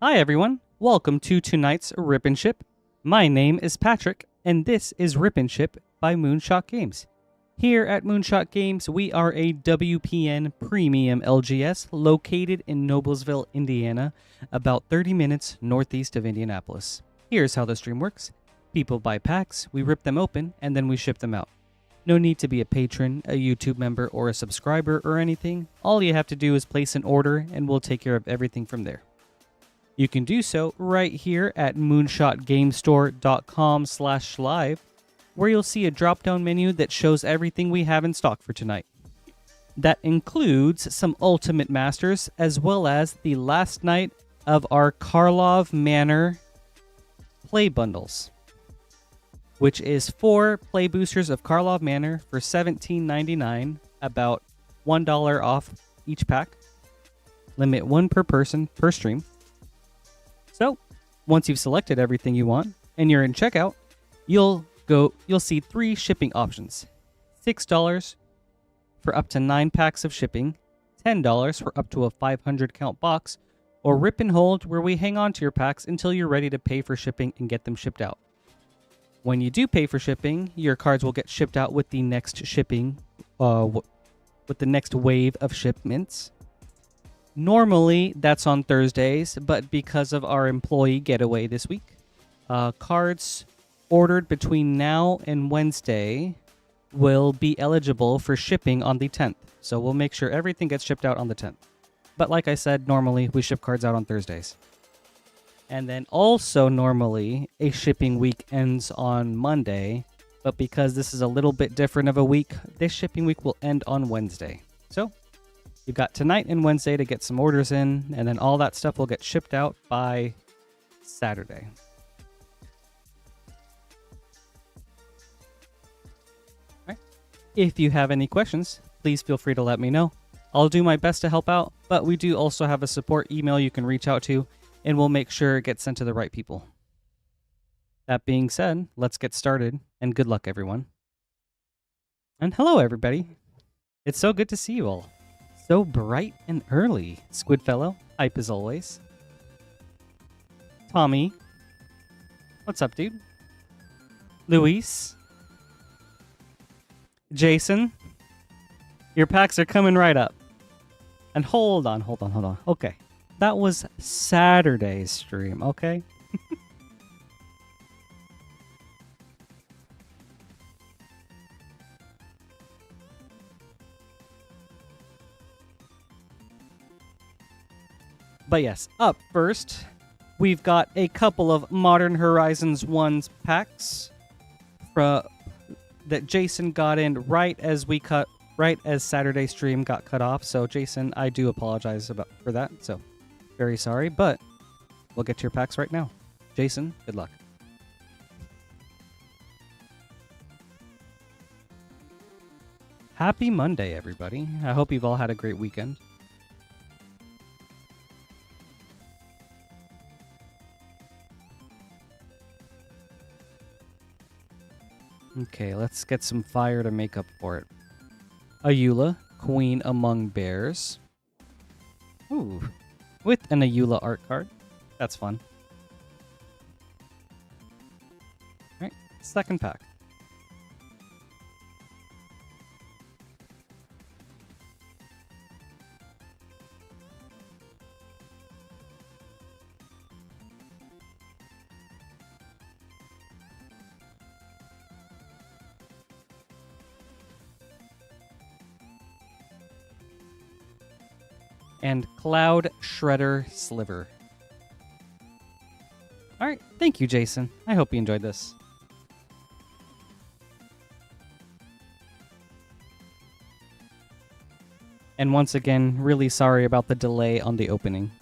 Hi everyone, welcome to tonight's Rip and Ship. My name is Patrick, and this is Rip and Ship by Moonshot Games. Here at Moonshot Games, we are a WPN premium LGS located in Noblesville, Indiana, about 30 minutes northeast of Indianapolis. Here's how the stream works. People buy packs, we rip them open, and then we ship them out. No need to be a patron, a YouTube member, or a subscriber or anything. All you have to do is place an order, and we'll take care of everything from there. You can do so right here at moonshotgamestore.com/live, where you'll see a drop-down menu that shows everything we have in stock for tonight. That includes some Ultimate Masters, as well as the last night of our Karlov Manor play bundles, which is 4 play boosters of Karlov Manor for $17.99, about $1 off each pack. Limit 1 per person per stream. So, once you've selected everything you want and you're in checkout, you'll see 3 shipping options. $6 for up to 9 packs of shipping, $10 for up to a 500 count box, or Rip and Hold, where we hang on to your packs until you're ready to pay for shipping and get them shipped out. When you do pay for shipping, your cards will get shipped out with the next shipping, with the next wave of shipments. Normally, that's on Thursdays, but because of our employee getaway this week, cards ordered between now and Wednesday will be eligible for shipping on the 10th. So we'll make sure everything gets shipped out on the 10th. But like I said, normally we ship cards out on Thursdays. And then also normally a shipping week ends on Monday, but because this is a little bit different of a week, this shipping week will end on Wednesday. So you've got tonight and Wednesday to get some orders in, and then all that stuff will get shipped out by Saturday. All right. If you have any questions, please feel free to let me know. I'll do my best to help out, but we do also have a support email you can reach out to, and we'll make sure it gets sent to the right people. That being said, let's get started, and good luck, everyone. And hello, everybody. It's so good to see you all. So bright and early. Squidfellow, hype as always. Tommy. What's up, dude? Luis. Jason. Your packs are coming right up. And hold on. Okay. That was Saturday's stream, okay? But yes, up first, we've got a couple of Modern Horizons 1 packs that Jason got in right as Saturday's stream got cut off. So Jason, I do apologize for that. So very sorry, but we'll get to your packs right now. Jason, good luck. Happy Monday, everybody. I hope you've all had a great weekend. Okay, let's get some fire to make up for it. Ayula, Queen Among Bears. Ooh, with an Ayula art card. That's fun. Alright, second pack. And Cloud Shredder Sliver. Alright, thank you, Jason. I hope you enjoyed this. And once again, really sorry about the delay on the opening.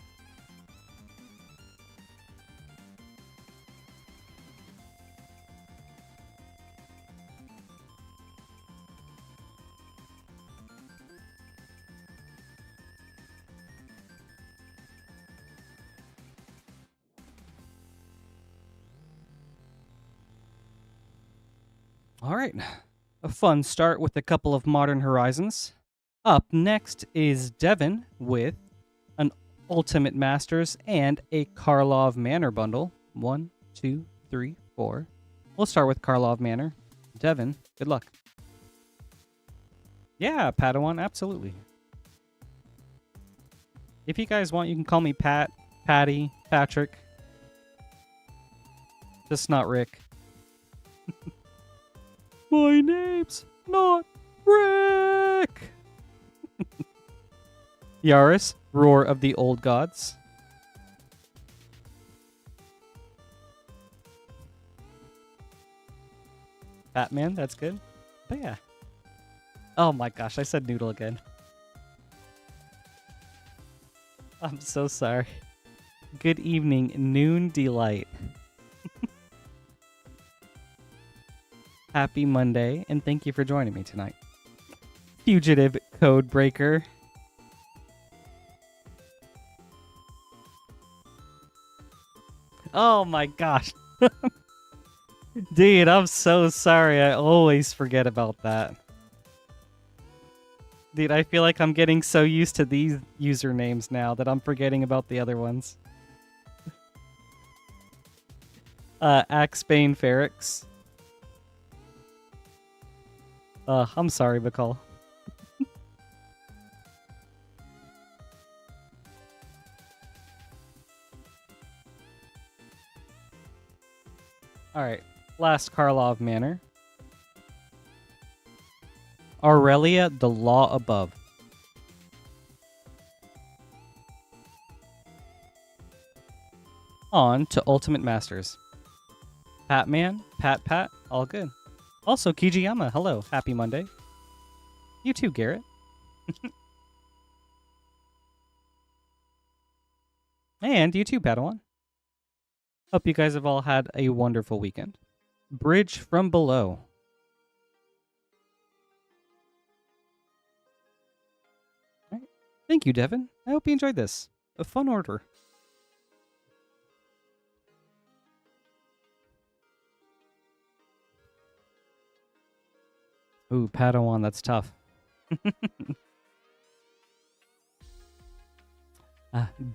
All right, a fun start with a couple of Modern Horizons. Up next is Devon with an Ultimate Masters, and a Karlov Manor bundle. 1, 2, 3, 4. We'll start with Karlov Manor. Devon, good luck. Yeah, Padawan, absolutely. If you guys want, you can call me Pat, Patty, Patrick. Just not Rick. My name's not Rick! Yaris, Roar of the Old Gods. Batman, that's good. But yeah. Oh my gosh, I said noodle again. I'm so sorry. Good evening, Noon Delight. Happy Monday, and thank you for joining me tonight. Fugitive Codebreaker. Oh my gosh. Dude, I'm so sorry. I always forget about that. Dude, I feel like I'm getting so used to these usernames now that I'm forgetting about the other ones. Axbane Ferrix. I'm sorry, Beall. Alright, last Karlov Manor. Aurelia, the Law Above. On to Ultimate Masters. Patman, Pat, all good. Also, Kijiyama, hello, happy Monday. You too, Garrett. And you too, Padawan. Hope you guys have all had a wonderful weekend. Bridge from Below. All right. Thank you, Devon. I hope you enjoyed this. A fun order. Ooh, Padawan, that's tough.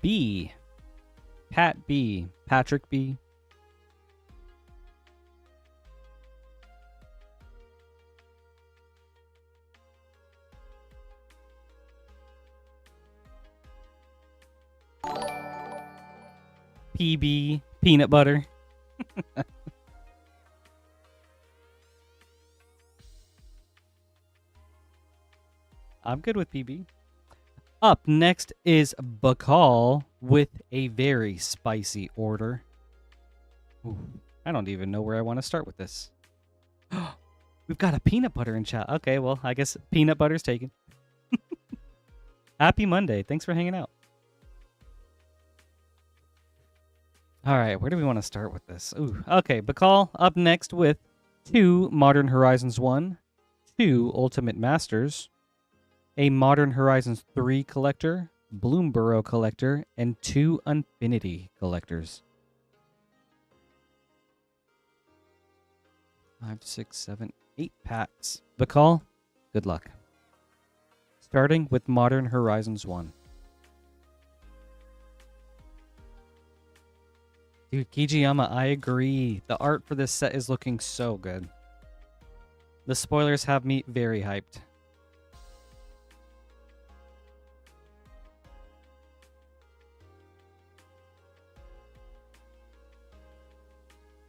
B. Pat B. Patrick B. PB. Peanut butter. I'm good with PB. Up next is Beall with a very spicy order. Ooh, I don't even know where I want to start with this. We've got a peanut butter in chat. Okay, well, I guess peanut butter's taken. Happy Monday. Thanks for hanging out. All right, where do we want to start with this? Ooh, okay, Beall up next with 2 Modern Horizons 1, 2 Ultimate Masters, a Modern Horizons 3 collector, Bloomborough collector, and 2 Infinity collectors. 5, 6, 7, 8 packs. Beall, good luck. Starting with Modern Horizons 1. Dude, Kijiyama, I agree. The art for this set is looking so good. The spoilers have me very hyped.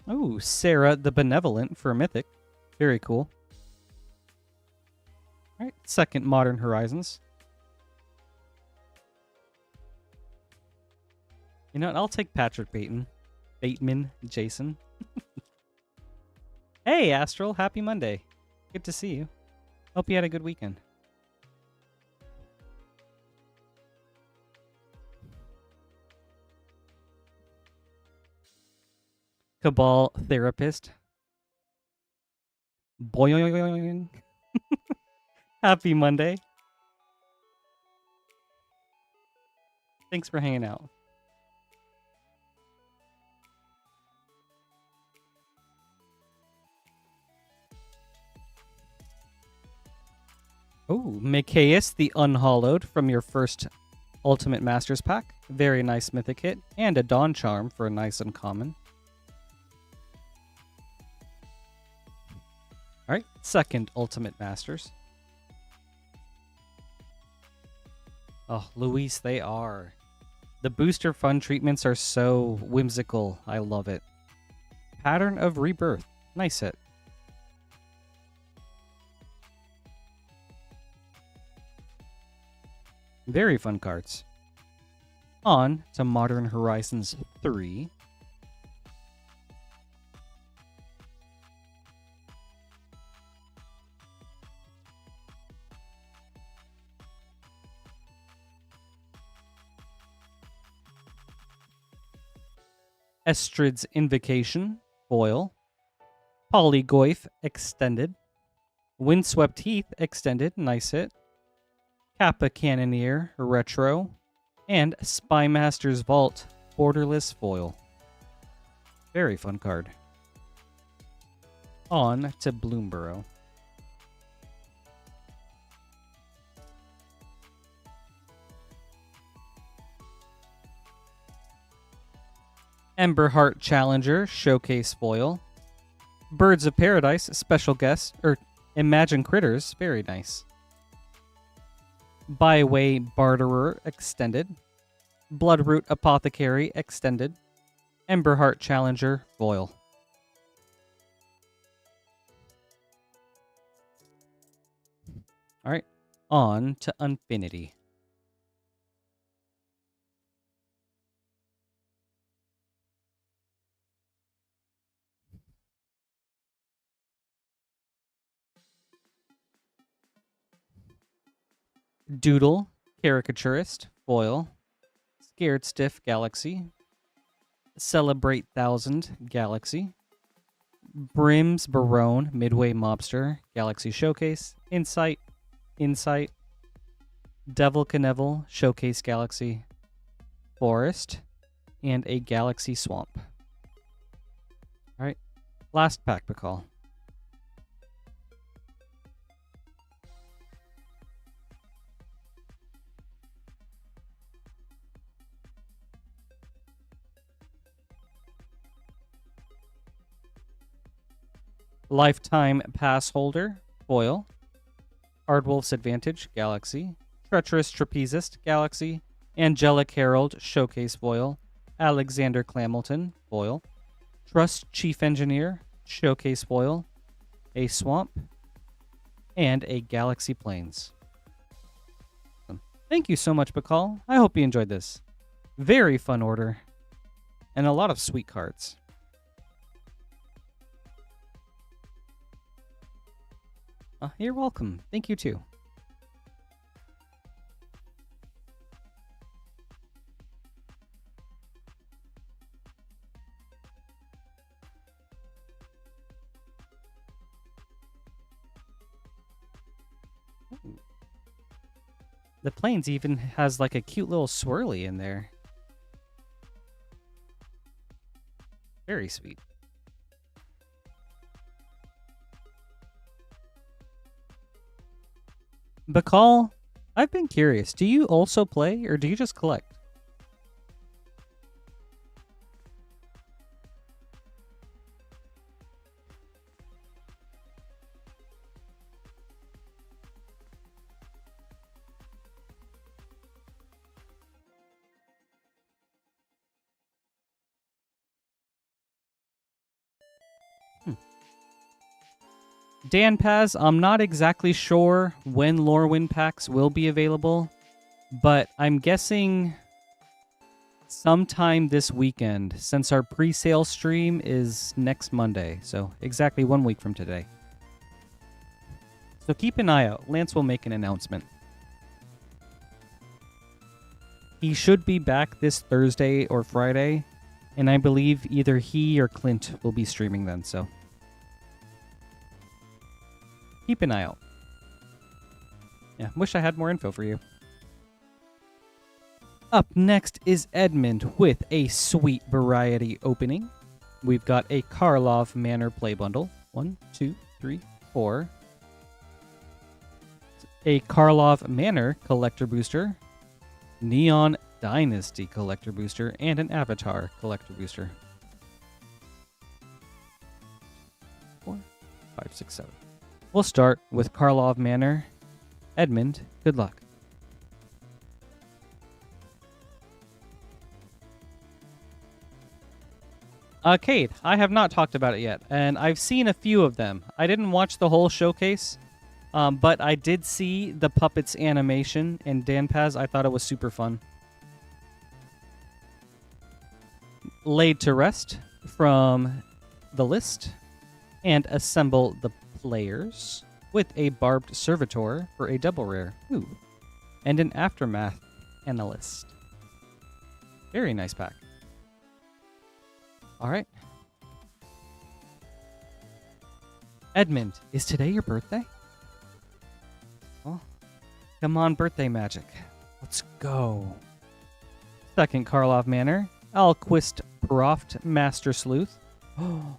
Oh, Sarah the Benevolent for Mythic. Very cool. All right, second Modern Horizons. You know what? I'll take Patrick Bateman, Jason. Hey, Astral. Happy Monday. Good to see you. Hope you had a good weekend. Cabal Therapist. Boing. Happy Monday. Thanks for hanging out. Oh, Micaeus the Unhallowed from your first Ultimate Masters pack. Very nice mythic hit. And a Dawn Charm for a nice uncommon. Alright, second Ultimate Masters. Oh, Luis, they are. The booster fun treatments are so whimsical. I love it. Pattern of Rebirth. Nice hit. Very fun cards. On to Modern Horizons 3. Estrid's Invocation, foil. Polygoyf, extended. Windswept Heath, extended, nice hit. Kappa Cannoneer, retro. And Spymaster's Vault, borderless foil. Very fun card. On to Bloomborough. Emberheart Challenger, showcase foil. Birds of Paradise, special guest, Imagine Critters, very nice. Byway Barterer, extended. Bloodroot Apothecary, extended. Emberheart Challenger, foil. Alright, on to Infinity. Doodle, Caricaturist, foil. Scared Stiff, Galaxy. Celebrate 1000, Galaxy. Brim's Barone, Midway Mobster, Galaxy Showcase. Insight, Devil Knievel, Showcase Galaxy. Forest, and a Galaxy Swamp. Alright, last pack, Beall. Lifetime Pass Holder, foil. Ardwolf's Advantage, Galaxy. Treacherous Trapezist, Galaxy. Angelic Herald, showcase foil. Alexander Clamilton, foil. Trust Chief Engineer, showcase foil. A Swamp. And a Galaxy Plains. Thank you so much, Beall. I hope you enjoyed this. Very fun order. And a lot of sweet cards. You're welcome. Thank you too. Ooh. The Plains even has like a cute little swirly in there. Very sweet. Beall, I've been curious. Do you also play, or do you just collect? Dan Paz, I'm not exactly sure when Lorwyn packs will be available, but I'm guessing sometime this weekend, since our pre-sale stream is next Monday, so exactly 1 week from today. So keep an eye out. Lance will make an announcement. He should be back this Thursday or Friday, and I believe either he or Clint will be streaming then, so keep an eye out. Yeah, wish I had more info for you. Up next is Edmund with a sweet variety opening. We've got a Karlov Manor play bundle. 1, 2, 3, 4. A Karlov Manor collector booster. Neon Dynasty Collector Booster, and an Avatar Collector Booster. 4, 5, 6, 7. We'll start with Karlov Manor. Edmund, good luck. Cade, I have not talked about it yet, and I've seen a few of them. I didn't watch the whole showcase, but I did see the puppets animation in Danpaz. I thought it was super fun. Laid to rest from the list, and assemble the players with a Barbed Servitor for a double rare. Ooh. And an Aftermath Analyst. Very nice pack. All right. Edmund, is today your birthday? Well, come on, birthday magic. Let's go. Second Karlov Manor. Alquist Proft Master Sleuth. Oh.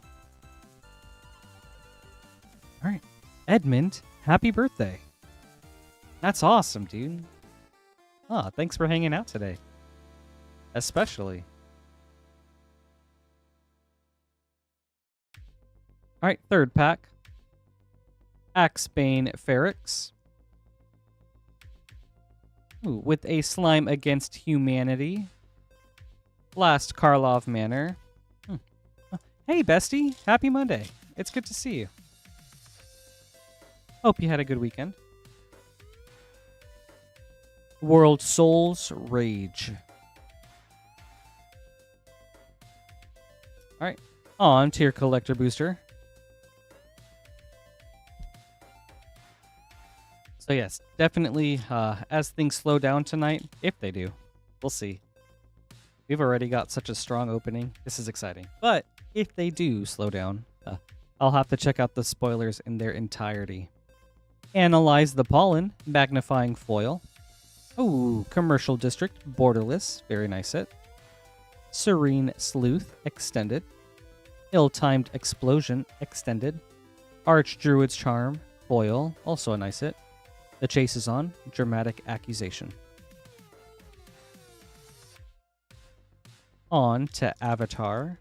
All right. Edmund, happy birthday. That's awesome, dude. Ah, thanks for hanging out today. Especially. All right, third pack. Axebane Ferrex. Ooh, with a Slime Against Humanity. Last Karlov Manor. Hey, bestie. Happy Monday. It's good to see you. Hope you had a good weekend. World Souls Rage. All right, on to your collector booster. So yes, definitely as things slow down tonight, if they do, we'll see. We've already got such a strong opening. This is exciting. But if they do slow down, I'll have to check out the spoilers in their entirety. Analyze the Pollen, Magnifying Foil. Ooh, Commercial District, Borderless, very nice hit. Serene Sleuth, Extended. Ill-Timed Explosion, Extended. Archdruid's Charm, Foil, also a nice hit. The Chase is on, Dramatic Accusation. On to Avatar.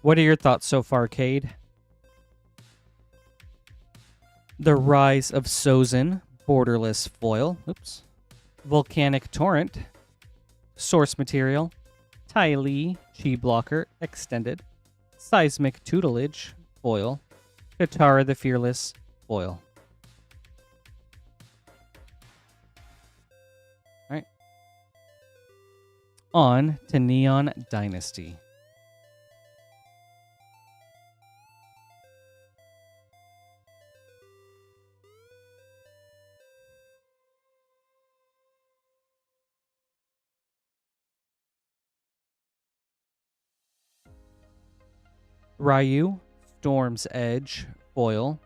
What are your thoughts so far, Cade? The Rise of Sozin, Borderless Foil. Oops. Volcanic Torrent. Source Material. Tai Li, Chi Blocker, Extended. Seismic Tutelage, Foil. Katara the Fearless, Foil. Alright. On to Neon Dynasty. Ryu, Storm's Edge, Foil.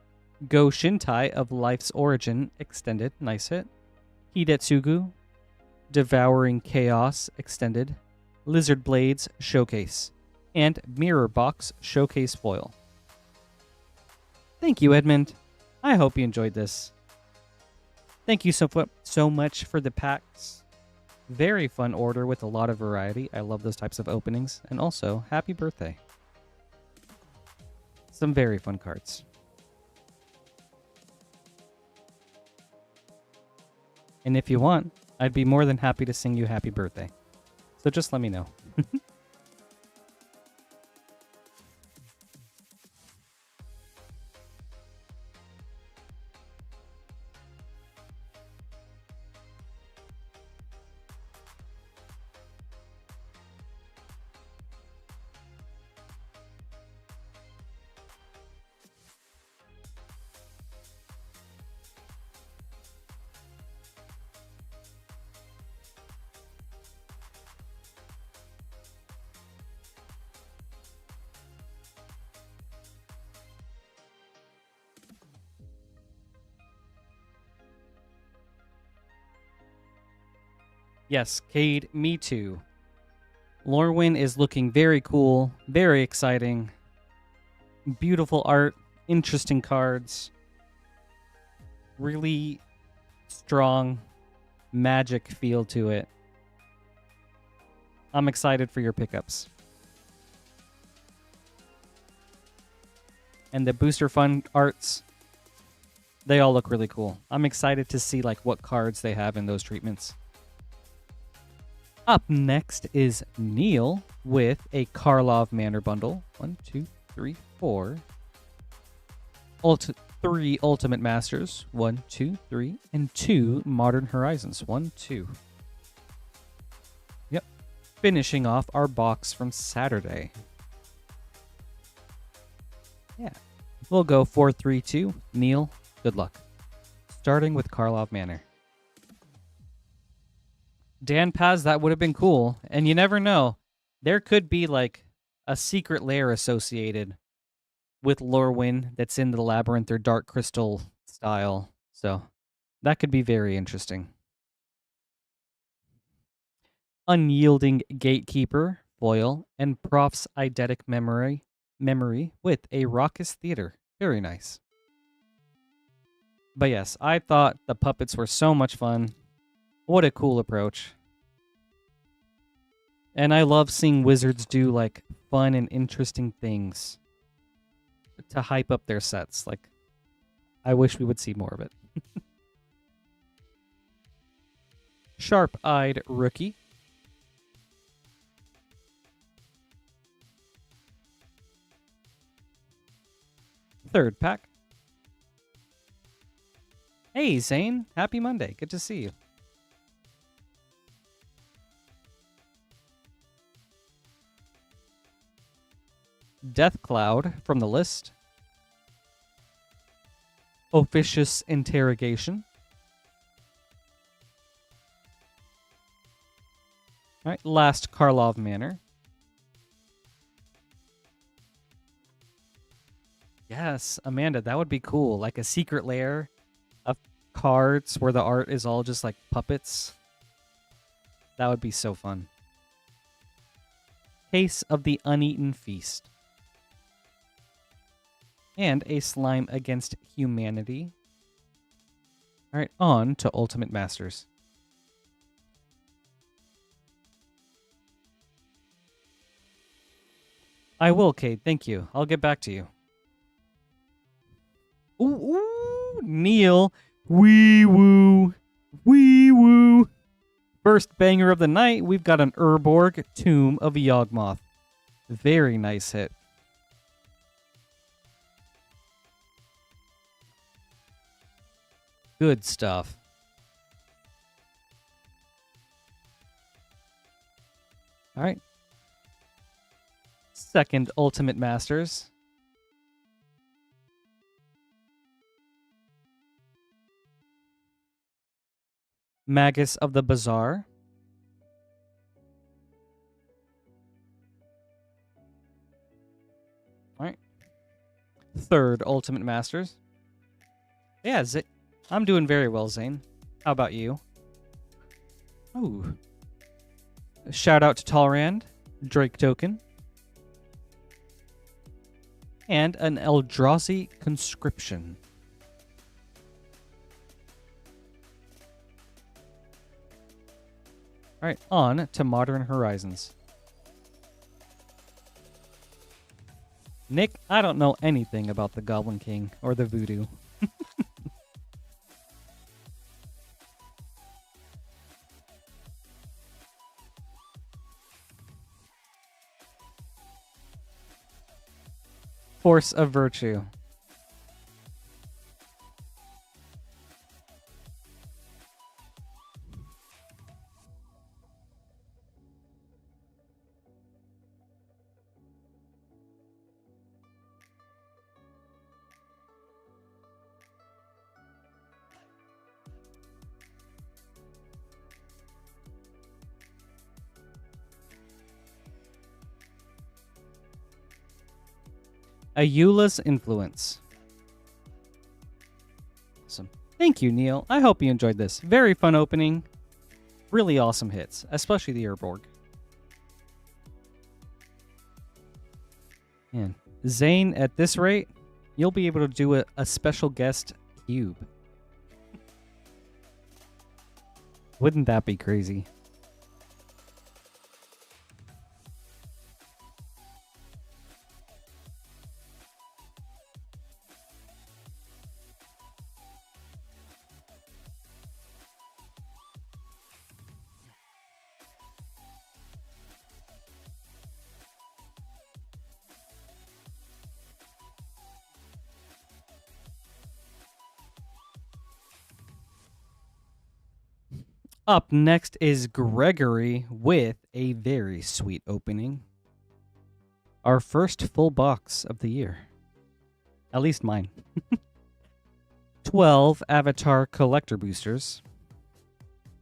Go Shintai of Life's Origin, Extended, nice hit. Hidetsugu, Devouring Chaos, Extended. Lizard Blades, Showcase. And Mirror Box, Showcase Foil. Thank you, Edmund. I hope you enjoyed this. Thank you so much for the packs. Very fun order with a lot of variety. I love those types of openings. And also, happy birthday. Some very fun cards. And if you want, I'd be more than happy to sing you happy birthday. So just let me know. Yes, Cade, me too. Lorwyn is looking very cool, very exciting. Beautiful art, interesting cards, really strong magic feel to it. I'm excited for your pickups. And the booster fun arts, they all look really cool. I'm excited to see like what cards they have in those treatments. Up next is Neil with a Karlov Manor bundle. 1, 2, 3, 4. 3 Ultimate Masters. 1, 2, 3. And 2 Modern Horizons. 1, 2. Yep. Finishing off our box from Saturday. Yeah. We'll go 4, 3, 2. Neil, good luck. Starting with Karlov Manor. Dan Paz, that would have been cool. And you never know. There could be like a secret lair associated with Lorwyn that's in the Labyrinth or Dark Crystal style. So that could be very interesting. Unyielding Gatekeeper, foil, and Prof's Eidetic Memory with a Raucous Theater. Very nice. But yes, I thought the puppets were so much fun. What a cool approach. And I love seeing wizards do like fun and interesting things to hype up their sets. Like, I wish we would see more of it. Sharp-Eyed Rookie. Third pack. Hey, Zane. Happy Monday. Good to see you. Death Cloud from the list. Officious Interrogation. All right, last Karlov Manor. Yes, Amanda, that would be cool. Like a secret lair of cards where the art is all just like puppets. That would be so fun. Case of the Uneaten Feast. And a Slime Against Humanity. All right, on to Ultimate Masters. I will, Cade. Thank you. I'll get back to you. Ooh, Neil. Wee woo. Wee woo. First banger of the night, we've got an Urborg Tomb of Yawgmoth. Very nice hit. Good stuff. All right. Second Ultimate Masters. Magus of the Bazaar. All right. Third Ultimate Masters. Yeah, I'm doing very well, Zane. How about you? Ooh. Shout out to Talrand, Drake Token, and an Eldrazi Conscription. All right, on to Modern Horizons. Nick, I don't know anything about the Goblin King or the Voodoo. Force of Virtue. Ayula's Influence. Awesome. Thank you, Neil. I hope you enjoyed this. Very fun opening. Really awesome hits, especially the Urborg. Man, Zane, at this rate, you'll be able to do a special guest cube. Wouldn't that be crazy? Up next is Gregory with a very sweet opening. Our first full box of the year. At least mine. 12 Avatar Collector Boosters.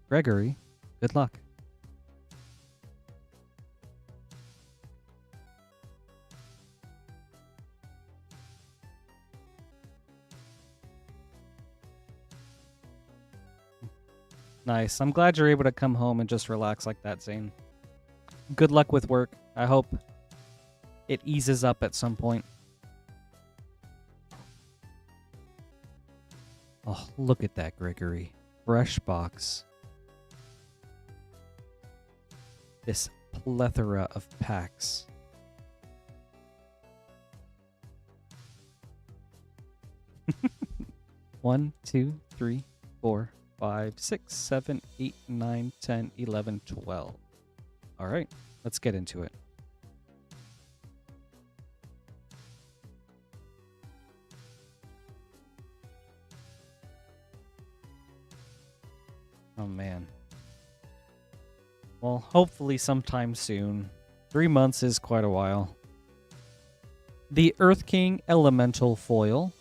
Gregory, good luck. Nice. I'm glad you're able to come home and just relax like that, Zane. Good luck with work. I hope it eases up at some point. Oh, look at that, Gregory. Fresh box. This plethora of packs. One, two, three, 4, 5, 6, 7, 8, 9, 10, 11, 12. All right, let's get into it. Oh, man. Well, hopefully sometime soon. 3 months is quite a while. The Earth King Elemental Foil.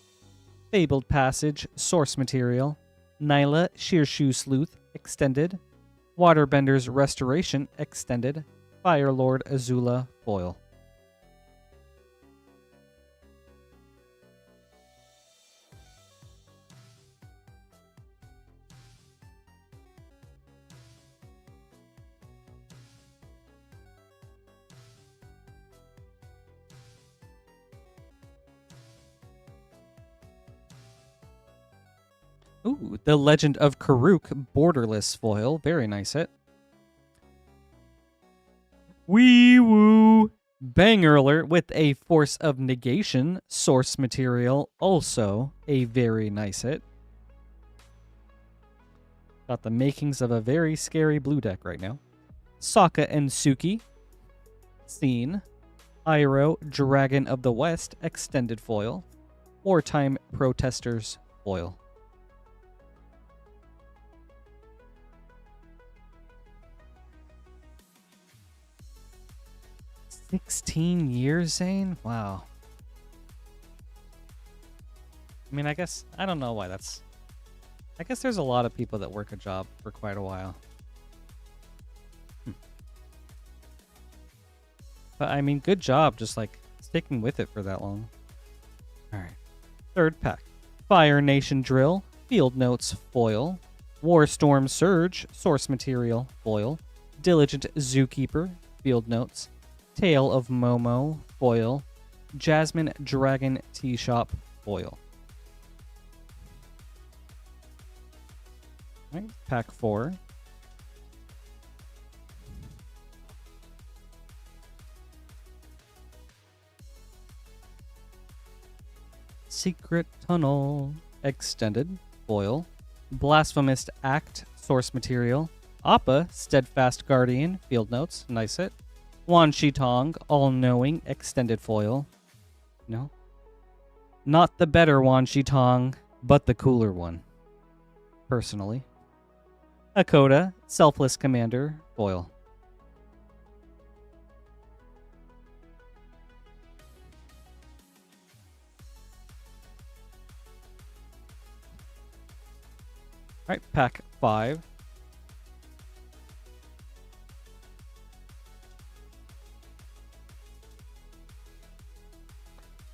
Fabled Passage Source Material. Nyla Shearshoe Sleuth Extended. Waterbender's Restoration Extended. Firelord Azula Foil. Ooh, the Legend of Karuk Borderless Foil. Very nice hit. Wee woo. Banger alert with a Force of Negation source material. Also a very nice hit. Got the makings of a very scary blue deck right now. Sokka and Suki. Scene. Iroh Dragon of the West Extended Foil. Wartime Protesters Foil. 16 years, Zane? Wow. I mean, I guess, I don't know why that's... I guess there's a lot of people that work a job for quite a while. But, I mean, good job just, like, sticking with it for that long. Alright. Third pack. Fire Nation Drill, Field Notes Foil, Warstorm Surge, Source Material Foil, Diligent Zookeeper, Field Notes, Tale of Momo Foil, Jasmine Dragon Tea Shop Foil. All right, pack 4. Secret Tunnel Extended Foil, Blasphemous Act Source Material, Appa Steadfast Guardian Field Notes, nice hit. Wan Shi Tong All-Knowing Extended Foil. No. Not the better Wan Shi Tong, but the cooler one. Personally. Hakoda Selfless Commander Foil. Alright, pack 5.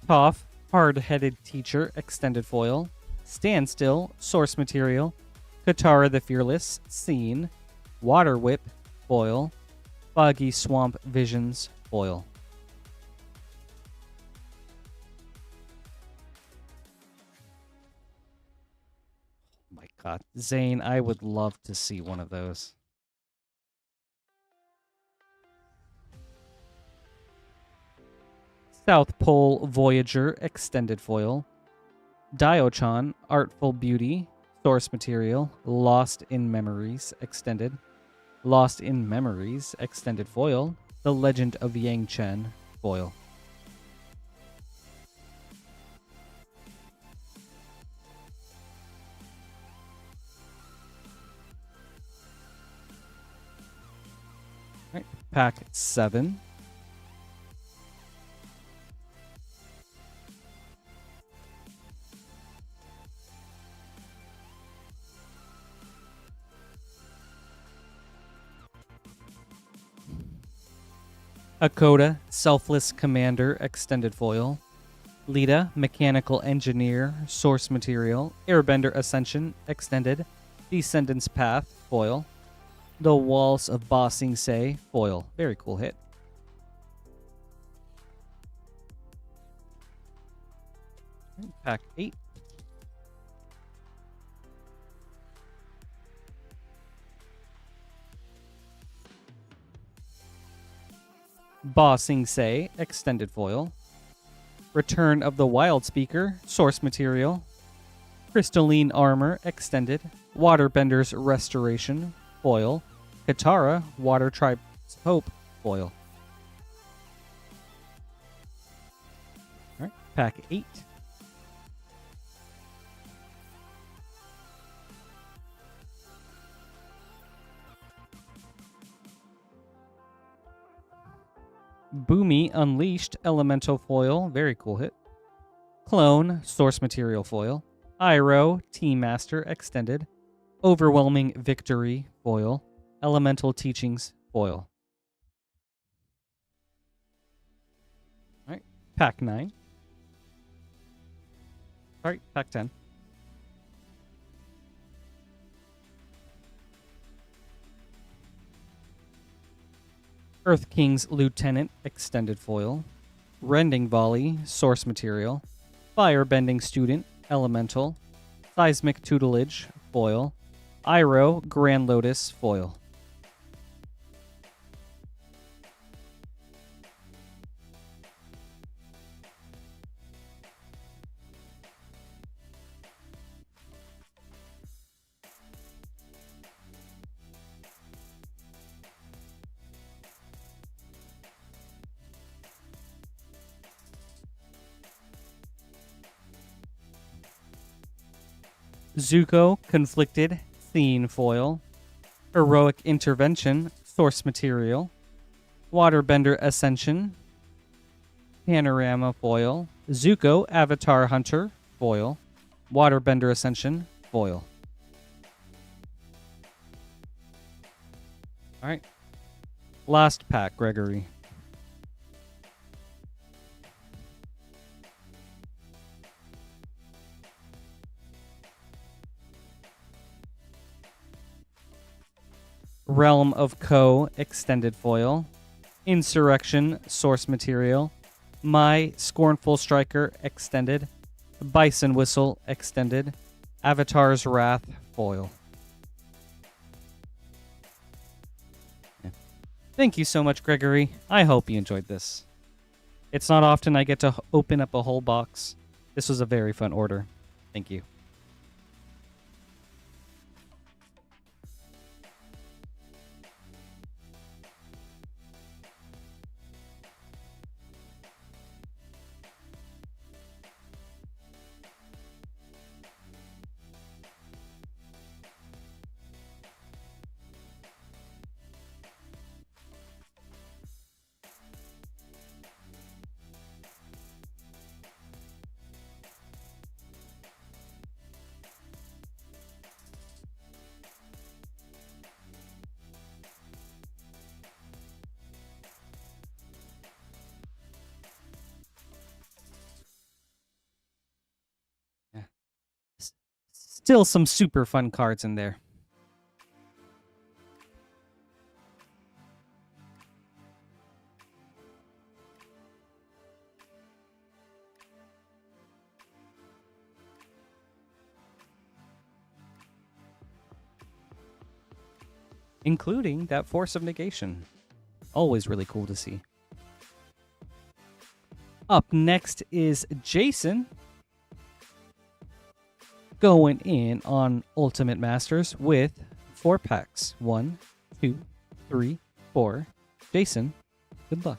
Toph, Hard-Headed Teacher, Extended Foil. Standstill, Source Material. Katara the Fearless, Scene. Water Whip, Foil. Foggy Swamp Visions, Foil. My God. Zane, I would love to see one of those. South Pole Voyager Extended Foil. Diochan Artful Beauty. Source Material. Lost in Memories Extended. Lost in Memories Extended Foil. The Legend of Yang Chen Foil. All right, pack 7. Hakoda, Selfless Commander, Extended Foil. Lita, Mechanical Engineer, Source Material. Airbender Ascension, Extended. Descendants Path, Foil. The Walls of Ba Sing Se, Foil. Very cool hit. Pack 8. Ba Sing Se, Extended Foil. Return of the Wild Speaker, Source Material. Crystalline Armor, Extended. Waterbender's Restoration, Foil. Katara, Water Tribe's Hope, Foil. Alright, pack 8. Boomy Unleashed, Elemental Foil, very cool hit. Clone, Source Material Foil. Iroh, Team Master, Extended. Overwhelming Victory, Foil. Elemental Teachings, Foil. Alright, pack 9. Sorry, pack 10. Earth King's Lieutenant, Extended Foil. Rending Volley, Source Material. Firebending Student, Elemental. Seismic Tutelage, Foil. Iroh, Grand Lotus, Foil. Zuko, Conflicted, Thene Foil. Heroic Intervention, Source Material. Waterbender Ascension, Panorama Foil. Zuko, Avatar Hunter, Foil. Waterbender Ascension, Foil. Alright. Last pack, Gregory. Realm of Ko, Extended Foil. Insurrection, Source Material. My Scornful Striker, Extended. Bison Whistle, Extended. Avatar's Wrath, Foil. Yeah. Thank you so much, Gregory. I hope you enjoyed this. It's not often I get to open up a whole box. This was a very fun order. Thank you. Still some super fun cards in there. including that Force of Negation. Always really cool to see. Up next is Jason, going in on Ultimate Masters with 4 packs. 1, 2, 3, 4. Jason, good luck.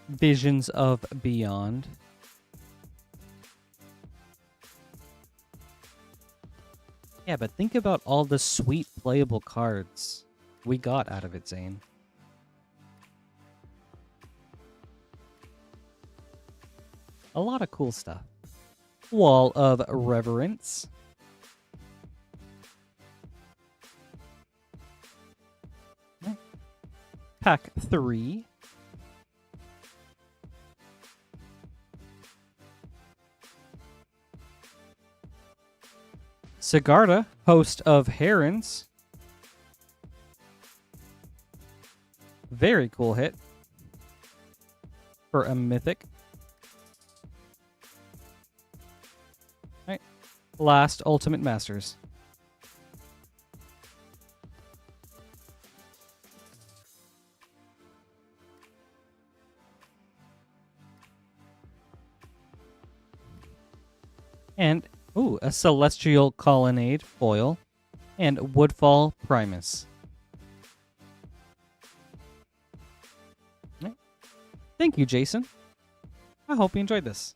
Visions of Beyond. Yeah, but think about all the sweet playable cards we got out of it, Zane. A lot of cool stuff. Wall of Reverence. Pack 3. Sigarda, Host of Herons. Very cool hit for a mythic. All right. Last Ultimate Masters. And, ooh, a Celestial Colonnade foil and Woodfall Primus. Right. Thank you, Jason. I hope you enjoyed this.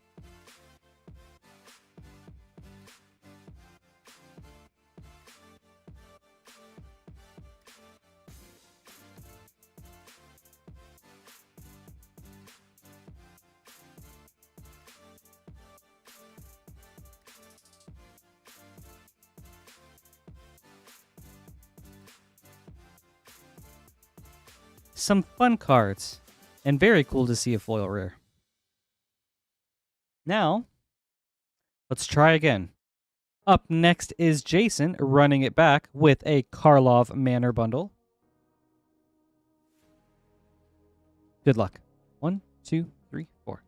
Some fun cards, and very cool to see a foil rare. Now, let's try again. Up next is Jason, running it back with a Karlov Manor bundle. Good luck. 1, 2, 3, 4.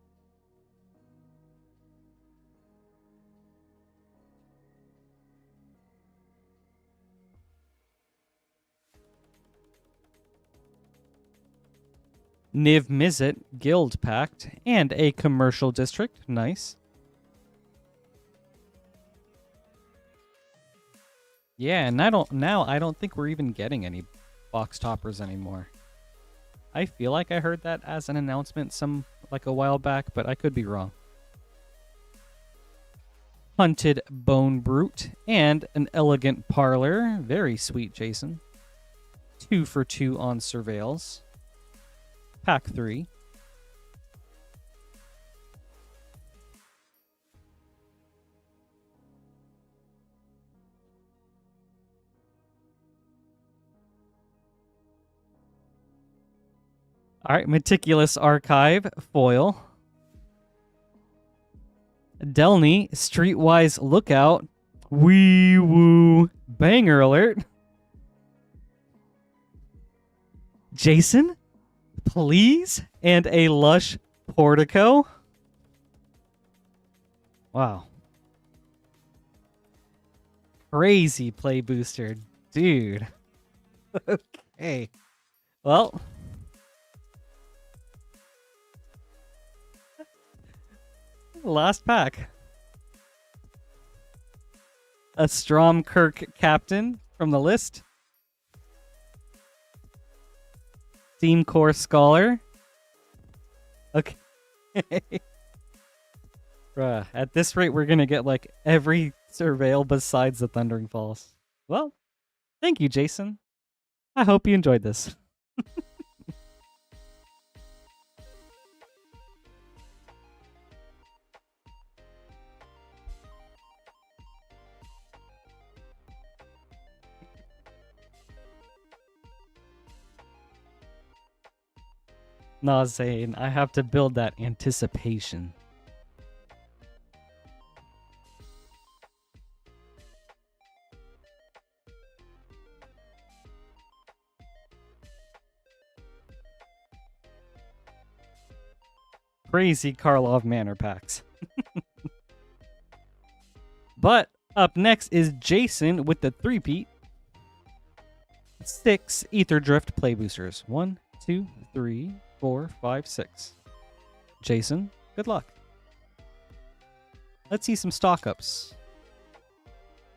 Niv Mizzet, Guild Pact, and a Commercial District. Nice. Yeah, and I don't think we're even getting any box toppers anymore. I feel like I heard that as an announcement a while back, but I could be wrong. Hunted Bone Brute and an Elegant Parlor. Very sweet, Jason. 2 for 2 on Surveils. Pack 3. All right, Meticulous Archive foil. Delny, Streetwise Lookout. Wee woo. Banger alert. Jason, please, and a Lush Portico. Wow. Crazy play booster, dude. Okay. Well, last pack. A Stromkirk Captain from the list. Steam Core Scholar. Okay. Bruh, at this rate, we're going to get like every Surveil besides the Thundering Falls. Well, thank you, Jason. I hope you enjoyed this. Nah, Zane, I have to build that anticipation. crazy Karlov Manor packs. But up next is Jason with the 3-peat. 6 Ether Drift play boosters. 1, 2, 3, 4, 5, 6. Jason, good luck. Let's see some stock ups.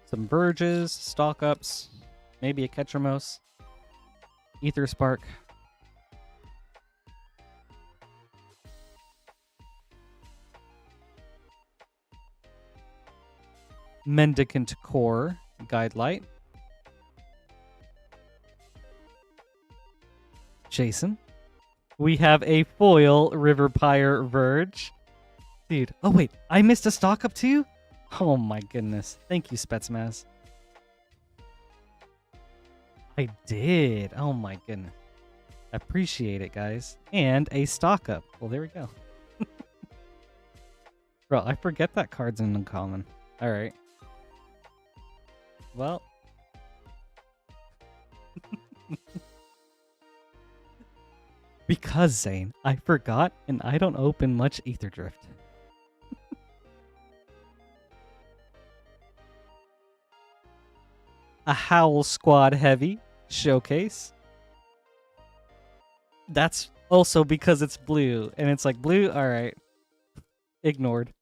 Some Verges, stock ups, maybe a Ketramos, Ether Spark. Mendicant Core, Guide Light. Jason. We have a foil River Pyre Verge. Dude, oh wait, I missed a stock up too? Oh my goodness. Thank you, Spetsmaz. I did. Oh my goodness. Appreciate it, guys. And a stock up. Well, there we go. Bro, I forget that card's in uncommon. Alright. Well. Because, Zane, I forgot and I don't open much Ether Drift. A Howl Squad Heavy Showcase. That's also because it's blue. And it's like, blue? Alright. Ignored.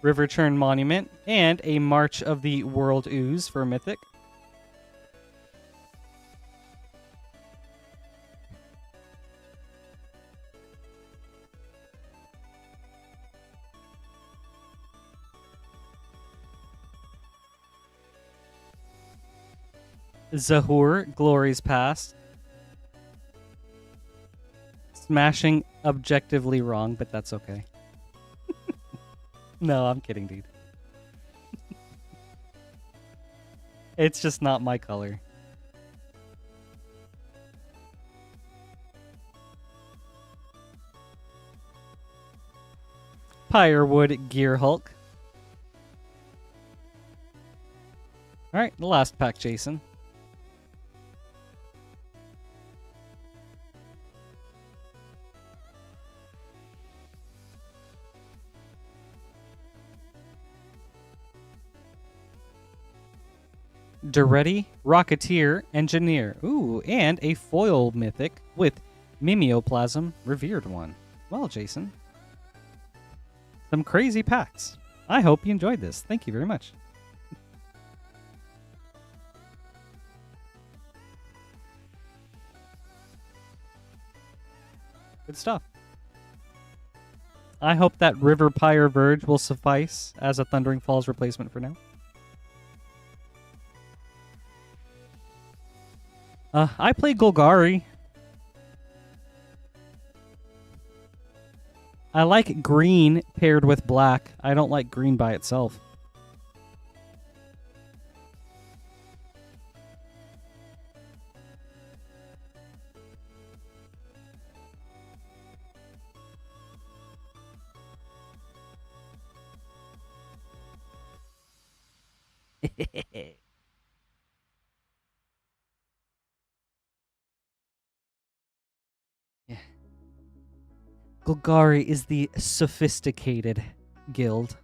River Churn Monument, and a March of the World Ooze for Mythic. Zahur, Glory's Past. Smashing objectively wrong, but that's okay. No, I'm kidding, dude. It's just not my color. Pyrewood Gear Hulk. Alright, the last pack, Jason. Duretti, Rocketeer, Engineer. Ooh, and a foil mythic with Mimeoplasm, Revered One. Well, Jason. Some crazy packs. I hope you enjoyed this. Thank you very much. Good stuff. I hope that River Pyre Verge will suffice as a Thundering Falls replacement for now. I play Golgari. I like green paired with black. I don't like green by itself. Yeah. Golgari is the sophisticated guild.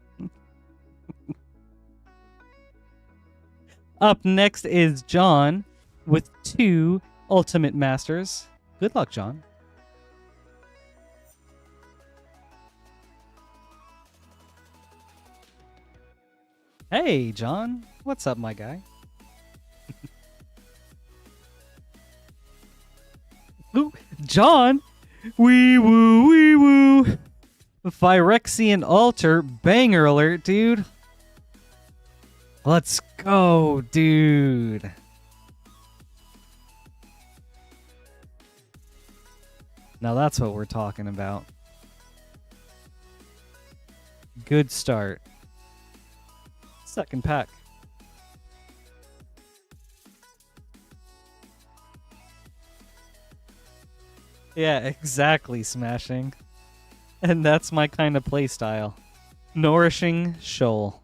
Up next is John with 2 Ultimate Masters. Good luck, John. Hey, John. What's up, my guy? Ooh, John! Wee woo, wee woo! Phyrexian Altar, banger alert, dude. Let's go, dude. Now that's what we're talking about. Good start. Second pack. Yeah, exactly, Smashing. And that's my kind of play style. Nourishing Shoal.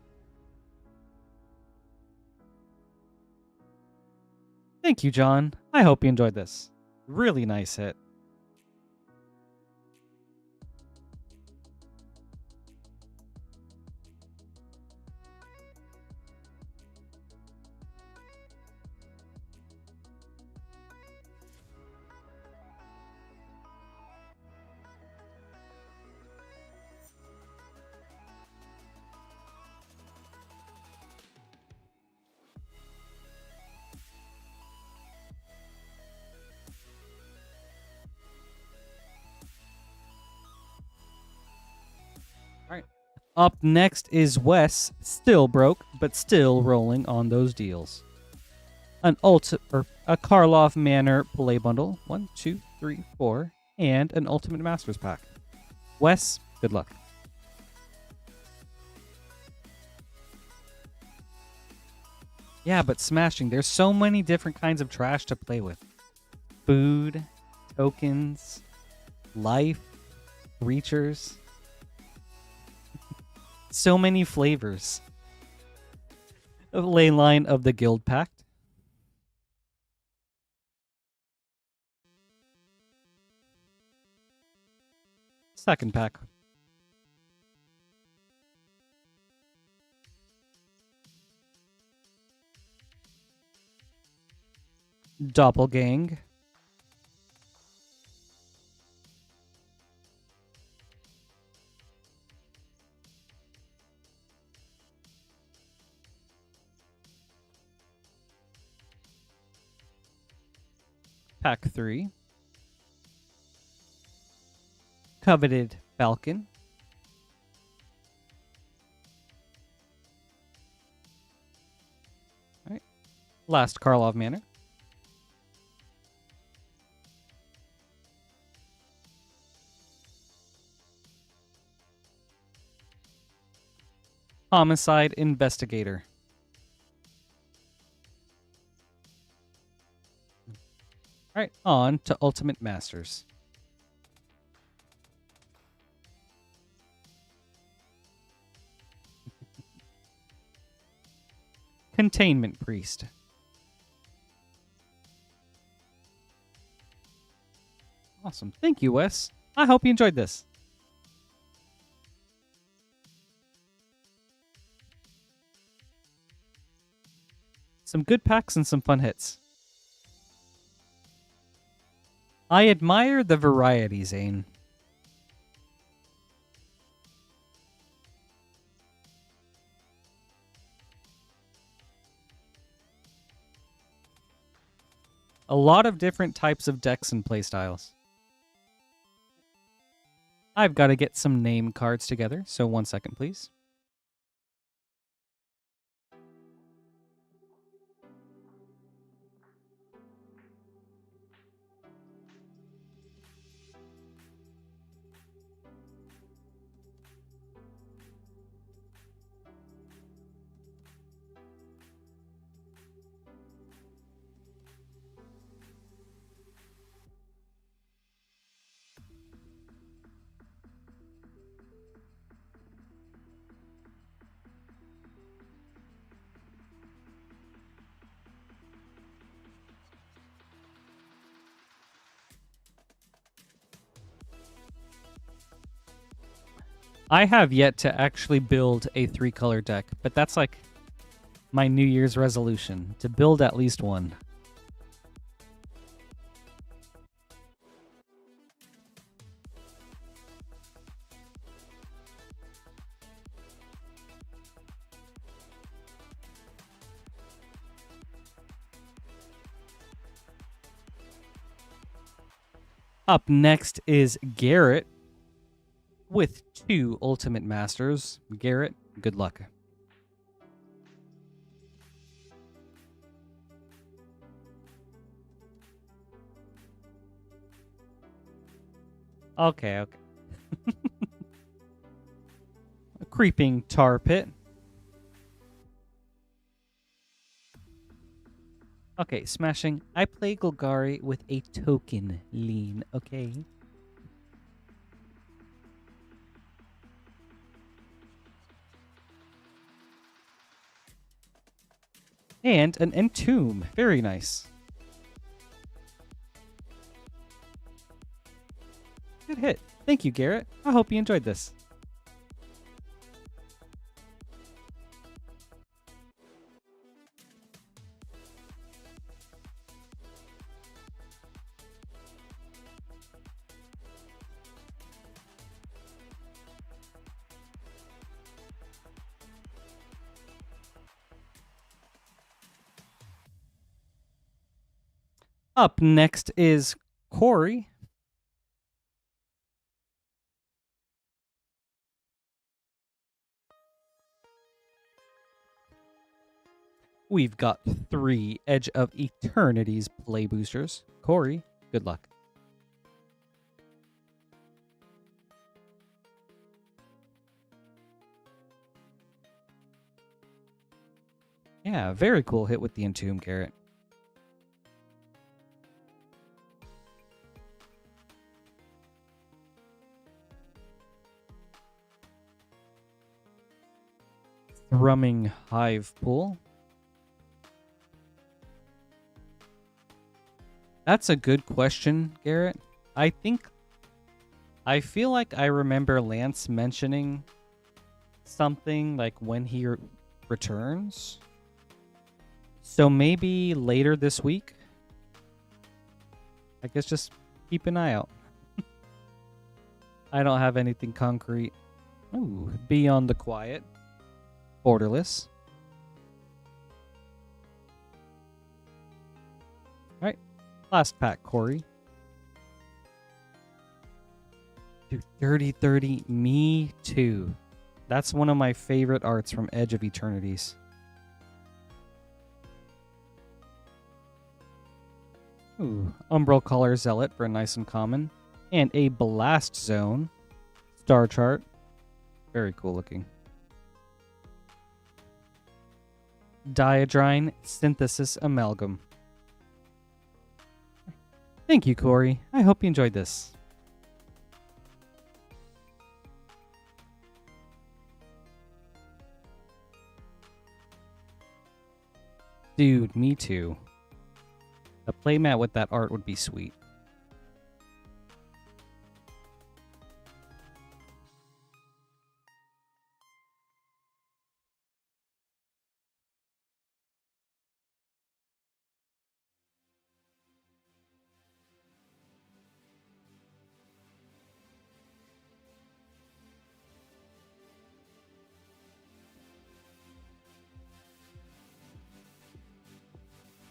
Thank you, John. I hope you enjoyed this. Really nice hit. All right. Up next is Wes, still broke, but still rolling on those deals. A Karlov Manor play bundle, 1, 2, 3, 4, and an Ultimate Masters pack. Wes, good luck. Yeah, but smashing. There's so many different kinds of trash to play with. Food, tokens, life, creatures. So many flavors. A ley line of the Guild Pact. Second pack. Doppelgang. Pack 3. Coveted Falcon. All right. Last Karlov Manor. Homicide Investigator. All right, on to Ultimate Masters. Containment Priest. Awesome. Thank you, Wes. I hope you enjoyed this. Some good packs and some fun hits. I admire the variety, Zane. A lot of different types of decks and playstyles. I've got to get some name cards together, so 1 second, please. I have yet to actually build a 3-color deck, but that's like my New Year's resolution, to build at least one. Up next is Garrett with 2 Ultimate Masters. Garrett, good luck. Okay. A creeping tar pit. Okay, smashing. I play Golgari with a token lean, okay? And an Entomb. Very nice. Good hit. Thank you, Garrett. I hope you enjoyed this. Up next is Corey. We've got 3 Edge of Eternity's play boosters. Corey, good luck. Yeah, very cool hit with the Entomb, Garrett. Thrumming Hive Pool. That's a good question, Garrett. I feel like I remember Lance mentioning something like when he returns. So maybe later this week. I guess just keep an eye out. I don't have anything concrete. Ooh, Beyond the Quiet. Borderless. Alright. Last pack, Corey. Dude, 30-30. Me too. That's one of my favorite arts from Edge of Eternities. Ooh, Umbral Color Zealot for a nice uncommon. And a Blast Zone star chart. Very cool looking. Diadrine Synthesis Amalgam. Thank you, Corey. I hope you enjoyed this. Dude, me too. A playmat with that art would be sweet.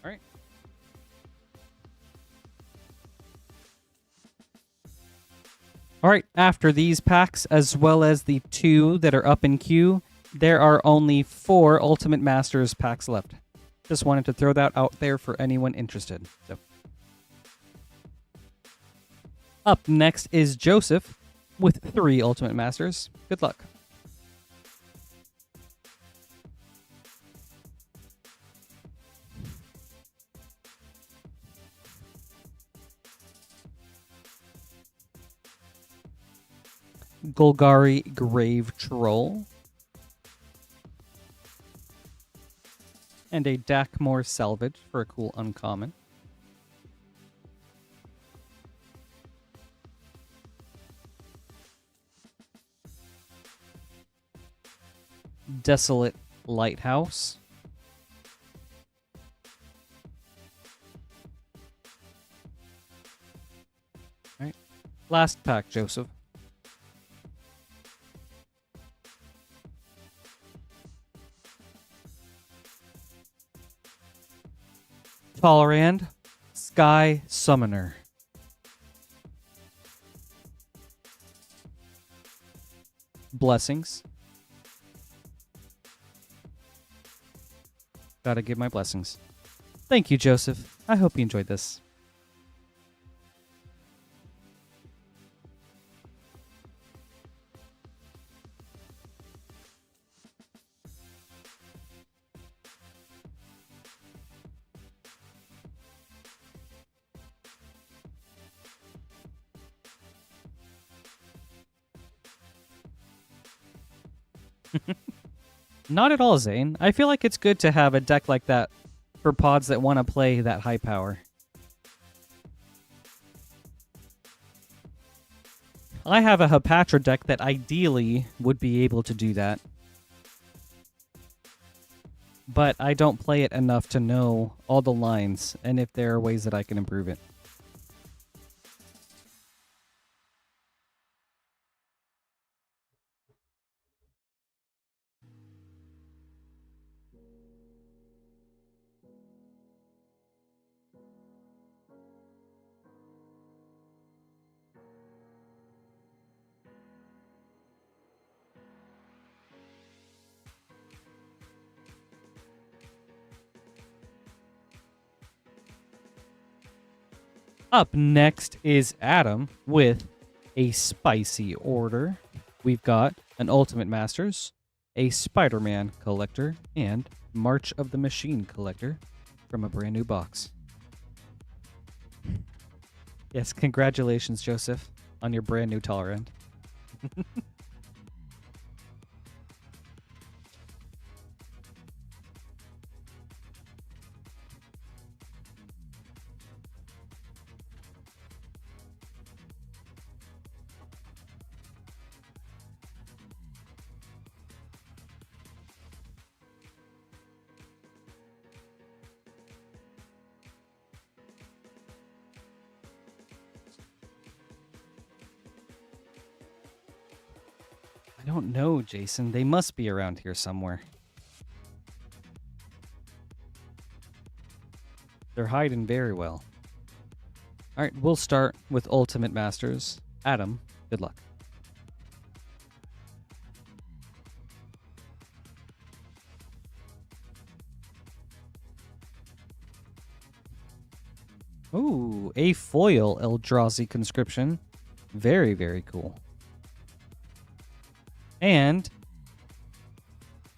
All right. All right, after these packs, as well as the 2 that are up in queue, there are only 4 Ultimate Masters packs left. Just wanted to throw that out there for anyone interested. So, up next is Joseph with 3 Ultimate Masters. Good luck. Golgari Grave Troll. And a Dakmor Salvage for a cool uncommon. Desolate Lighthouse. All right. Last pack, Joseph. Tolerand, Sky Summoner. Blessings. Gotta give my blessings. Thank you, Joseph. I hope you enjoyed this. Not at all, Zane. I feel like it's good to have a deck like that for pods that want to play that high power. I have a Hepatra deck that ideally would be able to do that. But I don't play it enough to know all the lines and if there are ways that I can improve it. Up next is Adam with a spicy order. We've got an Ultimate Masters, a Spider-Man collector, and March of the Machine collector from a brand new box. Yes, congratulations, Joseph, on your brand new Tolerant. I don't know, Jason. They must be around here somewhere. They're hiding very well. All right, we'll start with Ultimate Masters. Adam, good luck. Ooh, a foil Eldrazi conscription. Very, very cool. And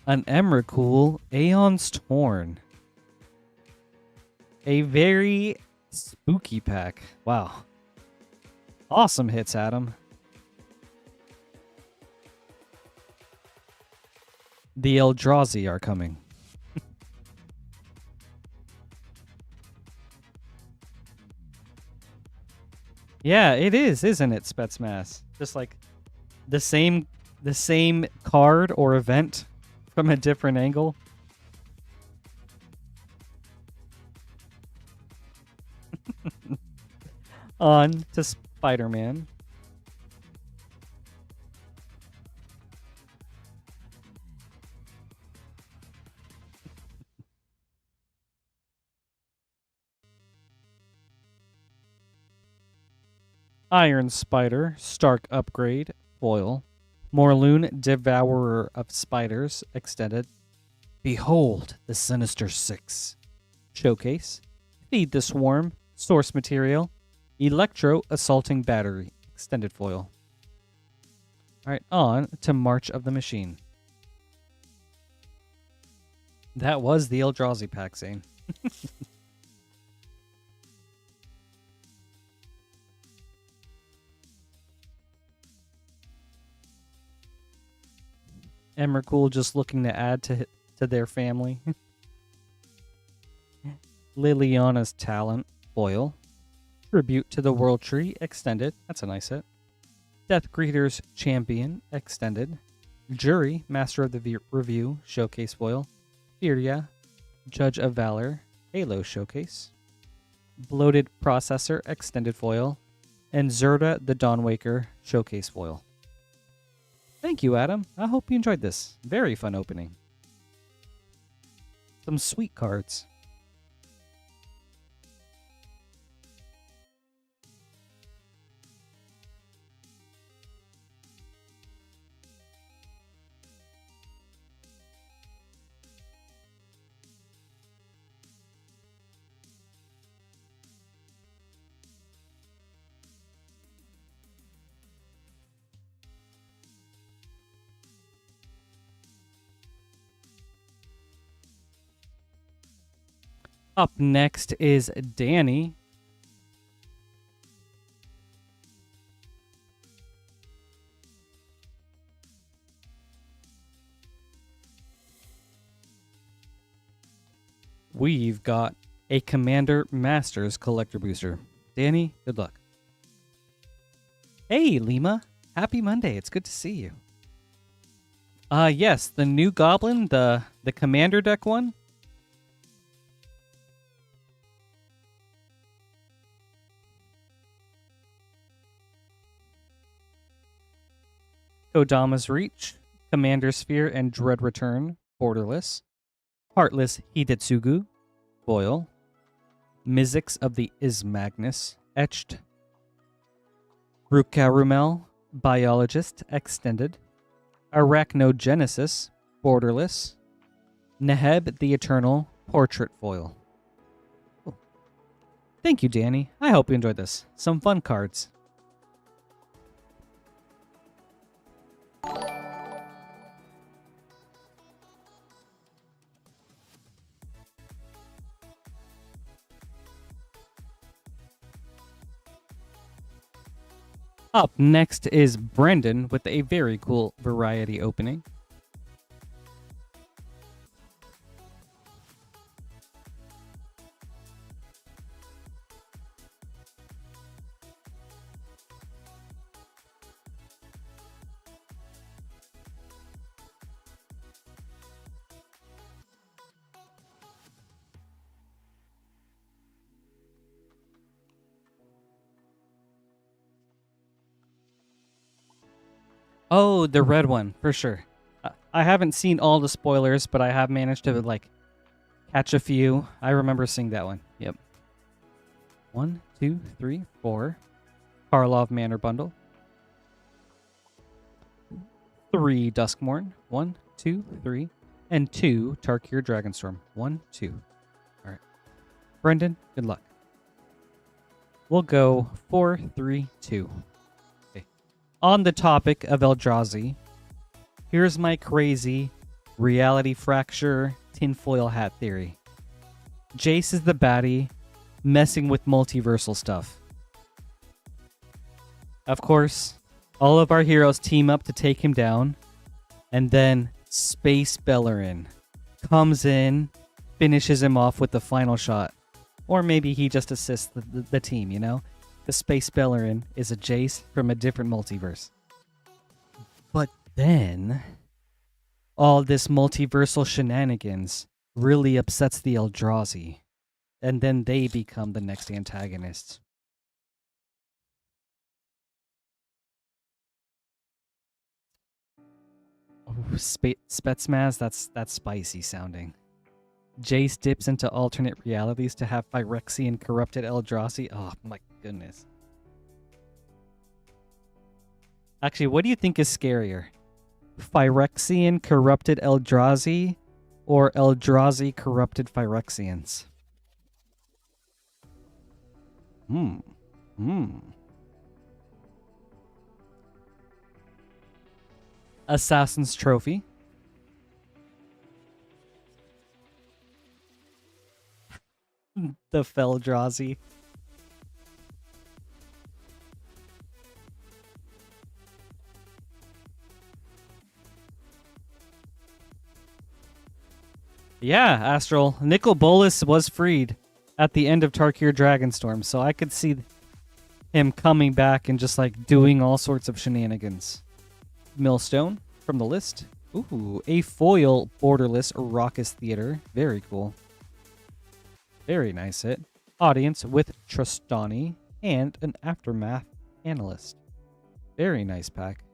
an Emrakul Aeon's Torn. A very spooky pack. Wow. Awesome hits, Adam. The Eldrazi are coming. Yeah, it is, isn't it, Spetsmas? Just like the same card or event from a different angle. On to Spider-Man. Iron Spider, Stark Upgrade, foil. Morloon, Devourer of Spiders, extended. Behold the Sinister Six. Showcase. Feed the Swarm, source material. Electro Assaulting Battery, extended foil. Alright, on to March of the Machine. That was the Eldrazi pack, Zane. Emrakul just looking to add to their family. Liliana's Talent, foil. Tribute to the World Tree, extended. That's a nice hit. Death Greeter's Champion, extended. Jury, Master of the Review, showcase foil. Furia, Judge of Valor, Halo showcase. Bloated Processor, extended foil. And Zerda the Dawnwaker, showcase foil. Thank you, Adam. I hope you enjoyed this. Very fun opening. Some sweet cards. Up next is Danny. We've got a Commander Masters Collector Booster. Danny, good luck. Hey, Lima. Happy Monday. It's good to see you. Yes, the new goblin, the commander deck one. Kodama's Reach, Commander Sphere and Dread Return, borderless. Heartless Hidetsugu, foil. Mizzix of the Ismagnus, etched. Rukarumel, Biologist, extended. Arachnogenesis, borderless. Neheb the Eternal, portrait foil. Oh. Thank you, Danny. I hope you enjoyed this. Some fun cards. Up next is Brendan with a very cool variety opening. Oh, the red one, for sure. I haven't seen all the spoilers, but I have managed to, like, catch a few. I remember seeing that one. Yep. 1, 2, 3, 4. Karlov Manor bundle. 3 Duskmorn. 1, 2, 3. And 2 Tarkir Dragonstorm. 1, 2. All right. Brendan, good luck. We'll go 4, 3, 2. On the topic of Eldrazi, here's my crazy reality fracture tinfoil hat theory. Jace is the baddie, messing with multiversal stuff. Of course, all of our heroes team up to take him down, and then Space Bellerin comes in, finishes him off with the final shot. Or maybe he just assists the team, you know? The Space Bellerin is a Jace from a different multiverse. But then, all this multiversal shenanigans really upsets the Eldrazi, and then they become the next antagonists. Oh, Spetsmaz, that's spicy sounding. Jace dips into alternate realities to have Phyrexian corrupted Eldrazi. Oh my goodness. Actually, what do you think is scarier? Phyrexian corrupted Eldrazi or Eldrazi corrupted Phyrexians? Assassin's Trophy. The Feldrazi. Yeah, Astral. Nicol Bolas was freed at the end of Tarkir Dragonstorm, so I could see him coming back and just like doing all sorts of shenanigans. Millstone from the list. Ooh, a foil borderless Raucous Theater. Very cool. Very nice hit. Audience with Trostani and an Aftermath Analyst. Very nice pack.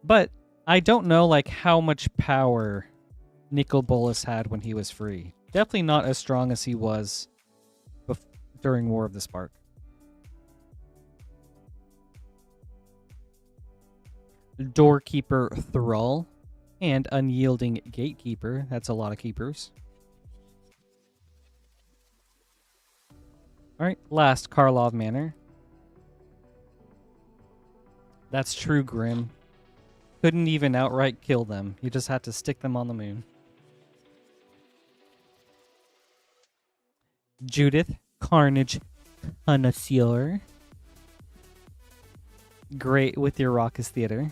But I don't know like how much power Nicol Bolas had when he was free. Definitely not as strong as he was during War of the Spark. Doorkeeper Thrall and Unyielding Gatekeeper. That's a lot of keepers. All right, last Karlov Manor. That's true, Grim. Couldn't even outright kill them. You just had to stick them on the moon. Judith, Carnage Connoisseur. Great with your Raucous Theater.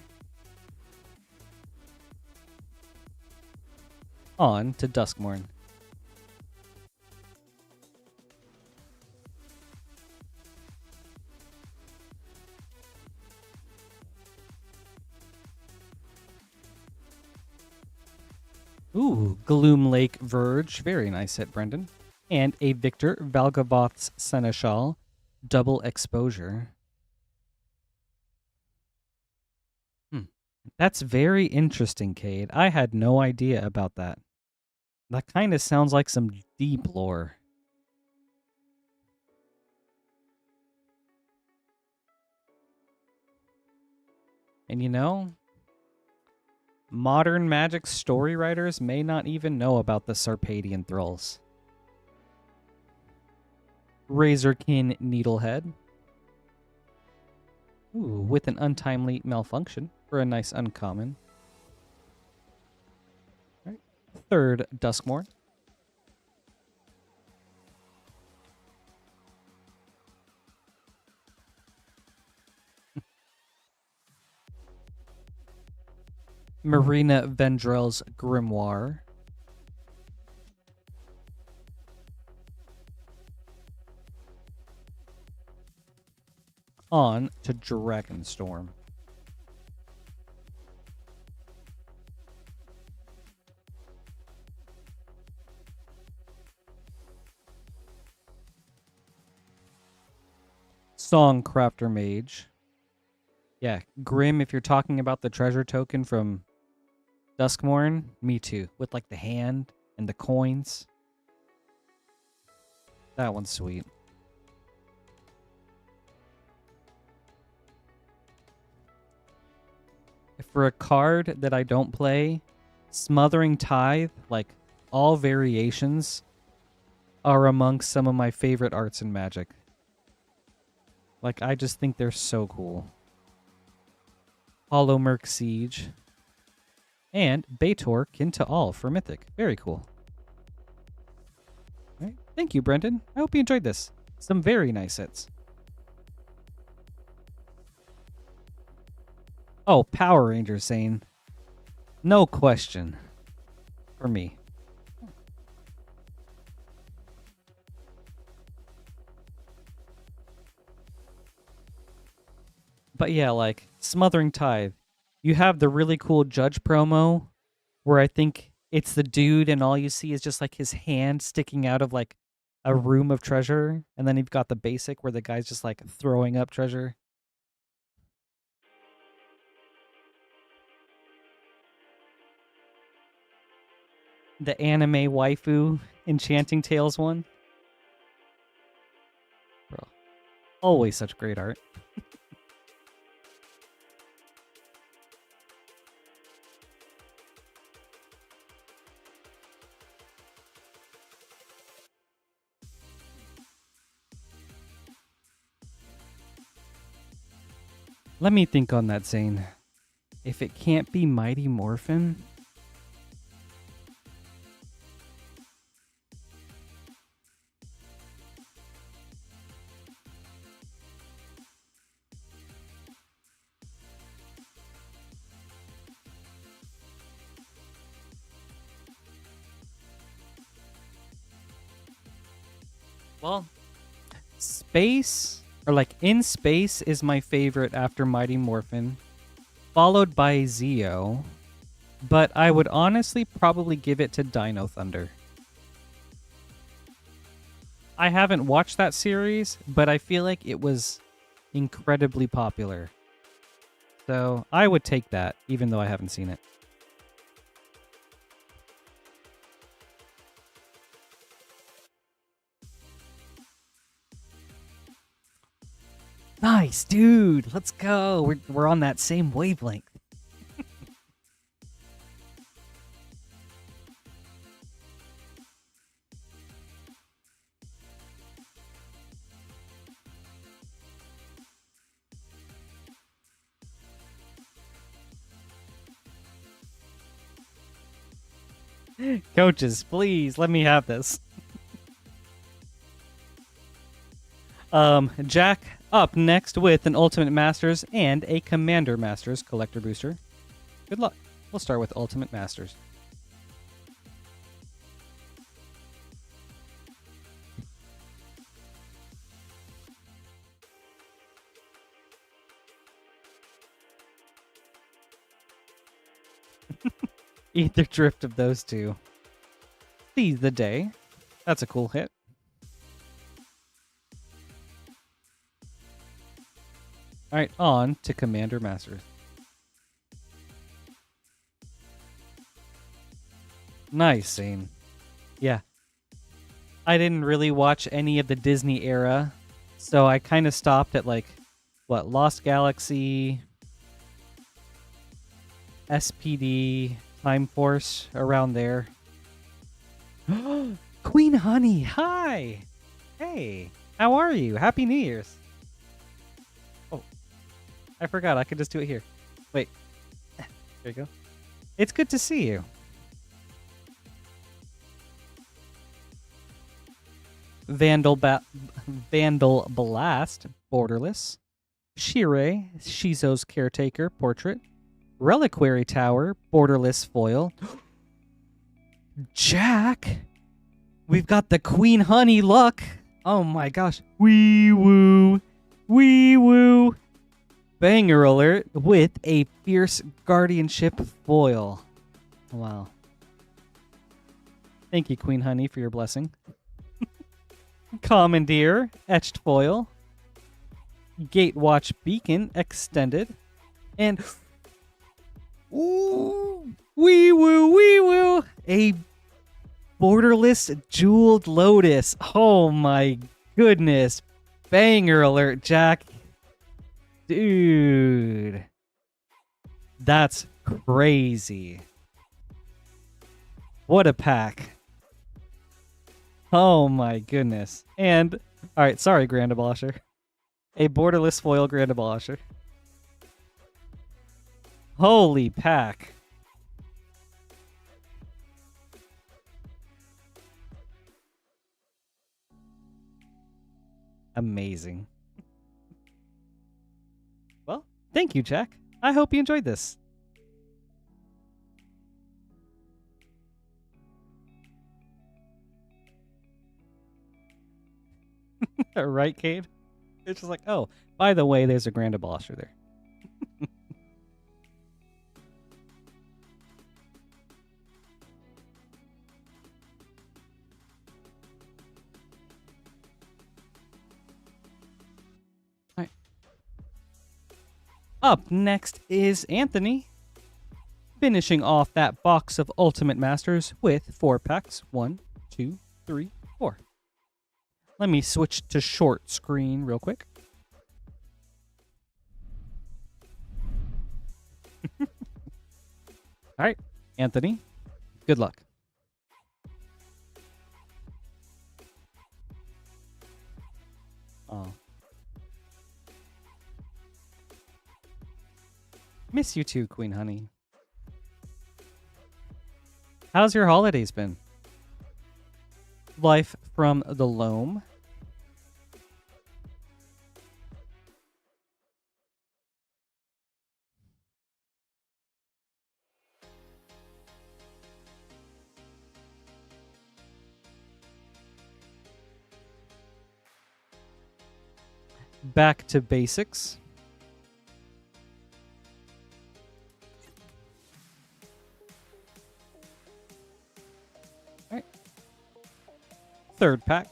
On to Duskmorn. Ooh, Gloom Lake Verge. Very nice hit, Brendan. And a Victor Valgavoth's Seneschal. Double exposure. That's very interesting, Cade. I had no idea about that. That kind of sounds like some deep lore. And you know, modern Magic story writers may not even know about the Sarpadian Thralls. Razorkin Needlehead. Ooh, with an untimely malfunction for a nice uncommon. All right. Third Duskmorn. Marina Vendrell's Grimoire. On to Dragonstorm. Songcrafter Mage. Yeah, Grim, if you're talking about the treasure token from Duskmorn, me too. With like the hand and the coins. That one's sweet. For a card that I don't play, Smothering Tithe, like all variations, are amongst some of my favorite arts in Magic. Like, I just think they're so cool. Hollow Merc Siege. And Baitor Kin to All for Mythic. Very cool. All right. Thank you, Brendan. I hope you enjoyed this. Some very nice hits. Oh, Power Rangers, Zane. No question. For me. But yeah, like, Smothering Tithe. You have the really cool Judge promo where I think it's the dude and all you see is just like his hand sticking out of like a room of treasure. And then you've got the basic where the guy's just like throwing up treasure. The anime waifu Enchanting Tales one. Bro, always such great art. Let me think on that, Zane. If it can't be Mighty Morphin, well, Space, or like In Space is my favorite after Mighty Morphin, followed by Zeo, but I would honestly probably give it to Dino Thunder. I haven't watched that series, but I feel like it was incredibly popular. So I would take that, even though I haven't seen it. Nice, dude. Let's go. We're on that same wavelength. Coaches, please let me have this. Jack up next with an Ultimate Masters and a Commander Masters collector booster. Good luck. We'll start with Ultimate Masters. Either drift of those two. Seize the day. That's a cool hit. Alright, on to Commander Masters. Nice scene. Yeah. I didn't really watch any of the Disney era, so I kind of stopped at like, what, Lost Galaxy, SPD, Time Force, around there. Queen Honey, hi! Hey, how are you? Happy New Year's. Oh, I forgot. I could just do it here. Wait. There you go. It's good to see you. Vandal Blast, Borderless. Shire, Shizo's Caretaker, Portrait. Reliquary Tower, Borderless Foil. Jack! We've got the Queen Honey luck! Oh my gosh. Wee woo! Wee woo! Banger alert with a Fierce Guardianship Foil. Wow. Thank you, Queen Honey, for your blessing. Commandeer, Etched Foil. Gatewatch Beacon, Extended. And... ooh! Wee woo, wee woo! A Borderless Jeweled Lotus. Oh my goodness. Banger alert, Jack. Dude. That's crazy. What a pack. Oh my goodness. And, alright, sorry, Grand Abolisher. A Borderless Foil Grand Abolisher. Holy pack. Amazing. Well, thank you, Jack. I hope you enjoyed this. Right, Cade? It's just like, oh, by the way, there's a Grand Abolisher there. All right. Up next is Anthony, finishing off that box of Ultimate Masters with 4 packs. 1, 2, 3, 4. Let me switch to short screen real quick. All right, Anthony, good luck. Oh. Miss you too, Queen Honey. How's your holidays been? Life from the Loam. Back to basics. All right. Third pack.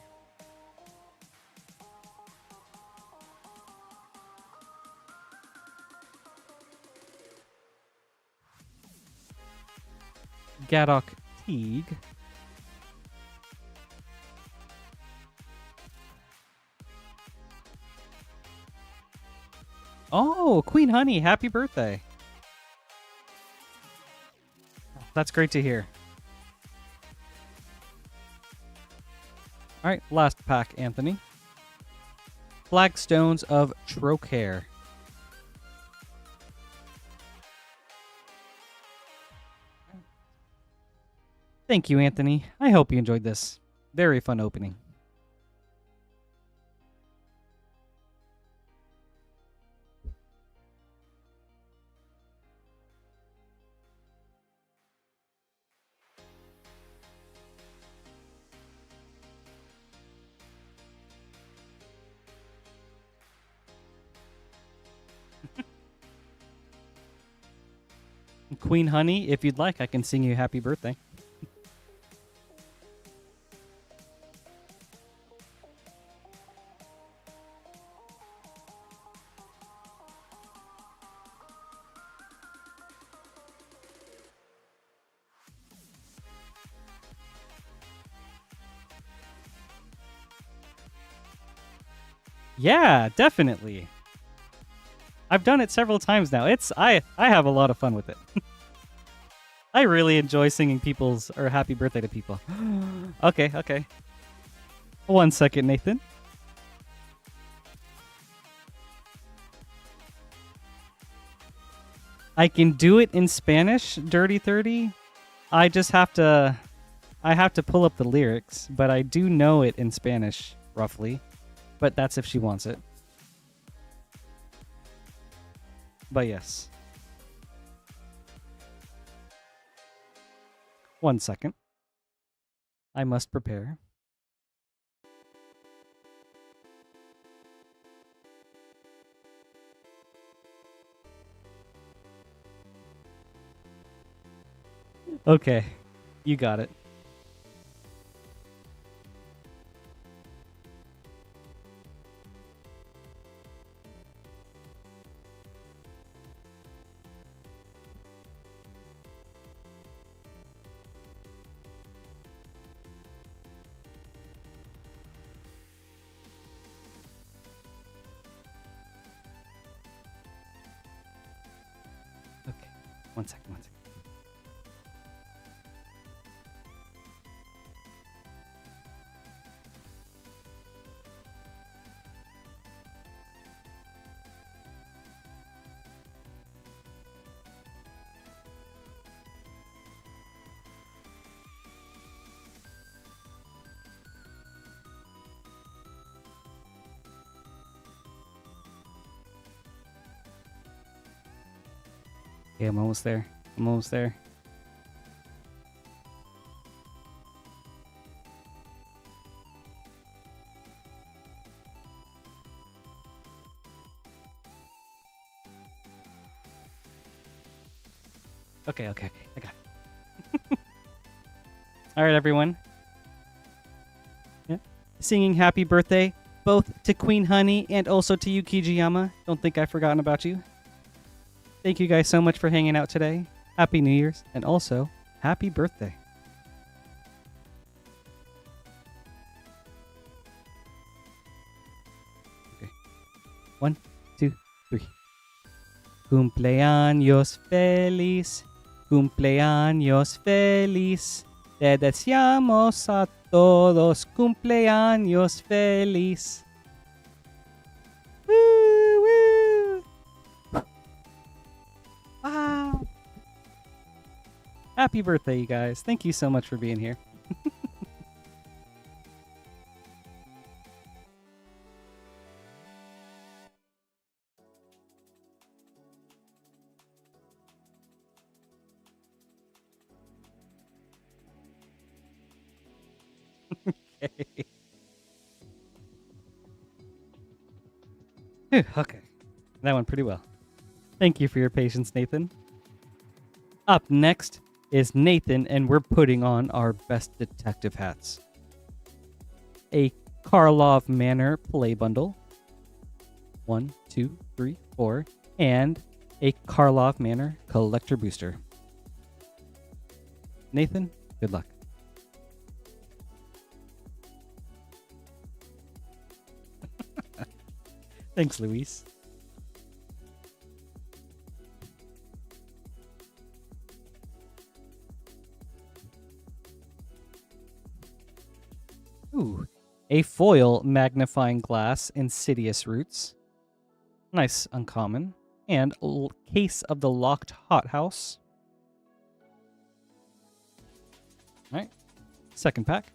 Gaddock Teague. Oh, Queen Honey, happy birthday. That's great to hear. All right, last pack, Anthony. Flagstones of Trocaire. Thank you, Anthony. I hope you enjoyed this. Very fun opening. Queen Honey, if you'd like, I can sing you happy birthday. Yeah, definitely. I've done it several times now. I have a lot of fun with it. I really enjoy singing people's or happy birthday to people. Okay, okay. 1 second, Nathan. I can do it in Spanish, Dirty 30. I just have to pull up the lyrics, but I do know it in Spanish roughly. But that's if she wants it. But yes. 1 second. I must prepare. Okay. You got it. Okay. 1 second, 1 second. Okay, I'm almost there. I'm almost there. Okay, okay, okay. I got it. All right, everyone. Yeah. Singing happy birthday both to Queen Honey and also to you, Kijiyama. Don't think I've forgotten about you. Thank you guys so much for hanging out today. Happy New Year's and also happy birthday. Okay. 1, 2, 3. Cumpleaños feliz. Cumpleaños feliz. Te deseamos a todos cumpleaños feliz. Woo, woo. Wow. Happy birthday, you guys. Thank you so much for being here. Okay. Phew, okay. That went pretty well. Thank you for your patience, Nathan. Up next is Nathan, and we're putting on our best detective hats. A Karlov Manor play bundle. 1, 2, 3, 4. And a Karlov Manor collector booster. Nathan, good luck. Thanks, Luis. Ooh, a foil magnifying glass Insidious Roots. Nice uncommon. And a case of the Locked Hothouse. Alright. Second pack.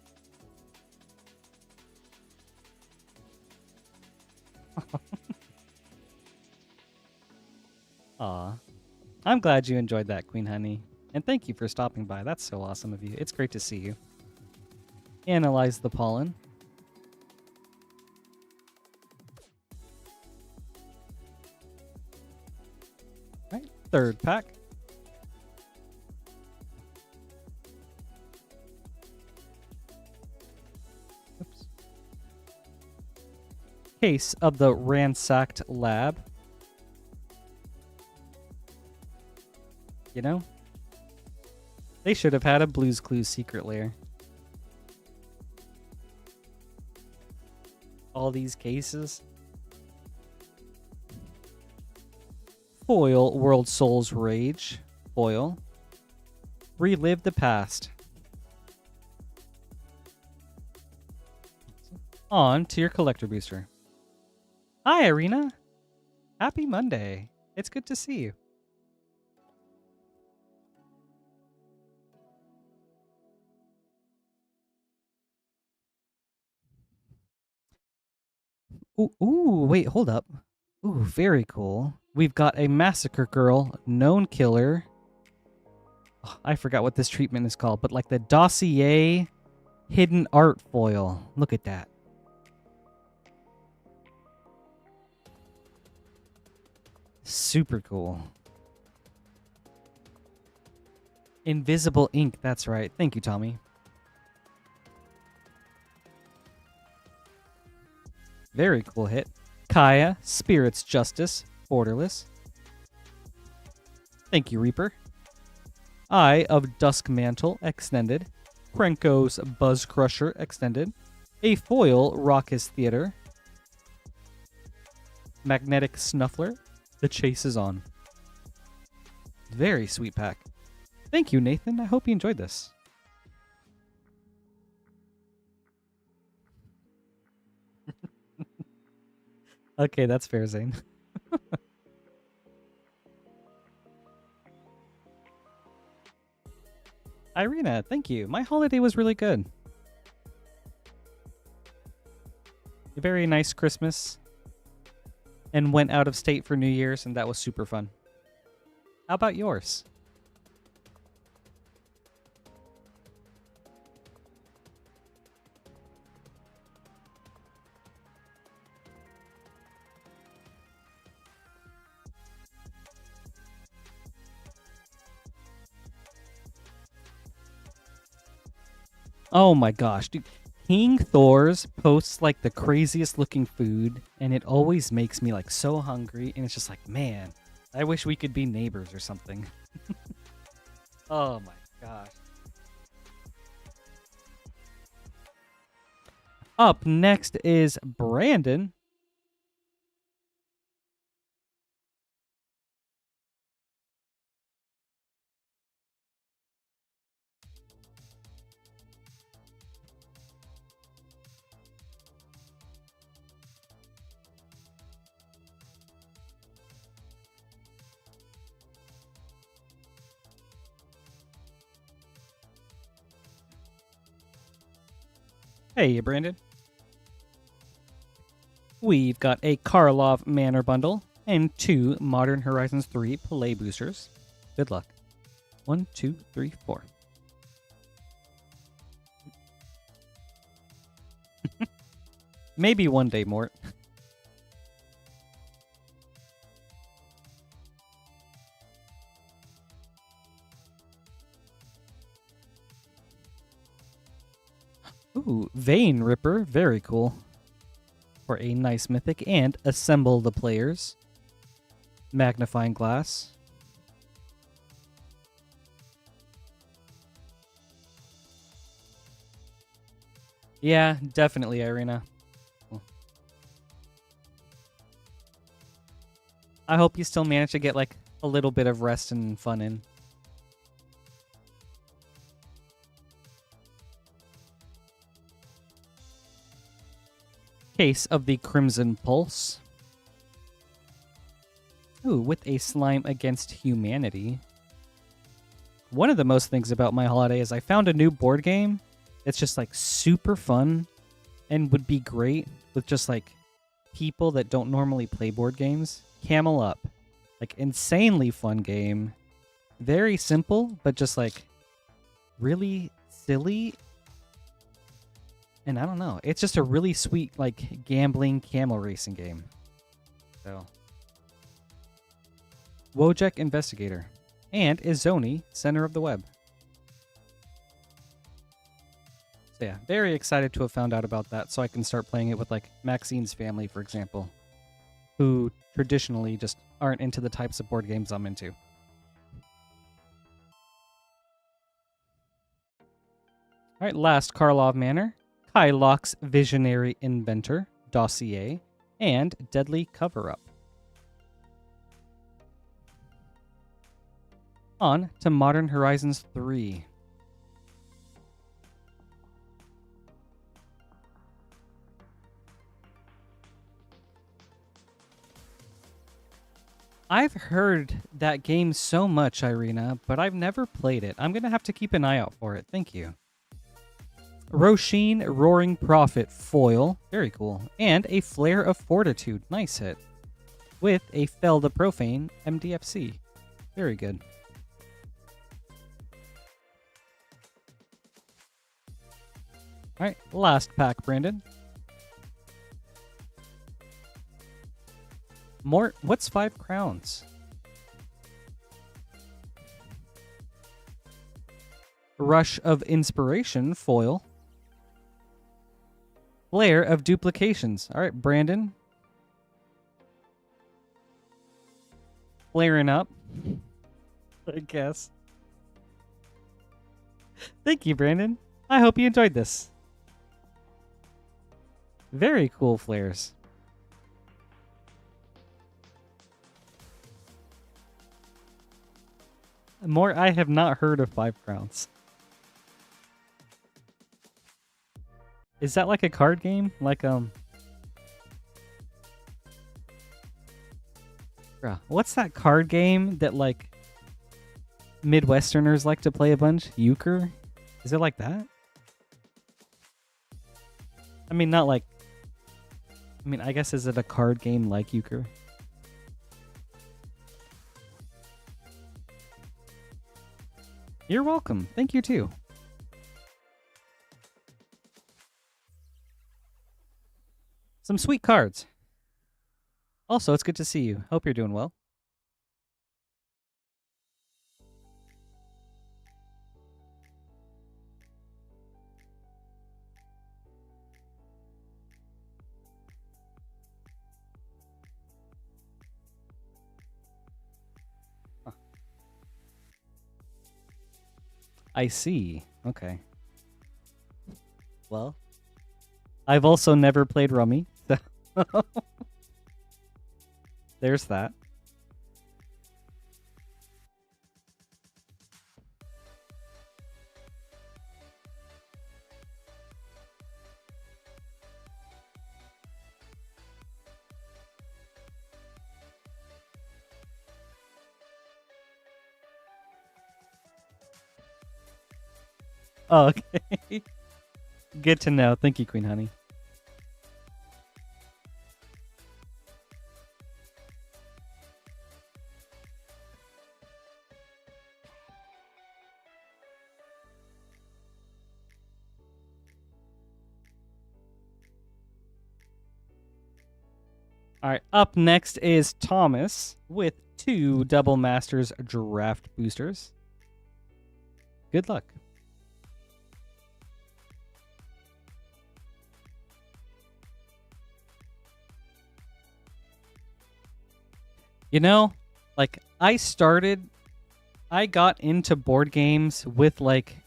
Aw. I'm glad you enjoyed that, Queen Honey. And thank you for stopping by. That's so awesome of you. It's great to see you. Analyze the pollen. Right, third pack. Case of the ransacked lab. You know, they should have had a Blue's Clues secret lair. All these cases. Foil World Soul's Rage. Foil. Relive the past. On to your collector booster. Hi, Irina. Happy Monday. It's good to see you. Ooh, wait, hold up. Ooh, very cool. We've got a Massacre Girl, Known Killer. Oh, I forgot what this treatment is called, but like the Dossier Hidden Art Foil. Look at that. Super cool. Invisible ink, that's right. Thank you, Tommy. Very cool hit. Kaya, Spirit's Justice, Borderless. Thank you, Reaper. Eye of Dusk Mantle, Extended. Krenko's Buzz Crusher, Extended. A foil, Raucous Theater. Magnetic Snuffler. The chase is on. Very sweet pack. Thank you, Nathan. I hope you enjoyed this. Okay, that's fair, Zane. Irina, thank you. My holiday was really good. A very nice Christmas. And went out of state for New Year's, and that was super fun. How about yours? Oh my gosh, dude. King Thor's posts like the craziest looking food, and it always makes me like so hungry, and it's just like, man, I wish we could be neighbors or something. Oh my gosh. Up next is Brandon. Hey, Brandon. We've got a Karlov Manor bundle and 2 Modern Horizons 3 Play Boosters. Good luck. 1, 2, 3, 4. Maybe one day, Mort. Ooh, Vein Ripper. Very cool. For a nice mythic. And Assemble the Players. Magnifying Glass. Yeah, definitely, Irina. Cool. I hope you still manage to get like a little bit of rest and fun in. Case of the Crimson Pulse. Ooh, with a Slime Against Humanity. One of the most things about my holiday is I found a new board game that's just like super fun and would be great with just like people that don't normally play board games. Camel Up. Like insanely fun game. Very simple, but just like really silly. And I don't know. It's just a really sweet, like, gambling camel racing game. So. Wojek Investigator. And Izoni, Center of the Web. So yeah, very excited to have found out about that so I can start playing it with like Maxine's family, for example, who traditionally just aren't into the types of board games I'm into. All right, last Karlov Manor, Kylok's Visionary Inventor, Dossier, and Deadly Cover-Up. On to Modern Horizons 3. I've heard that game so much, Irina, but I've never played it. I'm going to have to keep an eye out for it. Thank you. Roshin Roaring Prophet foil. Very cool. And a Flare of Fortitude. Nice hit. With a Fell the Profane MDFC. Very good. All right, last pack, Brandon. More. What's 5 crowns? Rush of Inspiration foil. Flare of Duplications. All right, Brandon. Flaring up, I guess. Thank you, Brandon. I hope you enjoyed this. Very cool flares. More, I have not heard of 5 crowns. Is that like a card game? Like, what's that card game that, like, Midwesterners like to play a bunch? Euchre? Is it like that? I mean, not like... I mean, I guess, is it a card game like Euchre? You're welcome. Thank you, too. Some sweet cards. Also, it's good to see you. Hope you're doing well. Huh. I see. Okay. Well, I've also never played Rummy. So there's that. Oh, okay. Good to know. Thank you, Queen Honey. All right, up next is Thomas with 2 Double Masters draft boosters. Good luck. You know, like, I got into board games with, like,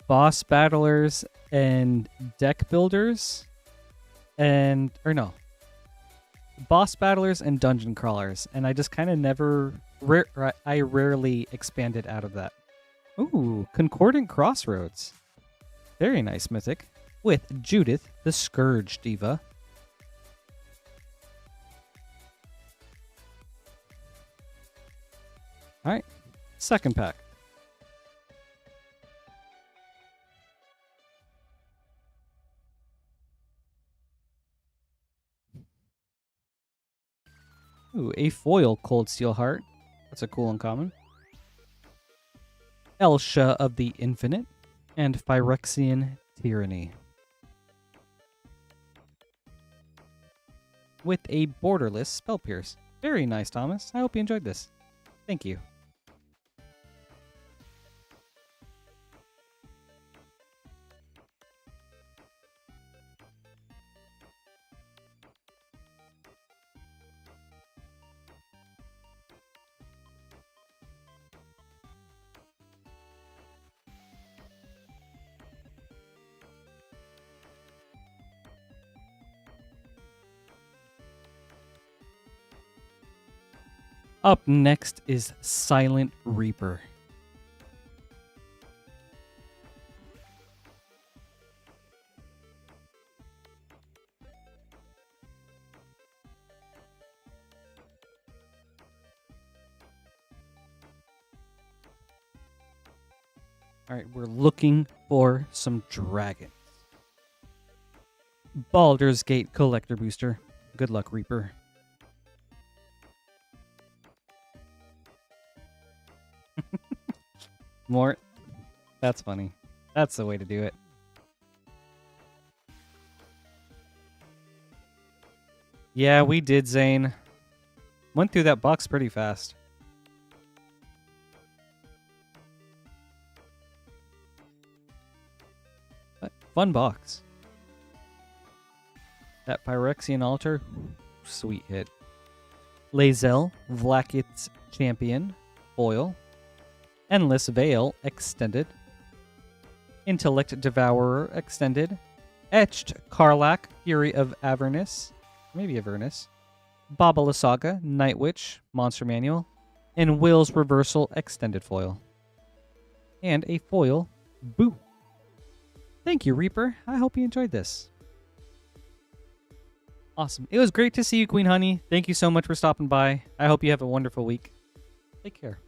boss battlers and deck builders boss battlers and dungeon crawlers, and I just kind of I rarely expanded out of that. Ooh, Concordant Crossroads. Very nice mythic. With Judith, the Scourge Diva. Alright, second pack. Ooh, a foil Cold Steel Heart. That's a cool uncommon. Elsha of the Infinite. And Phyrexian Tyranny. With a borderless Spell Pierce. Very nice, Thomas. I hope you enjoyed this. Thank you. Up next is Silent Reaper. All right, we're looking for some dragons. Baldur's Gate Collector Booster. Good luck, Reaper. More. That's funny. That's the way to do it. Yeah, we did, Zane. Went through that box pretty fast. But fun box. That Phyrexian Altar, sweet hit. Lae'zel, Vlaakith's Champion, foil. Endless Veil, extended. Intellect Devourer, extended. Etched Karlach, Fury of Avernus, maybe Avernus. Babala Saga, Night Witch, Monster Manual. And Will's Reversal, extended foil. And a foil, Boo. Thank you, Reaper. I hope you enjoyed this. Awesome. It was great to see you, Queen Honey. Thank you so much for stopping by. I hope you have a wonderful week. Take care.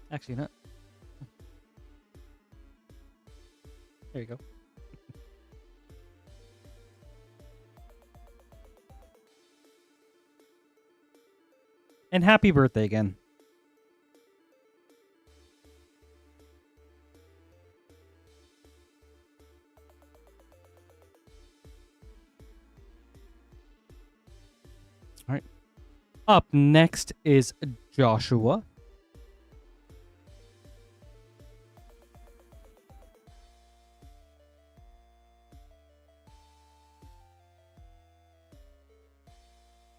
Actually, not. There you go. And happy birthday again. All right. Up next is Joshua.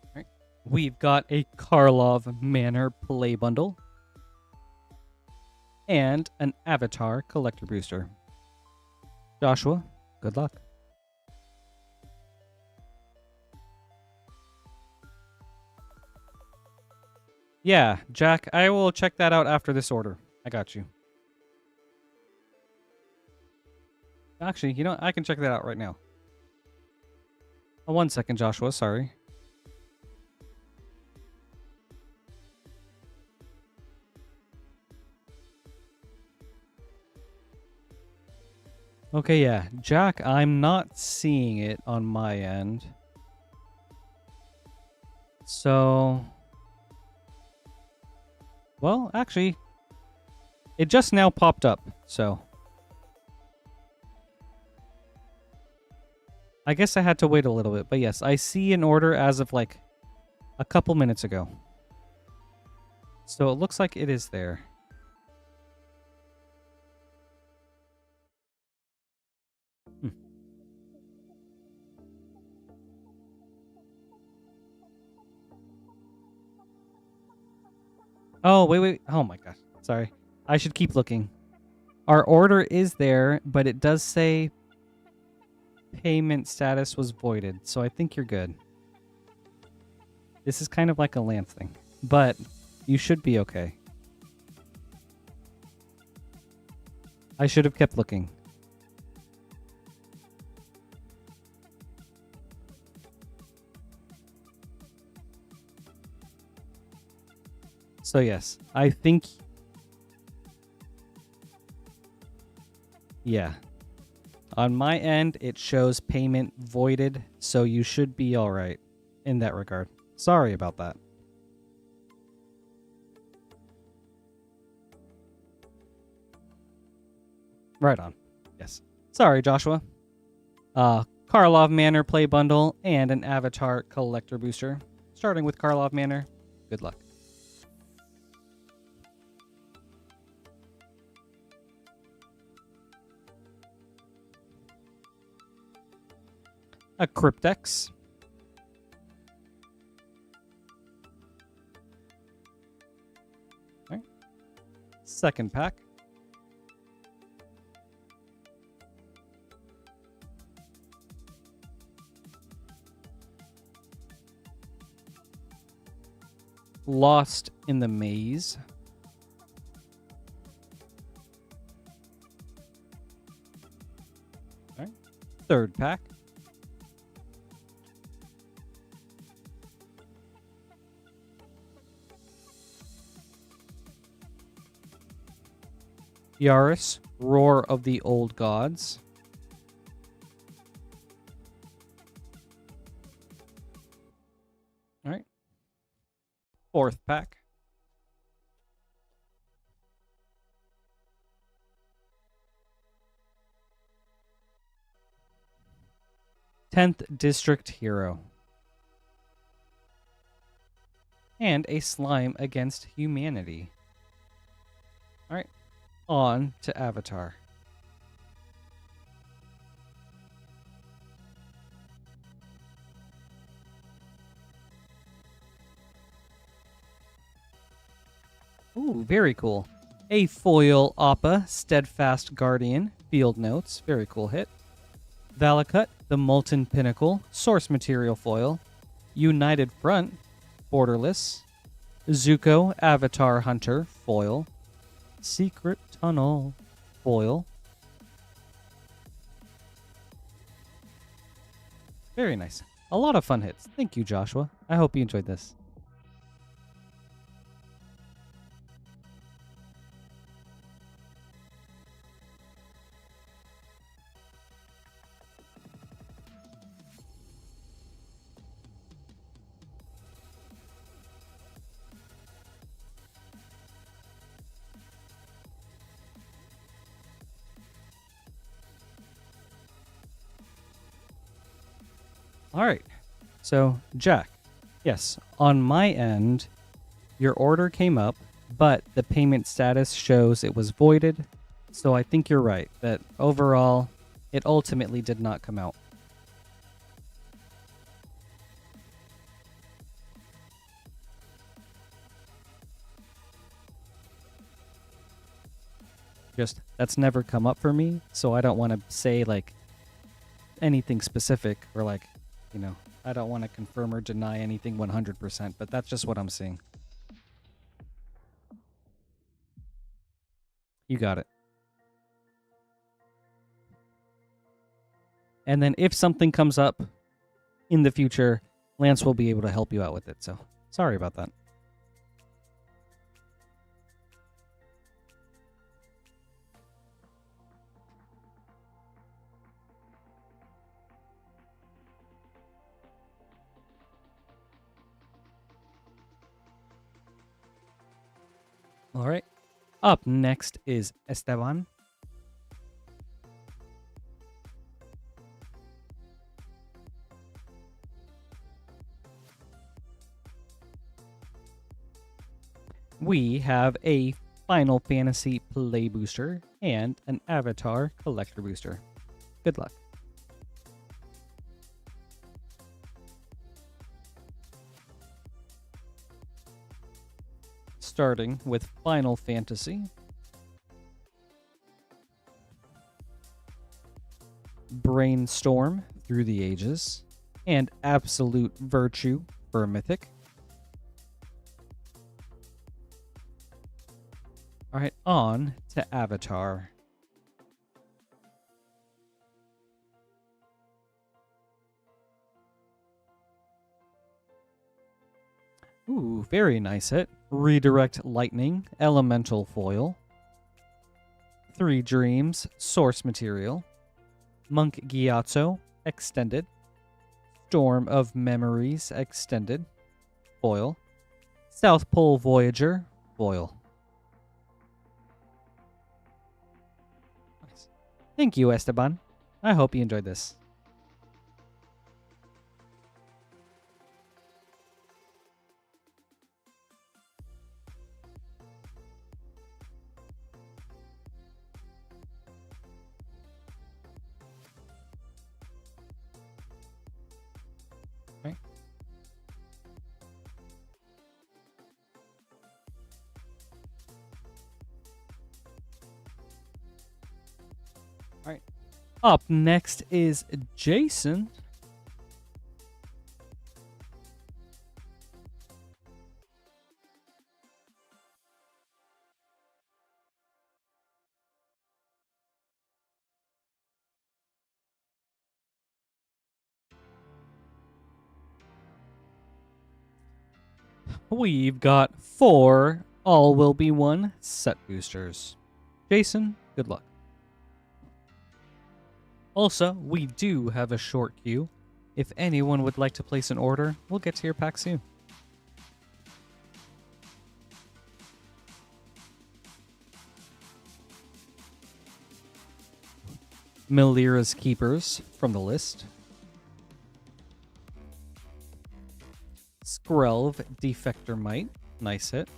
All right. We've got a Karlov Manor play bundle and an Avatar collector booster. Joshua, good luck. Yeah, Jack, I will check that out after this order. I got you. Actually, you know what? I can check that out right now. Oh, 1 second, Joshua. Sorry. Okay, yeah. Jack, I'm not seeing it on my end. So... Well, actually, it just now popped up, so... I guess I had to wait a little bit, but yes, I see an order as of like a couple minutes ago. So it looks like it is there. Oh, wait. Oh my gosh. Sorry. I should keep looking. Our order is there, but it does say payment status was voided, so I think you're good. This is kind of like a Lance thing, but you should be okay. I should have kept looking. So yes, I think... Yeah. On my end, it shows payment voided, so you should be alright in that regard. Sorry about that. Right on. Yes. Sorry, Joshua. Karlov Manor play bundle and an Avatar collector booster. Starting with Karlov Manor. Good luck. A Cryptex. All right. Second pack. Lost in the Maze. All right. Third pack. Yaris, Roar of the Old Gods. All right. Fourth pack. Tenth District Hero. And a Slime Against Humanity. All right. On to Avatar. Ooh, very cool. A foil Appa, Steadfast Guardian, Field Notes, very cool hit. Valakut, the Molten Pinnacle, Source Material foil. United Front, Borderless. Zuko, Avatar Hunter, foil. Secret Tunnel, foil. Very nice. A lot of fun hits. Thank you, Joshua. I hope you enjoyed this. All right. So, Jack, yes, on my end, your order came up, but the payment status shows it was voided. So I think you're right that overall, it ultimately did not come out. Just, that's never come up for me, so I don't want to say, like, anything specific or, like, you know, I don't want to confirm or deny anything 100%, but that's just what I'm seeing. You got it. And then if something comes up in the future, Lance will be able to help you out with it. So, sorry about that. All right. Up next is Esteban. We have a Final Fantasy Play Booster and an Avatar Collector Booster. Good luck. Starting with Final Fantasy. Brainstorm Through the Ages. And Absolute Virtue for a Mythic. Alright, on to Avatar. Ooh, very nice hit. Redirect Lightning, Elemental Foil. 3 Dreams, Source Material. Monk Gyatso, Extended. Storm of Memories, Extended. Foil. South Pole Voyager, Foil. Nice. Thank you, Esteban. I hope you enjoyed this. Alright. Up next is Jason. we've got 4 All Will Be One set boosters. Jason, good luck. Also, we do have a short queue. If anyone would like to place an order, we'll get to your pack soon. Melira's Keepers from the list. Skrelv Defector Might. Nice hit.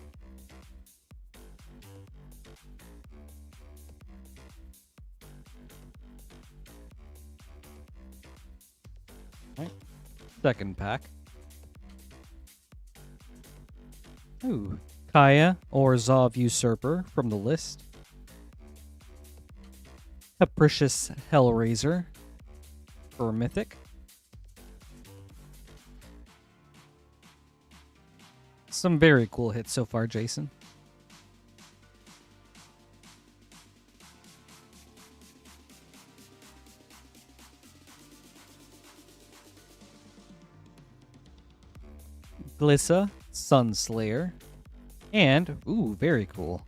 Right. Second pack. Ooh. Kaya or Zov Usurper from the list. Capricious Hellraiser for Mythic. Some very cool hits so far, Jason. Glissa, Sunslayer, and, ooh, very cool,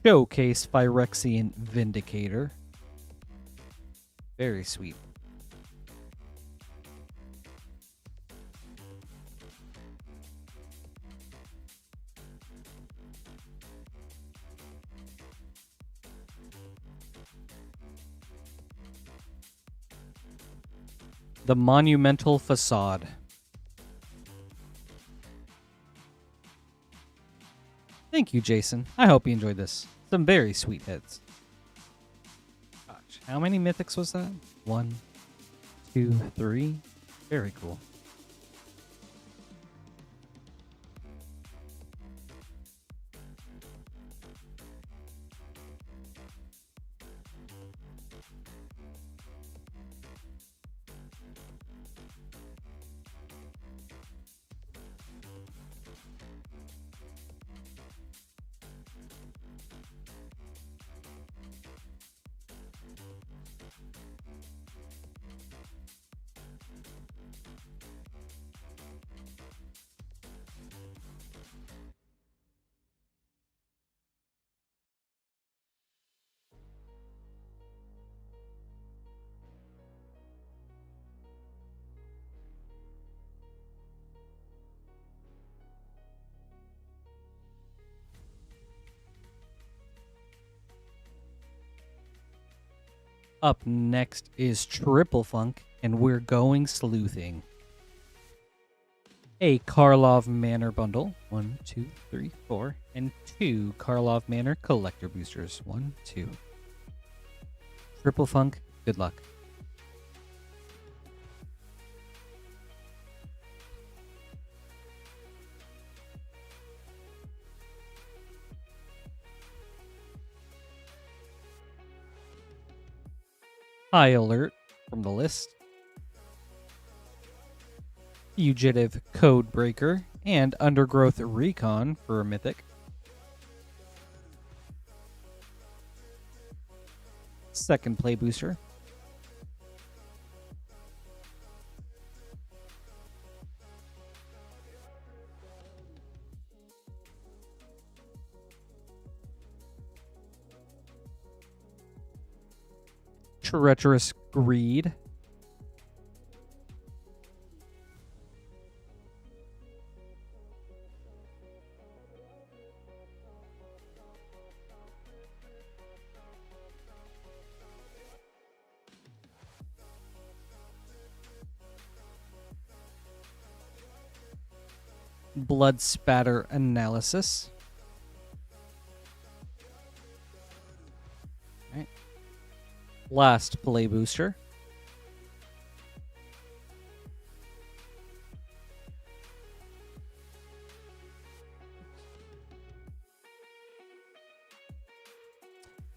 Showcase Phyrexian Vindicator. Very sweet. The Monumental Facade. Thank you, Jason. I hope you enjoyed this. Some very sweet hits. Gosh, how many mythics was that? 1, 2, 3. Very cool. Up next is Triple Funk, and we're going sleuthing. A Karlov Manor bundle. 1, 2, 3, 4. And 2 Karlov Manor collector boosters. 1, 2. Triple Funk, good luck. High Alert from the list. Fugitive Codebreaker and Undergrowth Recon for a Mythic. Second play booster. Treacherous Greed. Blood Spatter Analysis. Right. Last play booster.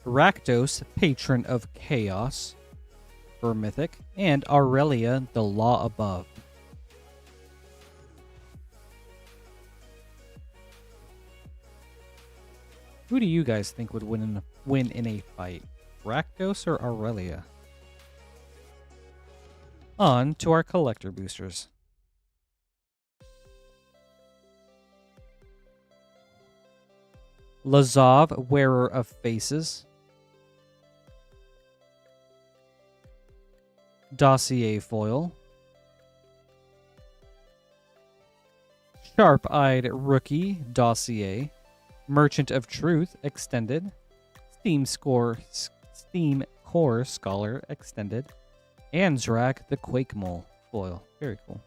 Rakdos, Patron of Chaos for Mythic, and Aurelia, the Law Above. Who do you guys think would win in a fight? Rakdos or Aurelia? On to our collector boosters. Lazov, Wearer of Faces. Dossier Foil. Sharp-Eyed Rookie Dossier. Merchant of Truth Extended. Steam Core Scholar Extended. Anzrak the Quake Mole Foil. Very cool.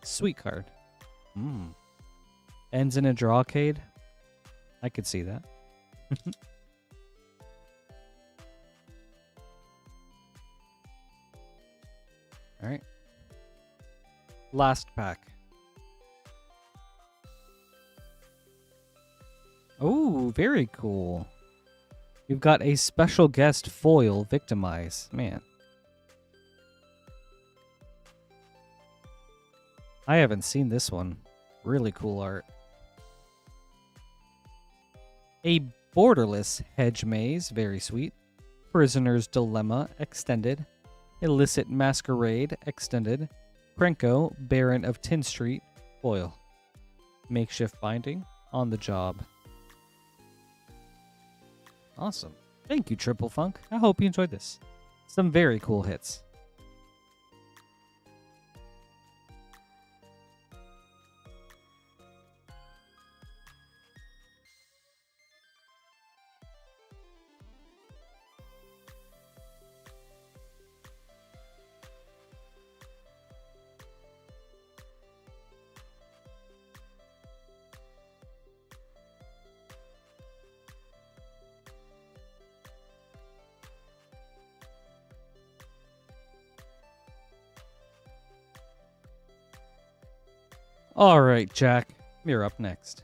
Sweet card. Ends in a Drawcade. I could see that. All right. Last pack. Oh, very cool. We've got a special guest foil Victimize. Man. I haven't seen this one. Really cool art. A Borderless Hedge Maze. Very sweet. Prisoner's Dilemma Extended. Illicit Masquerade Extended. Krenko, Baron of Tin Street Foil. Makeshift binding on the job. Awesome. Thank you, Triple Funk. I hope you enjoyed this. Some very cool hits. All right, Jack, you're up next.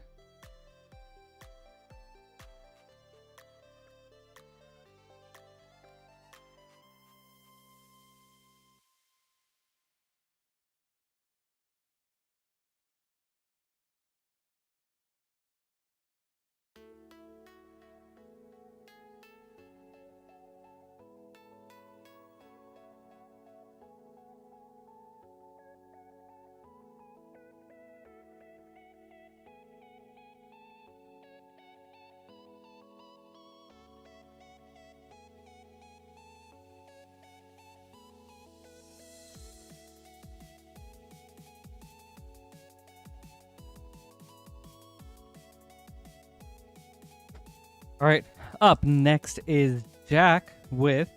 All right, up next is Jack with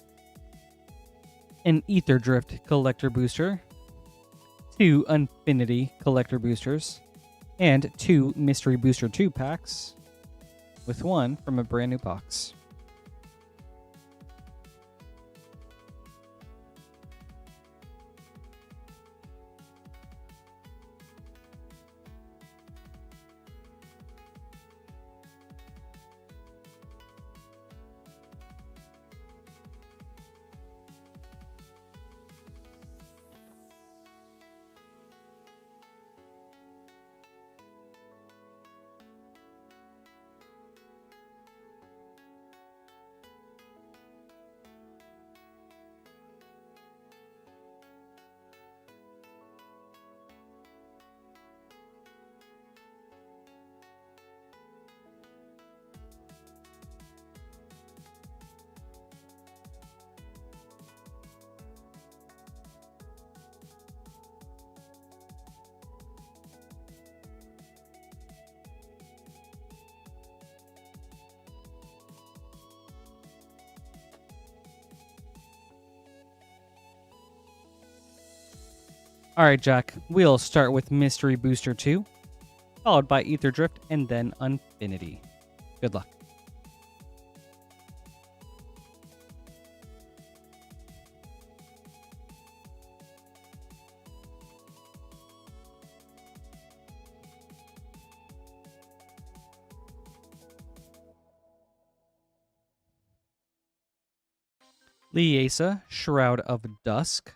an Ether Drift Collector Booster, 2 Infinity Collector Boosters, and 2 Mystery Booster 2 packs, with 1 from a brand new box. All right, Jack, we'll start with Mystery Booster 2, followed by Ether Drift, and then Infinity. Good luck. Liesa, Shroud of Dusk.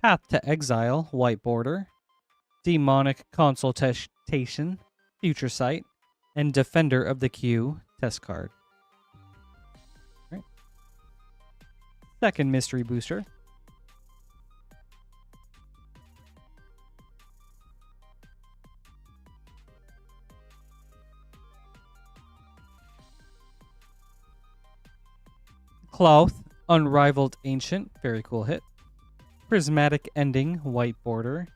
Path to Exile, White Border. Demonic Consultation, Future Sight. And Defender of the Queue, Test Card. Right. Second Mystery Booster. Cloth, Unrivaled Ancient, very cool hit. Prismatic Ending, white border.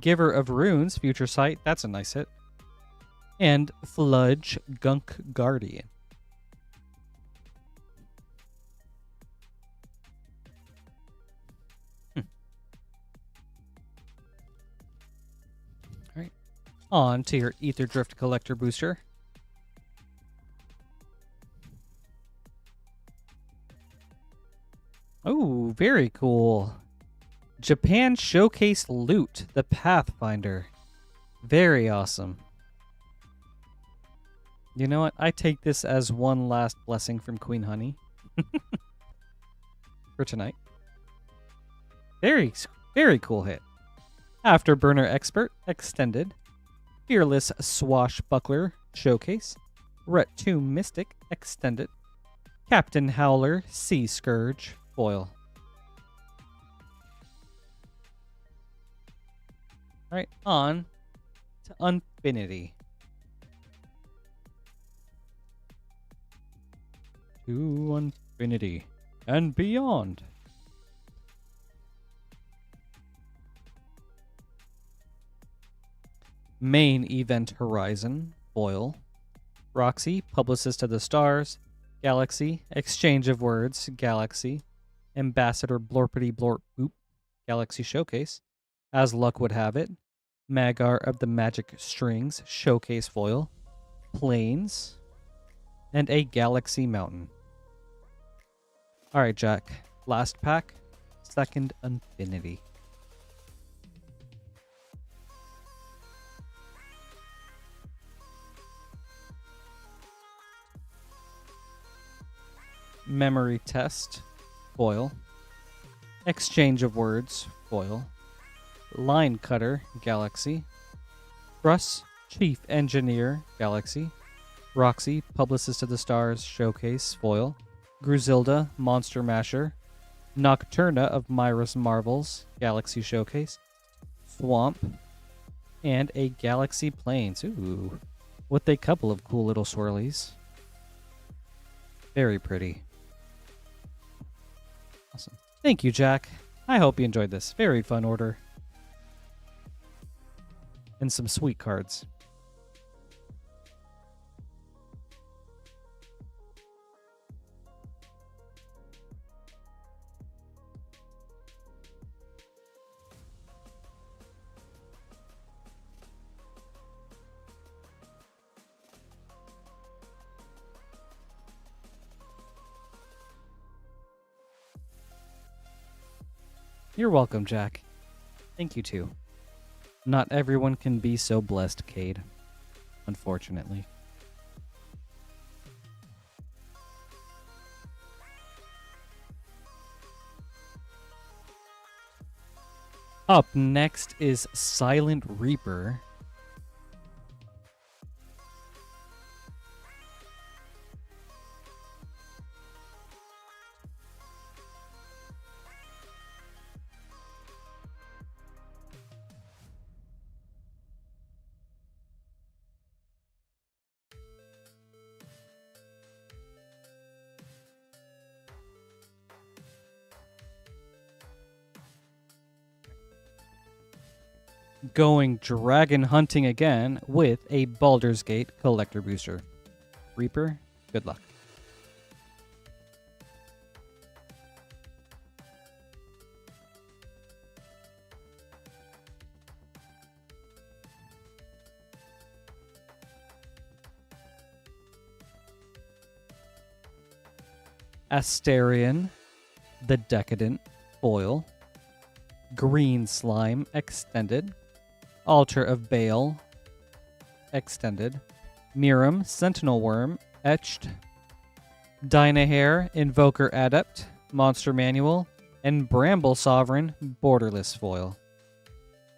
Giver of Runes, Future Sight, that's a nice hit. And Fludge, Gunk Guardian. Alright. On to your Ether Drift Collector booster. Oh, very cool. Japan Showcase Loot, the Pathfinder. Very awesome. You know what? I take this as one last blessing from Queen Honey. For tonight. Very, very cool hit. Afterburner Expert, Extended. Fearless Swashbuckler, Showcase. Rut 2 Mystic, Extended. Captain Howler, Sea Scourge, foil. Alright, on to Infinity. To Infinity and beyond. Main Event Horizon, foil. Roxy, Publicist of the Stars. Galaxy, Exchange of Words, Galaxy. Ambassador Blorpity Blorp Boop, Galaxy Showcase. As luck would have it, Magar of the Magic Strings, Showcase foil. Plains. And a Galaxy Mountain. Alright, Jack. Last pack. Second Infinity. Memory Test, foil. Exchange of Words, foil. Line Cutter, Galaxy. Russ, Chief Engineer, Galaxy. Roxy, Publicist of the Stars, Showcase, foil. Gruzilda, Monster Masher. Nocturna of Myra's Marvels, Galaxy Showcase. Swamp. And a Galaxy Plains. Ooh. With a couple of cool little swirlies. Very pretty. Awesome. Thank you, Jack. I hope you enjoyed this. Very fun order. And some sweet cards. You're welcome, Jack. Thank you, too. Not everyone can be so blessed, Cade. Unfortunately. Up next is Silent Reaper. Going dragon hunting again with a Baldur's Gate collector booster. Reaper, good luck. Asterion, the Decadent, foil. Green Slime, extended. Altar of Beall, extended. Miram, Sentinel Worm, etched. Dynahair, Invoker Adept, Monster Manual, and Bramble Sovereign, borderless foil.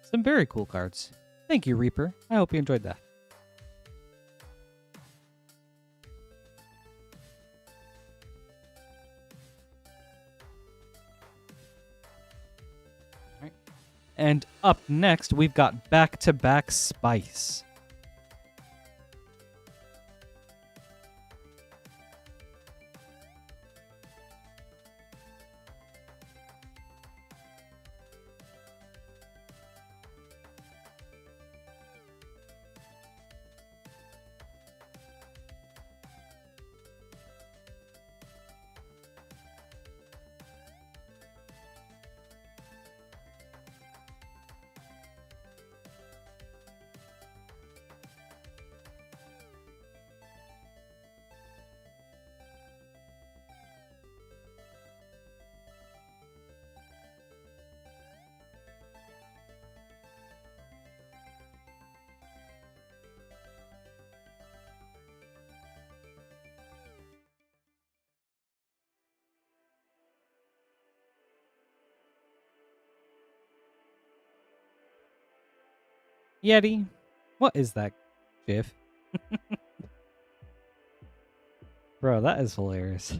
Some very cool cards. Thank you, Reaper. I hope you enjoyed that. And up next, we've got back-to-back Spice. Yeti, what is that GIF? Bro, that is hilarious.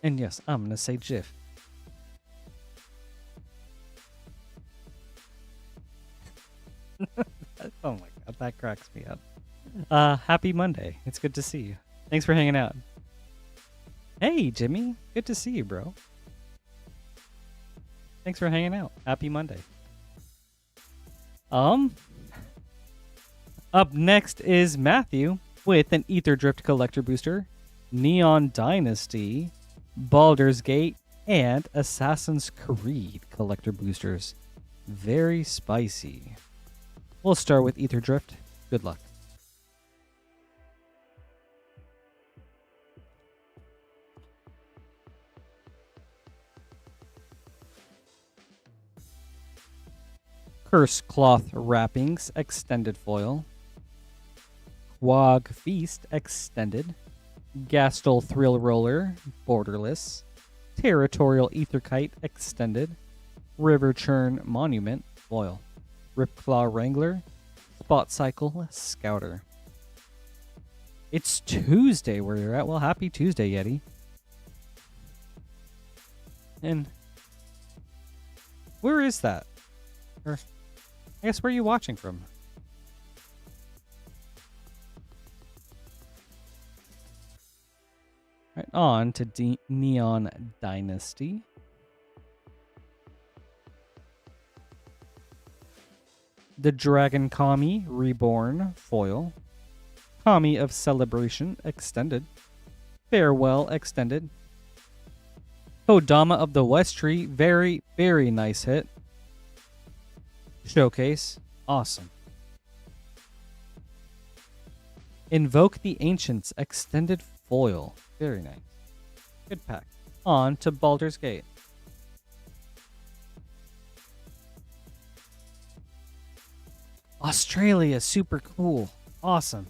And yes, I'm going to say GIF. Oh my god, that cracks me up. Happy Monday. It's good to see you. Thanks for hanging out. Hey, Jimmy. Good to see you, bro. Thanks for hanging out. Happy Monday. Up next is Matthew with an Ether Drift Collector Booster, Neon Dynasty, Baldur's Gate, and Assassin's Creed Collector Boosters. Very spicy. We'll start with Ether Drift. Good luck. Curse Cloth Wrappings Extended Foil, Quag Feast Extended, Gastel Thrill Roller Borderless, Territorial Aetherkite Extended, River Churn Monument Foil, Ripclaw Wrangler, Spot Cycle Scouter. It's Tuesday where you're at. Well, happy Tuesday, Yeti. And where is that? Or I guess where are you watching from? Right, on to Neon Dynasty. The Dragon Kami Reborn Foil. Kami of Celebration Extended. Farewell Extended. Kodama of the West Tree. Very, very nice hit. Showcase. Awesome. Invoke the Ancients Extended Foil. Very nice. Good pack. On to Baldur's Gate. Australia. Super cool. Awesome.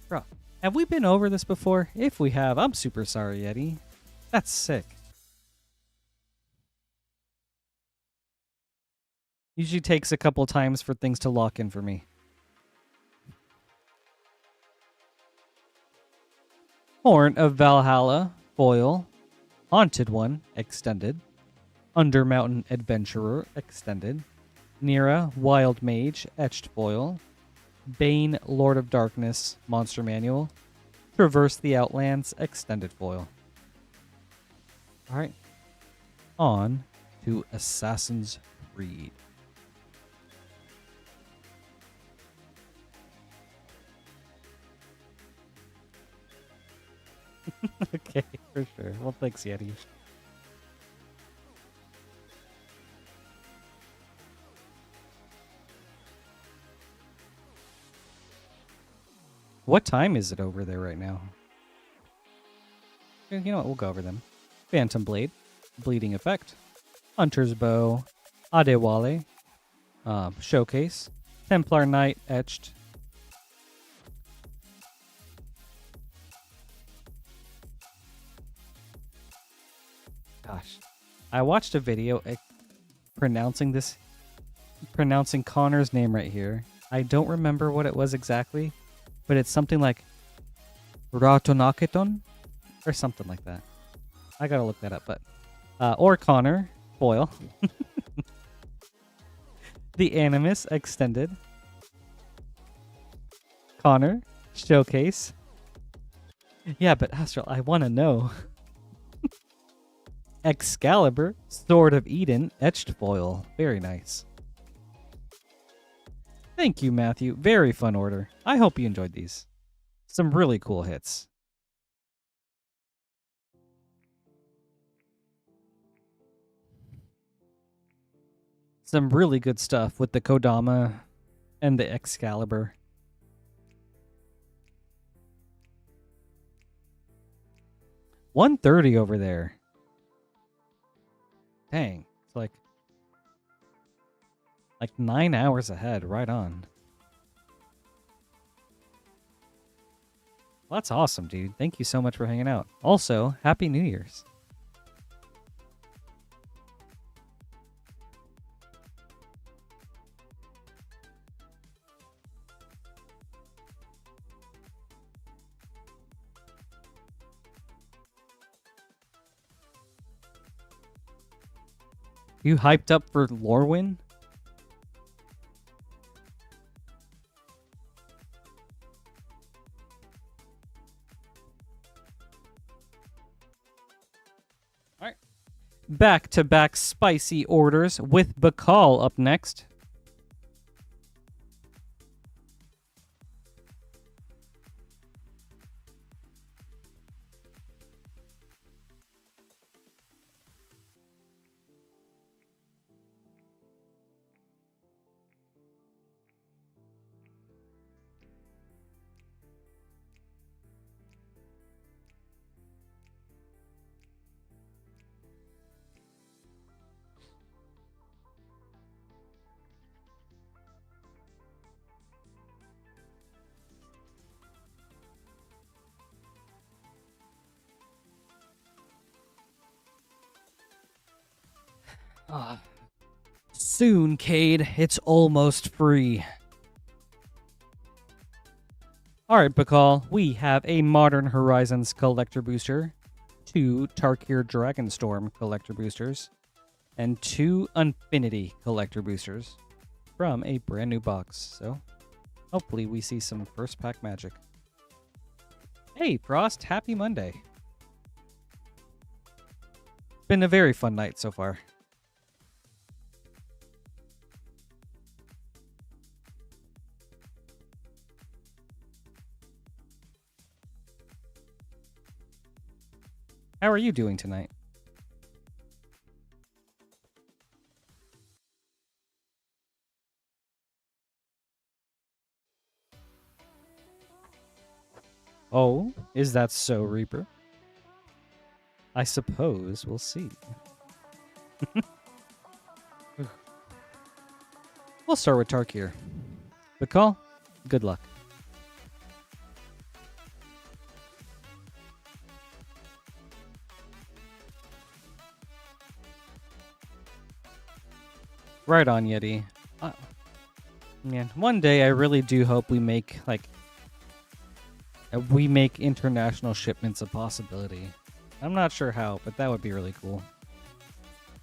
Bro, have we been over this before? If we have, I'm super sorry, Yeti. That's sick. Usually takes a couple times for things to lock in for me. Horn of Valhalla Foil, Haunted One Extended, Undermountain Adventurer Extended, Nira Wild Mage Etched Foil, Bane Lord of Darkness Monster Manual, Traverse the Outlands Extended Foil. Alright, on to Assassin's Creed. Okay, for sure. Well, thanks, Yeti. What time is it over there right now? You know what? We'll go over them. Phantom Blade, Bleeding Effect, Hunter's Bow, Adewale, Showcase, Templar Knight Etched, Gosh, I watched a video pronouncing Connor's name right here. I don't remember what it was exactly, but it's something like Ratonaketon or something like that. I gotta look that up, but or Connor foil, the Animus Extended, Connor Showcase. Yeah, but Astral, I want to know. Excalibur, Sword of Eden, Etched Foil. Very nice. Thank you, Matthew. Very fun order. I hope you enjoyed these. Some really cool hits. Some really good stuff with the Kodama and the Excalibur. $130 over there. Dang, it's like 9 hours ahead. Right on. Well, that's awesome, dude. Thank you so much for hanging out. Also, Happy New Year's. You hyped up for Lorwyn? Alright. Back-to-back spicy orders with Beall up next. Soon, Cade. It's almost free. Alright, Beall. We have a Modern Horizons collector booster, 2 Tarkir Dragonstorm collector boosters, and 2 Infinity collector boosters from a brand new box. So, hopefully we see some first pack magic. Hey, Frost. Happy Monday. Been a very fun night so far. How are you doing tonight? Oh, is that so, Reaper? I suppose we'll see. We'll start with Tarkir. Beall, good luck. Right on, Yeti. Man, one day I really do hope we make international shipments a possibility. I'm not sure how, but that would be really cool.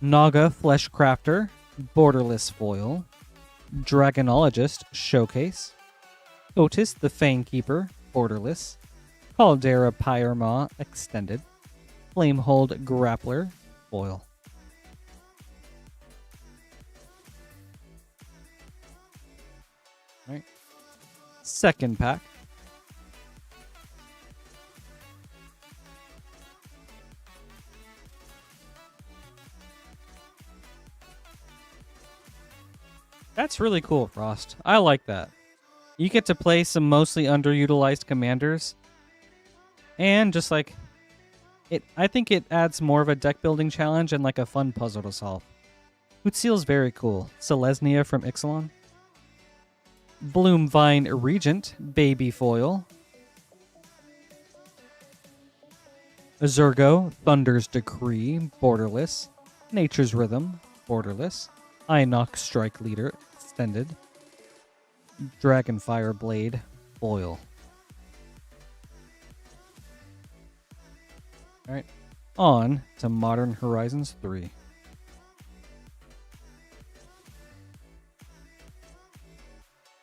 Naga Flesh Crafter, Borderless Foil, Dragonologist Showcase, Otis the Fang Keeper, Borderless, Caldera Pyramaw Extended, Flamehold Grappler, Foil. Right. Second pack. That's really cool, Frost. I like that. You get to play some mostly underutilized commanders. And just like I think it adds more of a deck building challenge and like a fun puzzle to solve. Hootseal's very cool. Selesnya from Ixalan. Bloomvine Regent, Baby Foil. Azurgo, Thunder's Decree, Borderless. Nature's Rhythm, Borderless. Inox Strike Leader, Extended. Dragonfire Blade, Foil. Alright, on to Modern Horizons 3.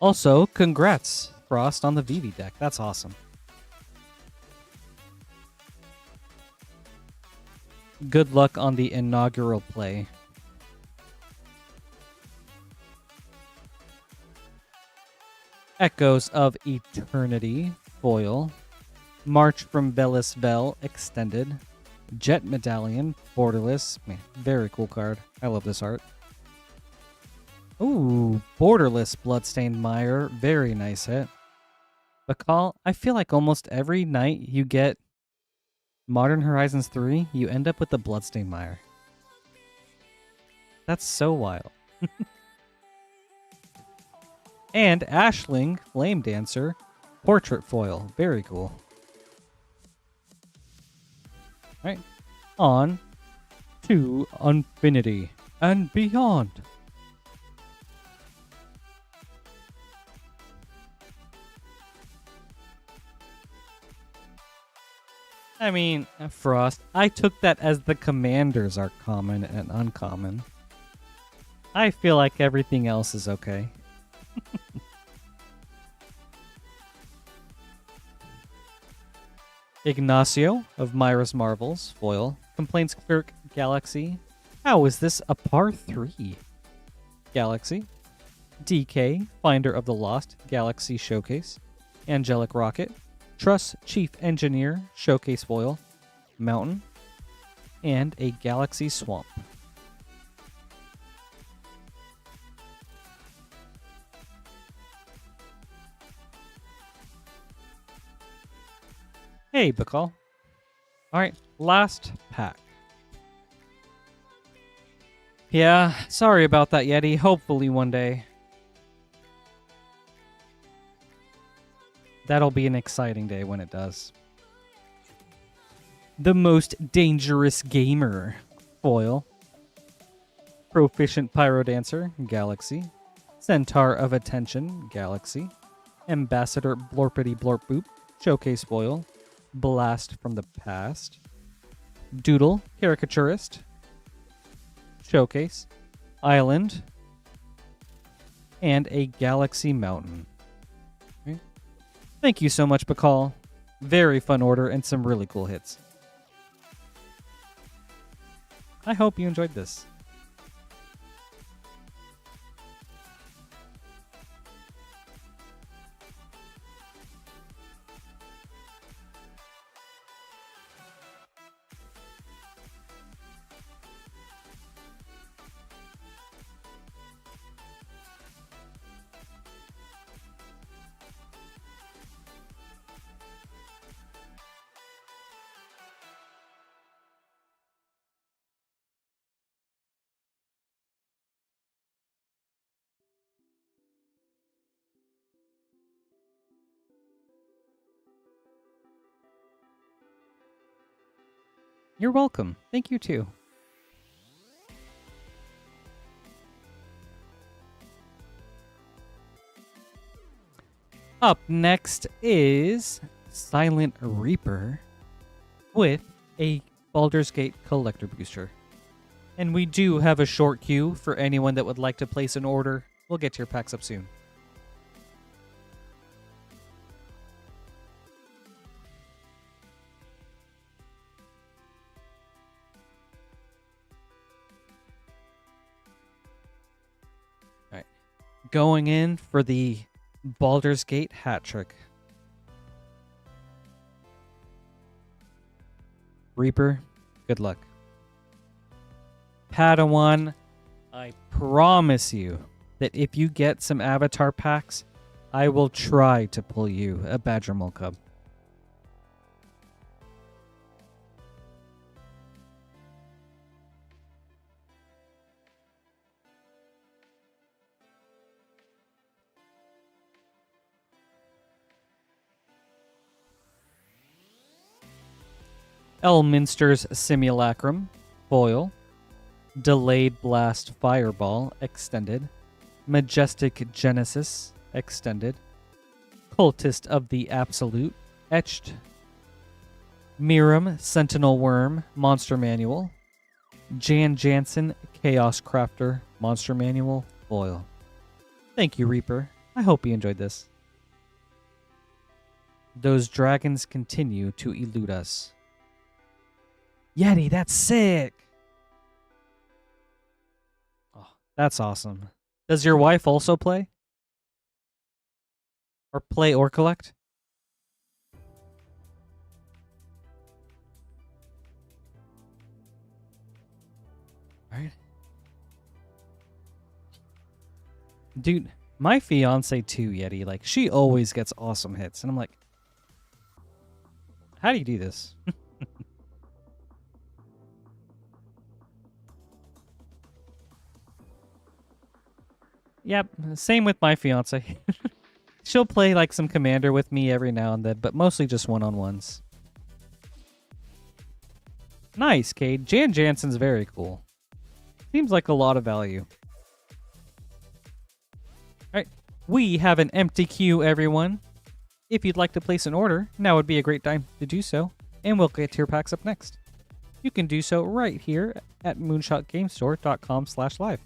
Also, congrats, Frost, on the Vivi deck. That's awesome. Good luck on the inaugural play. Echoes of Eternity, Foil. March from Velisvel, Extended. Jet Medallion, Borderless. Man, very cool card. I love this art. Ooh, Borderless Bloodstained Mire. Very nice hit. Beall, I feel like almost every night you get Modern Horizons 3, you end up with the Bloodstained Mire. That's so wild. And Ashling, Flame Dancer, Portrait Foil. Very cool. Alright, on to Infinity and Beyond. I mean, Frost, I took that as the commanders are common and uncommon. I feel like everything else is okay. Ignacio of Myra's Marvels, foil. Complaints Clerk Galaxy. How is this a par 3? Galaxy. DK, Finder of the Lost, Galaxy Showcase. Angelic Rocket. Truss Chief Engineer, Showcase foil. Mountain. And a Galaxy Swamp. Hey, Beall. Alright, last pack. Yeah, sorry about that, Yeti. Hopefully one day. That'll be an exciting day when it does. The Most Dangerous Gamer, foil. Proficient Pyrodancer, Galaxy. Centaur of Attention, Galaxy. Ambassador Blorpity Blorp Boop, Showcase foil. Blast from the Past. Doodle, Caricaturist. Showcase. Island. And a Galaxy Mountain. Okay. Thank you so much, Beall. Very fun order and some really cool hits. I hope you enjoyed this. You're welcome. Thank you too. Up next is Silent Reaper with a Baldur's Gate Collector Booster. And we do have a short queue for anyone that would like to place an order. We'll get to your packs up soon. All right. Going in for the Baldur's Gate hat trick. Reaper, good luck. Padawan, I promise you that if you get some avatar packs, I will try to pull you a Badger Mole Cub. Elminster's Simulacrum, foil. Delayed Blast Fireball, extended. Majestic Genesis, extended. Cultist of the Absolute, etched. Miram, Sentinel Worm, Monster Manual. Jan Jansen, Chaos Crafter, Monster Manual, foil. Thank you, Reaper. I hope you enjoyed this. Those dragons continue to elude us. Yeti, that's sick! Oh, that's awesome. Does your wife also play? Or play or collect? Alright. Dude, my fiance too, Yeti, like, she always gets awesome hits. And I'm like, how do you do this? Yep, same with my fiance. She'll play like some Commander with me every now and then, but mostly just one-on-ones. Nice, Cade. Jan Jansen's very cool. Seems like a lot of value. Alright, we have an empty queue, everyone. If you'd like to place an order, now would be a great time to do so, and we'll get to your packs up next. You can do so right here at moonshotgamestore.com/live.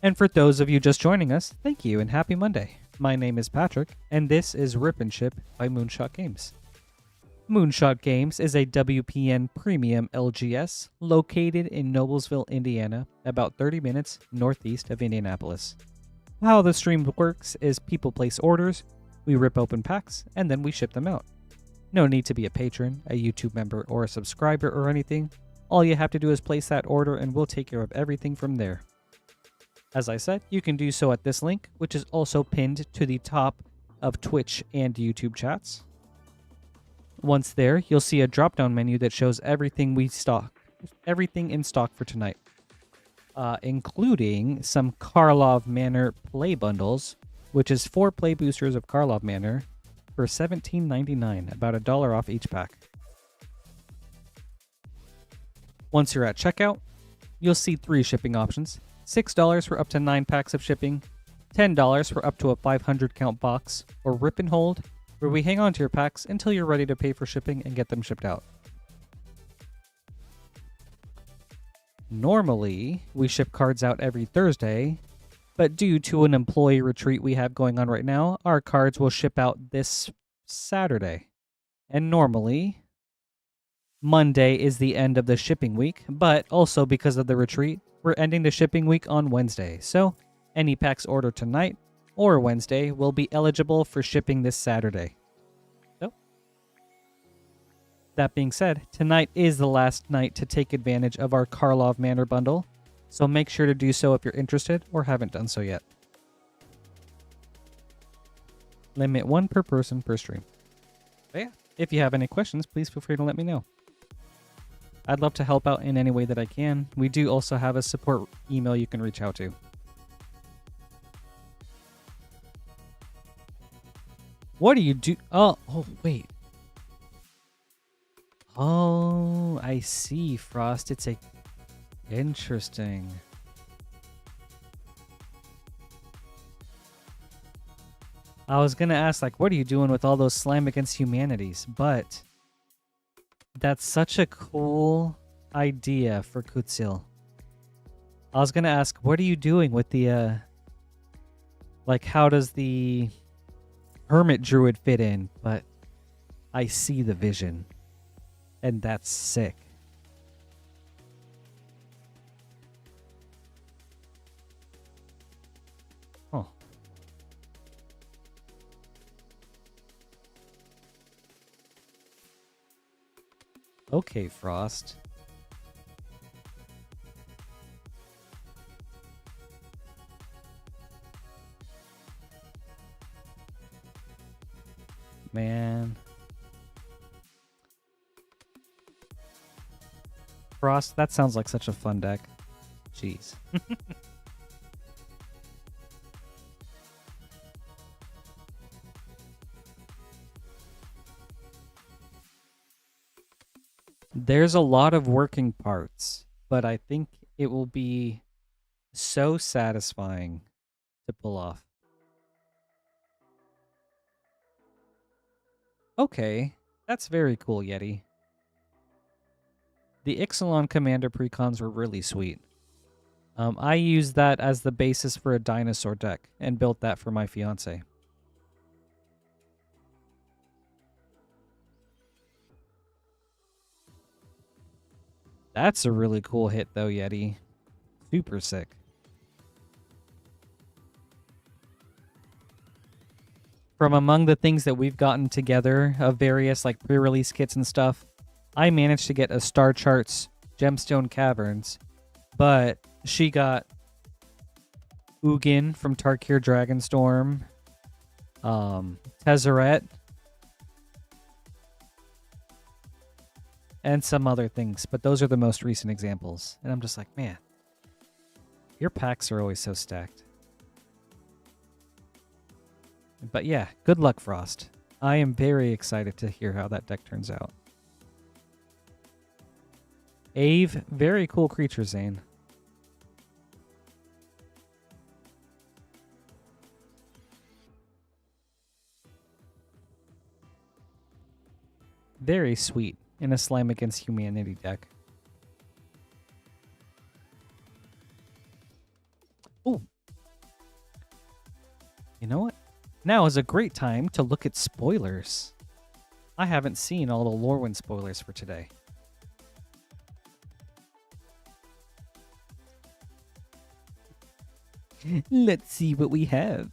And for those of you just joining us, thank you and happy Monday. My name is Patrick, and this is Rip and Ship by Moonshot Games. Moonshot Games is a WPN Premium LGS located in Noblesville, Indiana, about 30 minutes northeast of Indianapolis. How the stream works is people place orders, we rip open packs, and then we ship them out. No need to be a patron, a YouTube member, or a subscriber or anything. All you have to do is place that order and we'll take care of everything from there. As I said, you can do so at this link, which is also pinned to the top of Twitch and YouTube chats. Once there, you'll see a drop-down menu that shows everything in stock for tonight, including some Karlov Manor play bundles, which is 4 play boosters of Karlov Manor for $17.99, about $1 off each pack. Once you're at checkout, you'll see 3 shipping options. $6 for up to 9 packs of shipping, $10 for up to a 500 count box, or Rip and Hold, where we hang on to your packs until you're ready to pay for shipping and get them shipped out. Normally, we ship cards out every Thursday, but due to an employee retreat we have going on right now, our cards will ship out this Saturday. And normally, Monday is the end of the shipping week, but also because of the retreat, we're ending the shipping week on Wednesday. So, any packs ordered tonight or Wednesday will be eligible for shipping this Saturday. So, that being said, tonight is the last night to take advantage of our Karlov Manor bundle, so make sure to do so if you're interested or haven't done so yet. Limit 1 per person per stream. But yeah, if you have any questions, please feel free to let me know. I'd love to help out in any way that I can. We do also have a support email you can reach out to. What do you do? Oh, wait. Oh, I see, Frost. It's a... Interesting. I was going to ask, like, what are you doing with all those Slam Against Humanities? But... that's such a cool idea for Kutsil. I was going to ask, what are you doing with the, like, how does the Hermit Druid fit in? But I see the vision. And that's sick. Huh. Okay, Frost. Man. Frost, that sounds like such a fun deck. Jeez. There's a lot of working parts, but I think it will be so satisfying to pull off. Okay, that's very cool, Yeti. The Ixalan Commander precons were really sweet. I used that as the basis for a dinosaur deck and built that for my fiance. That's a really cool hit, though, Yeti. Super sick. From among the things that we've gotten together of various like pre-release kits and stuff, I managed to get a Star Charts Gemstone Caverns, but she got Ugin from Tarkir Dragonstorm, Tezzeret, and some other things, but those are the most recent examples. And I'm just like, man, your packs are always so stacked. But yeah, good luck, Frost. I am very excited to hear how that deck turns out. Ave, very cool creature, Zane. Very sweet in a Slam Against Humanity deck. Oh, You know what? Now is a great time to look at spoilers. I haven't seen all the Lorwyn spoilers for today. Let's see what we have.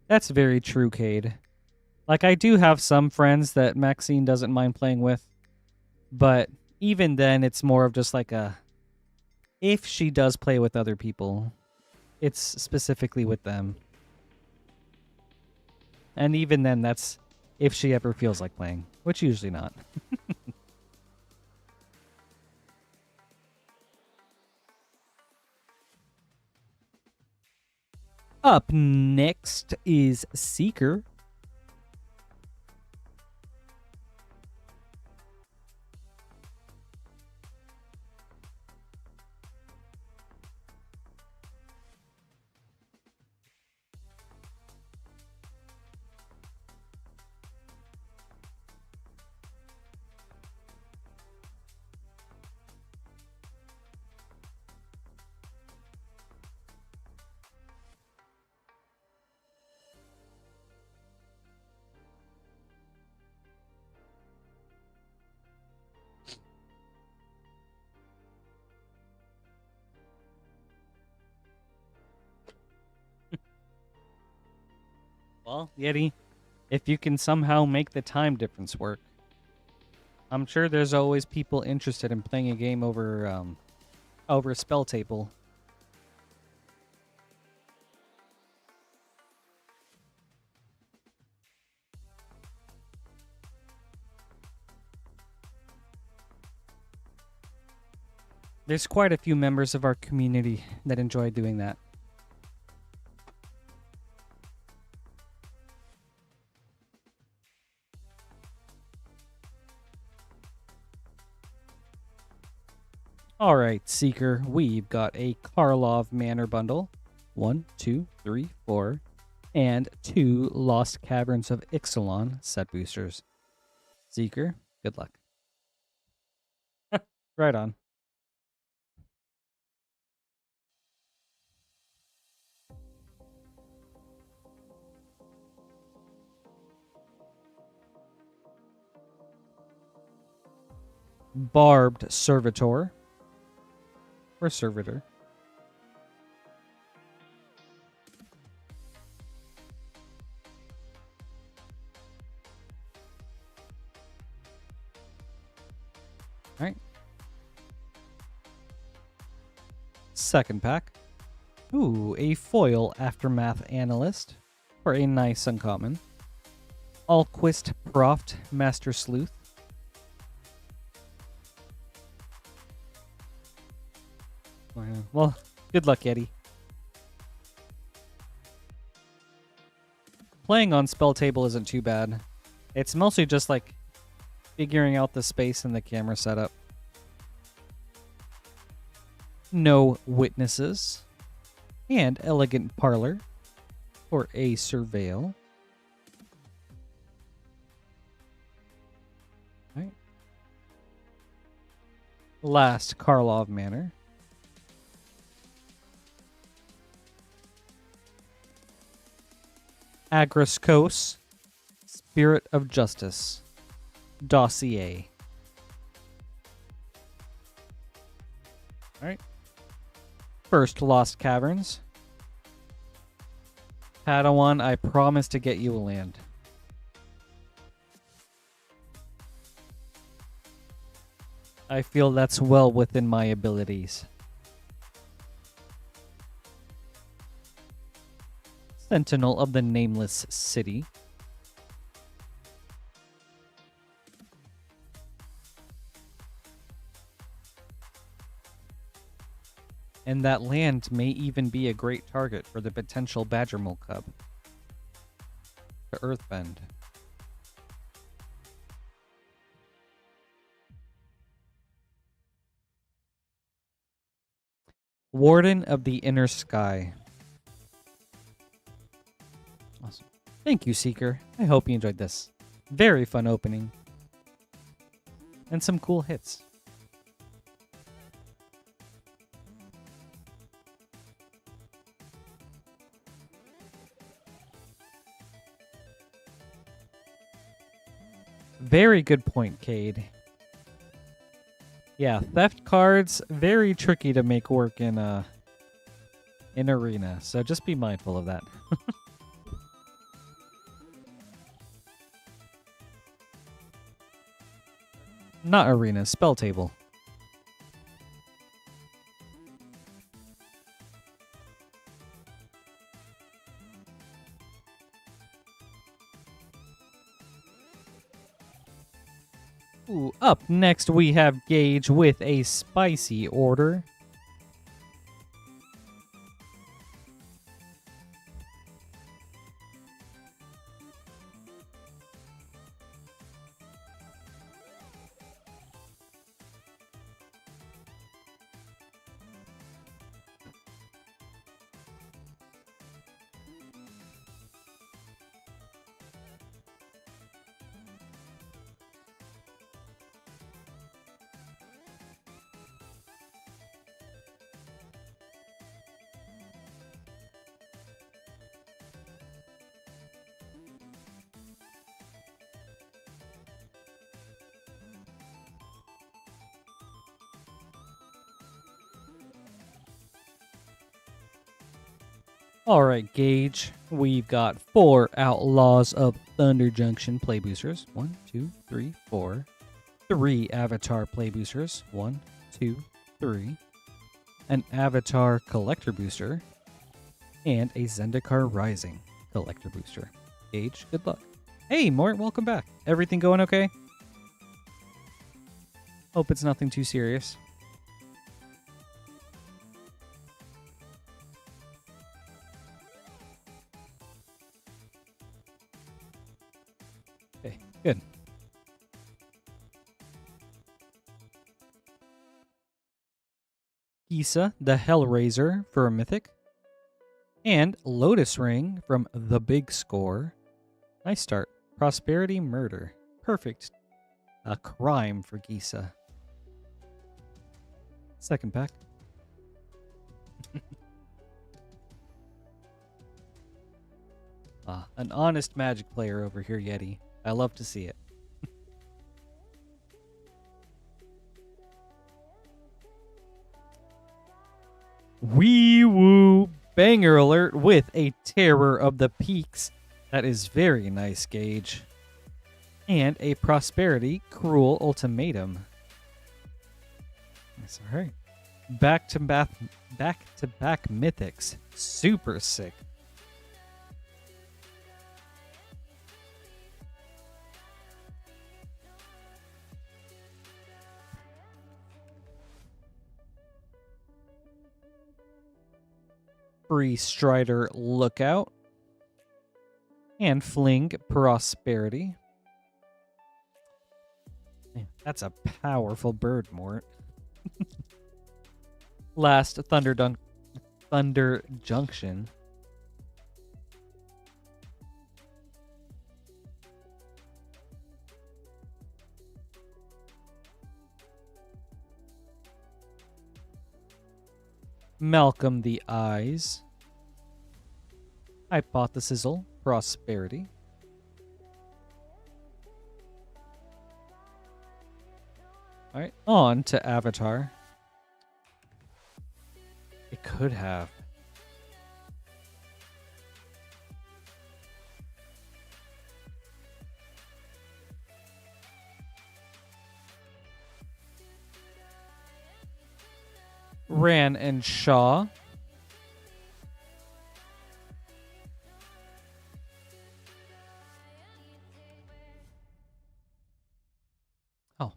That's very true, Cade. Like, I do have some friends that Maxine doesn't mind playing with, but even then, it's more of just like a... If she does play with other people, it's specifically with them. And even then, that's if she ever feels like playing, which usually not. Up next is Seeker. Well, Yeti, if you can somehow make the time difference work, I'm sure there's always people interested in playing a game over a spell table. There's quite a few members of our community that enjoy doing that. All right, Seeker, we've got a Karlov Manor bundle. 1, 2, 3, 4, and 2 Lost Caverns of Ixalan set boosters. Seeker, good luck. Right on. Barbed Servitor. Or Servitor. All right. Second pack. Ooh, a foil Aftermath Analyst for a nice uncommon. Alquist Proft Master Sleuth. Well, good luck, Yeti. Playing on spell table isn't too bad. It's mostly just like figuring out the space and the camera setup. No Witnesses. And Elegant Parlor for a Surveil. All right. Last Karlov Manor. Agroscos, Spirit of Justice, Dossier. All right. First, Lost Caverns. Padawan, I promise to get you a land. I feel that's well within my abilities. Sentinel of the Nameless City. And that land may even be a great target for the potential Badgermole Cub. To Earthbend. Warden of the Inner Sky. Awesome. Thank you, Seeker. I hope you enjoyed this. Very fun opening. And some cool hits. Very good point, Cade. Yeah, theft cards, very tricky to make work in Arena, so just be mindful of that. Not Arena, Spell Table. Ooh, up next we have Gage with a spicy order. Alright, Gage. We've got 4 Outlaws of Thunder Junction play boosters. 1, 2, 3, 4. 3 Avatar play boosters. 1, 2, 3. An Avatar collector booster. And a Zendikar Rising collector booster. Gage, good luck. Hey, Mort, welcome back. Everything going okay? Hope it's nothing too serious. Okay, good. Gisa, the Hellraiser for a Mythic. And Lotus Ring from The Big Score. Nice start. Prosperity Murder. Perfect. A crime for Gisa. Second pack. An honest Magic player over here, Yeti. I love to see it. Wee woo banger alert with a Terror of the Peaks. That is very nice, Gage. And a Prosperity Cruel Ultimatum. That's all right. Back to back mythics. Super sick. Free Strider Lookout. And Fling Prosperity. Man, that's a powerful bird, Mort. Last Thunder Junction. Malcolm the Eyes. Hypothesical Prosperity. Alright, on to Avatar. It could have. Ran and Shaw. Oh.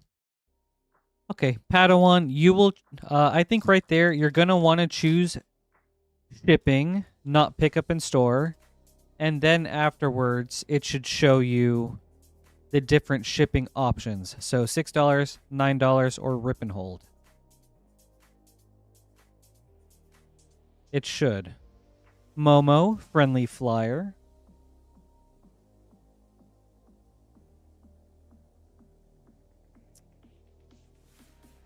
Okay, Padawan, you will, I think right there, you're going to want to choose shipping, not pick up in store. And then afterwards, it should show you the different shipping options. So $6, $9, or rip and hold. It should. Momo, friendly flyer.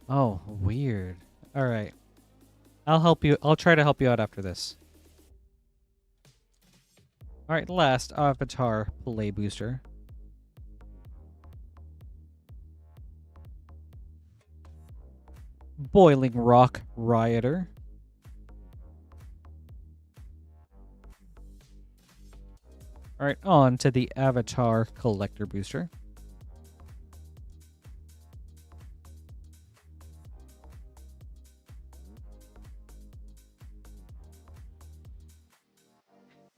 Oh, weird. All right. I'll help you. I'll try to help you out after this. All right, last avatar play booster. Boiling Rock Rioter. All right, on to the avatar collector booster.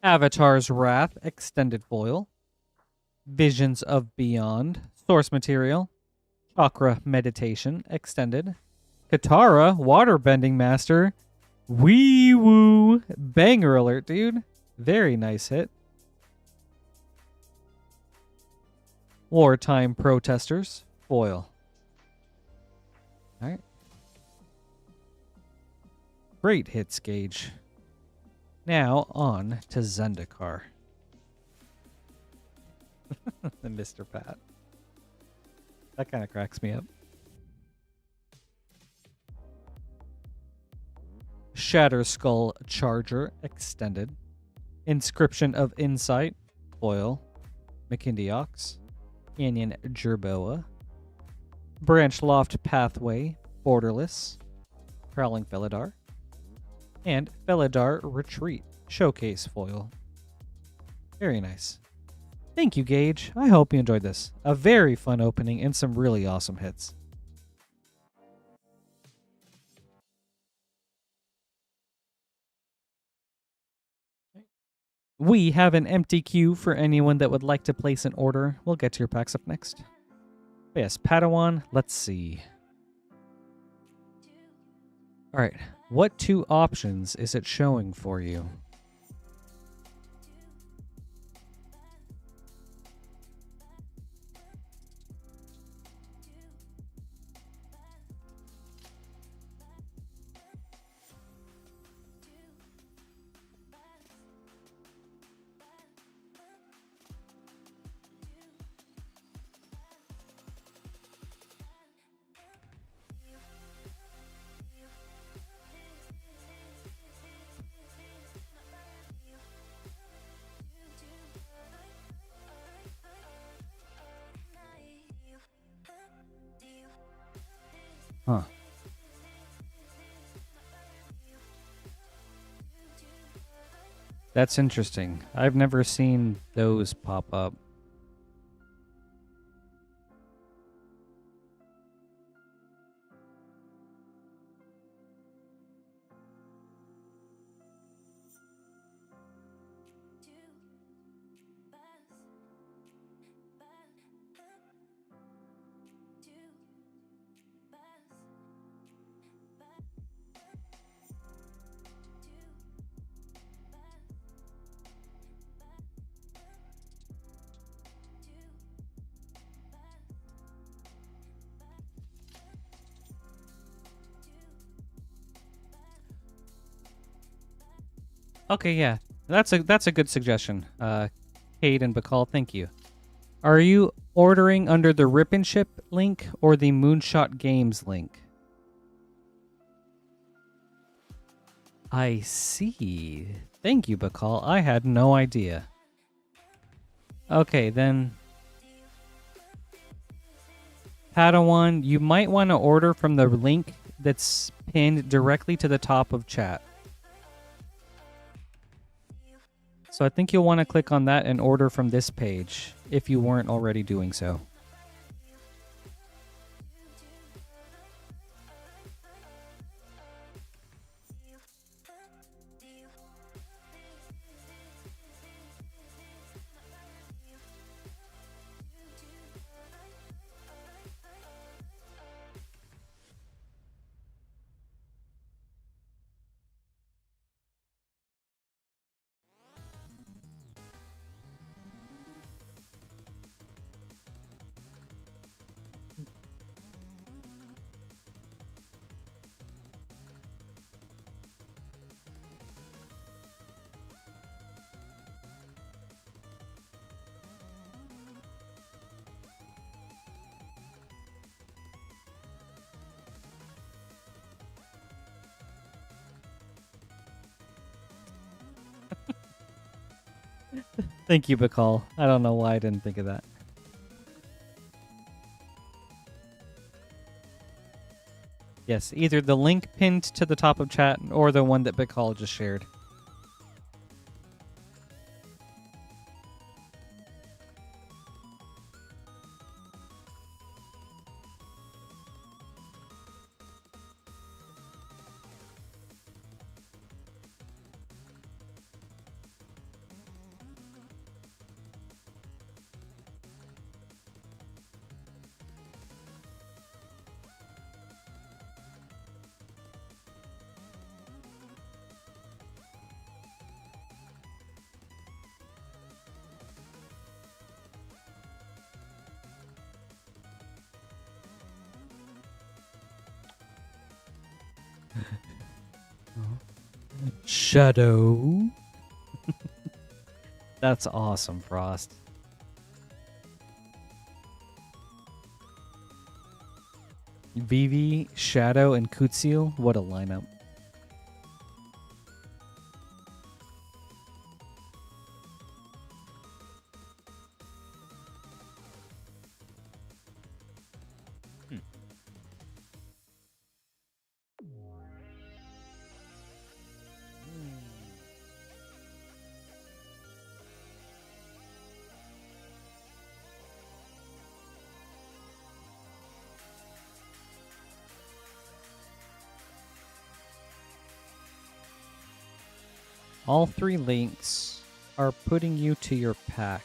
Avatar's Wrath Extended Foil. Visions of Beyond Source Material. Chakra Meditation Extended. Katara Waterbending Master. Wee woo. Banger alert, dude. Very nice hit. Wartime Protesters Foil. Alright. Great hits, Gage. Now on to Zendikar. The Mr. Pat. That kind of cracks me up. Shatter Skull Charger Extended. Inscription of Insight Foil. McKindy Ox. Canyon Jerboa. Branch Loft Pathway Borderless. Prowling Felidar. And Felidar Retreat Showcase Foil. Very nice. Thank you, Gage. I hope you enjoyed this. A very fun opening and some really awesome hits. We have an empty queue for anyone that would like to place an order. We'll get to your packs up next. But yes, Padawan, let's see. All right, what two options is it showing for you? Huh. That's interesting. I've never seen those pop up. Okay, yeah. That's a good suggestion. Cade and Bacall, thank you. Are you ordering under the Rip and Ship link or the Moonshot Games link? I see. Thank you, Bacall. I had no idea. Okay, then Padawan, you might want to order from the link that's pinned directly to the top of chat. So I think you'll want to click on that and order from this page if you weren't already doing so. Thank you, Beall. I don't know why I didn't think of that. Yes, either the link pinned to the top of chat or the one that Beall just shared. Shadow. That's awesome, Frost. Vivi, Shadow, and Kutsil. What a lineup. All 3 links are putting you to your pack.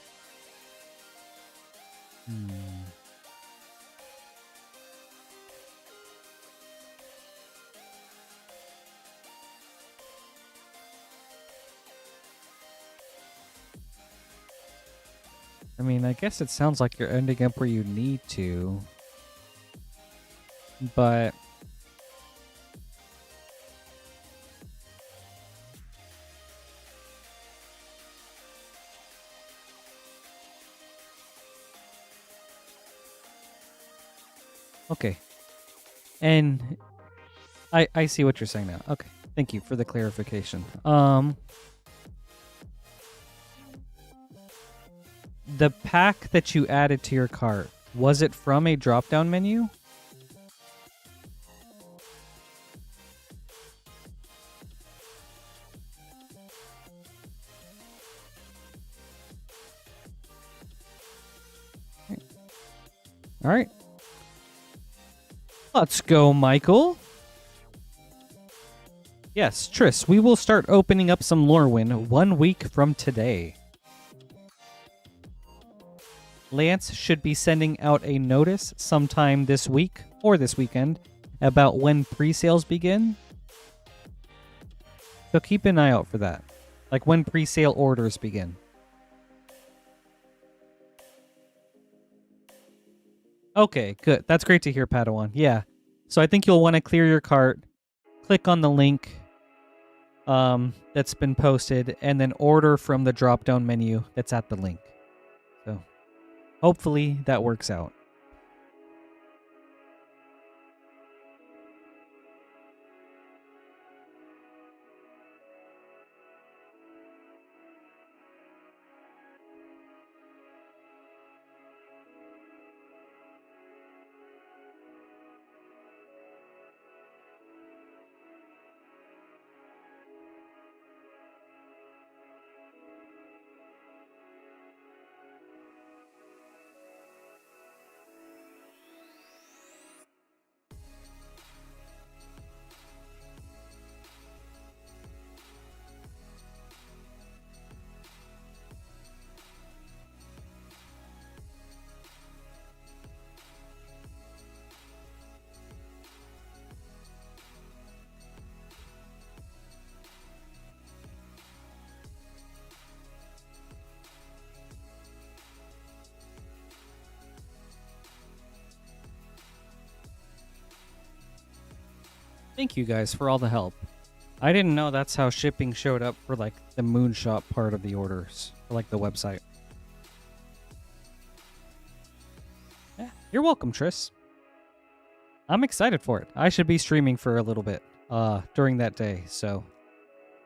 I mean, I guess it sounds like you're ending up where you need to. But okay. And I see what you're saying now. Okay. Thank you for the clarification. The pack that you added to your cart, was it from a drop-down menu? All right. Let's go, Michael. Yes, Triss, we will start opening up some Lorwyn 1 week from today. Lance should be sending out a notice sometime this week or this weekend about when pre-sales begin. So keep an eye out for that. Like when pre-sale orders begin. Okay, good. That's great to hear, Padawan. Yeah. So I think you'll want to clear your cart, click on the link that's been posted, and then order from the drop-down menu that's at the link. So hopefully that works out. Thank you guys for all the help. I didn't know that's how shipping showed up for like the moonshot part of the orders, for like the website. Yeah, you're welcome, Triss. I'm excited for it. I should be streaming for a little bit during that day, so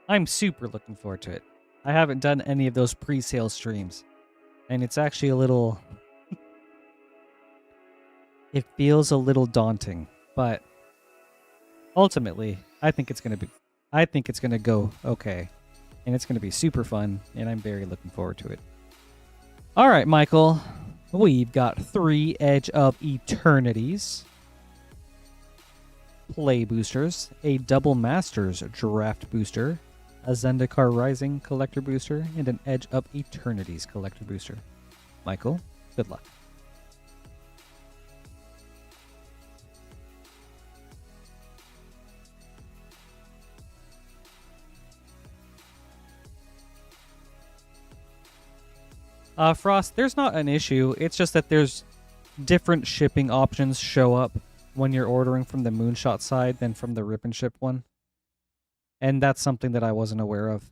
I'm super looking forward to it. I haven't done any of those pre-sale streams. And it's actually a little... it feels a little daunting. But ultimately, I think it's going to go okay. And it's going to be super fun. And I'm very looking forward to it. All right, Michael. We've got 3 Edge of Eternities play boosters, a Double Masters draft booster, a Zendikar Rising collector booster, and an Edge of Eternities collector booster. Michael, good luck. Frost, there's not an issue. It's just that there's different shipping options show up when you're ordering from the Moonshot side than from the Rip and Ship one. And that's something that I wasn't aware of.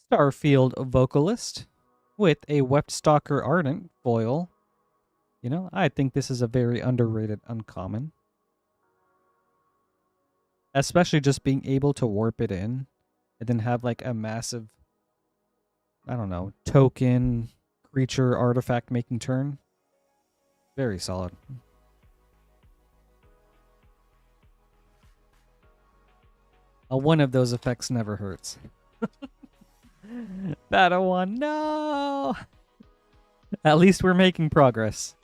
Starfield Vocalist with a Wept Stalker Ardent foil. You know, I think this is a very underrated uncommon. Especially just being able to warp it in and then have like a massive, I don't know, token, creature, artifact making turn. Very solid. One of those effects never hurts. Battle 1, no! At least we're making progress.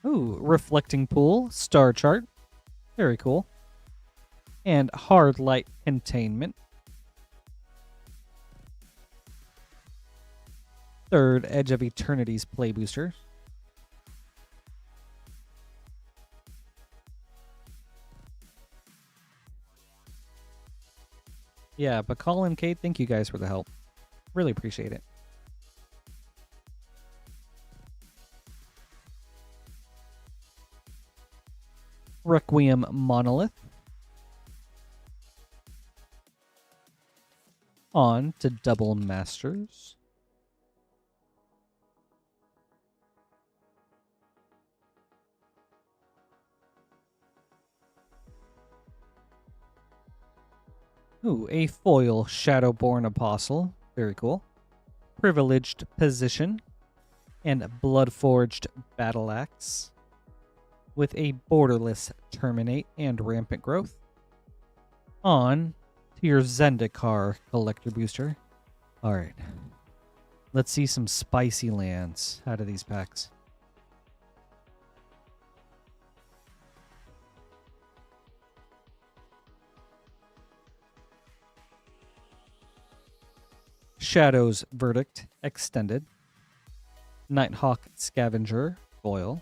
Ooh, Reflecting Pool, Star Chart. Very cool. And Hard Light Containment. 3rd Edge of Eternities play booster. Yeah, but Colin, Kate, thank you guys for the help. Really appreciate it. Requiem Monolith. On to Double Masters. Ooh, a foil Shadowborn Apostle. Very cool. Privileged Position. And Bloodforged Battle Axe. With a Borderless Terminate and Rampant Growth. On to your Zendikar collector booster. Alright. Let's see some spicy lands out of these packs. Shadow's Verdict Extended. Nighthawk Scavenger foil.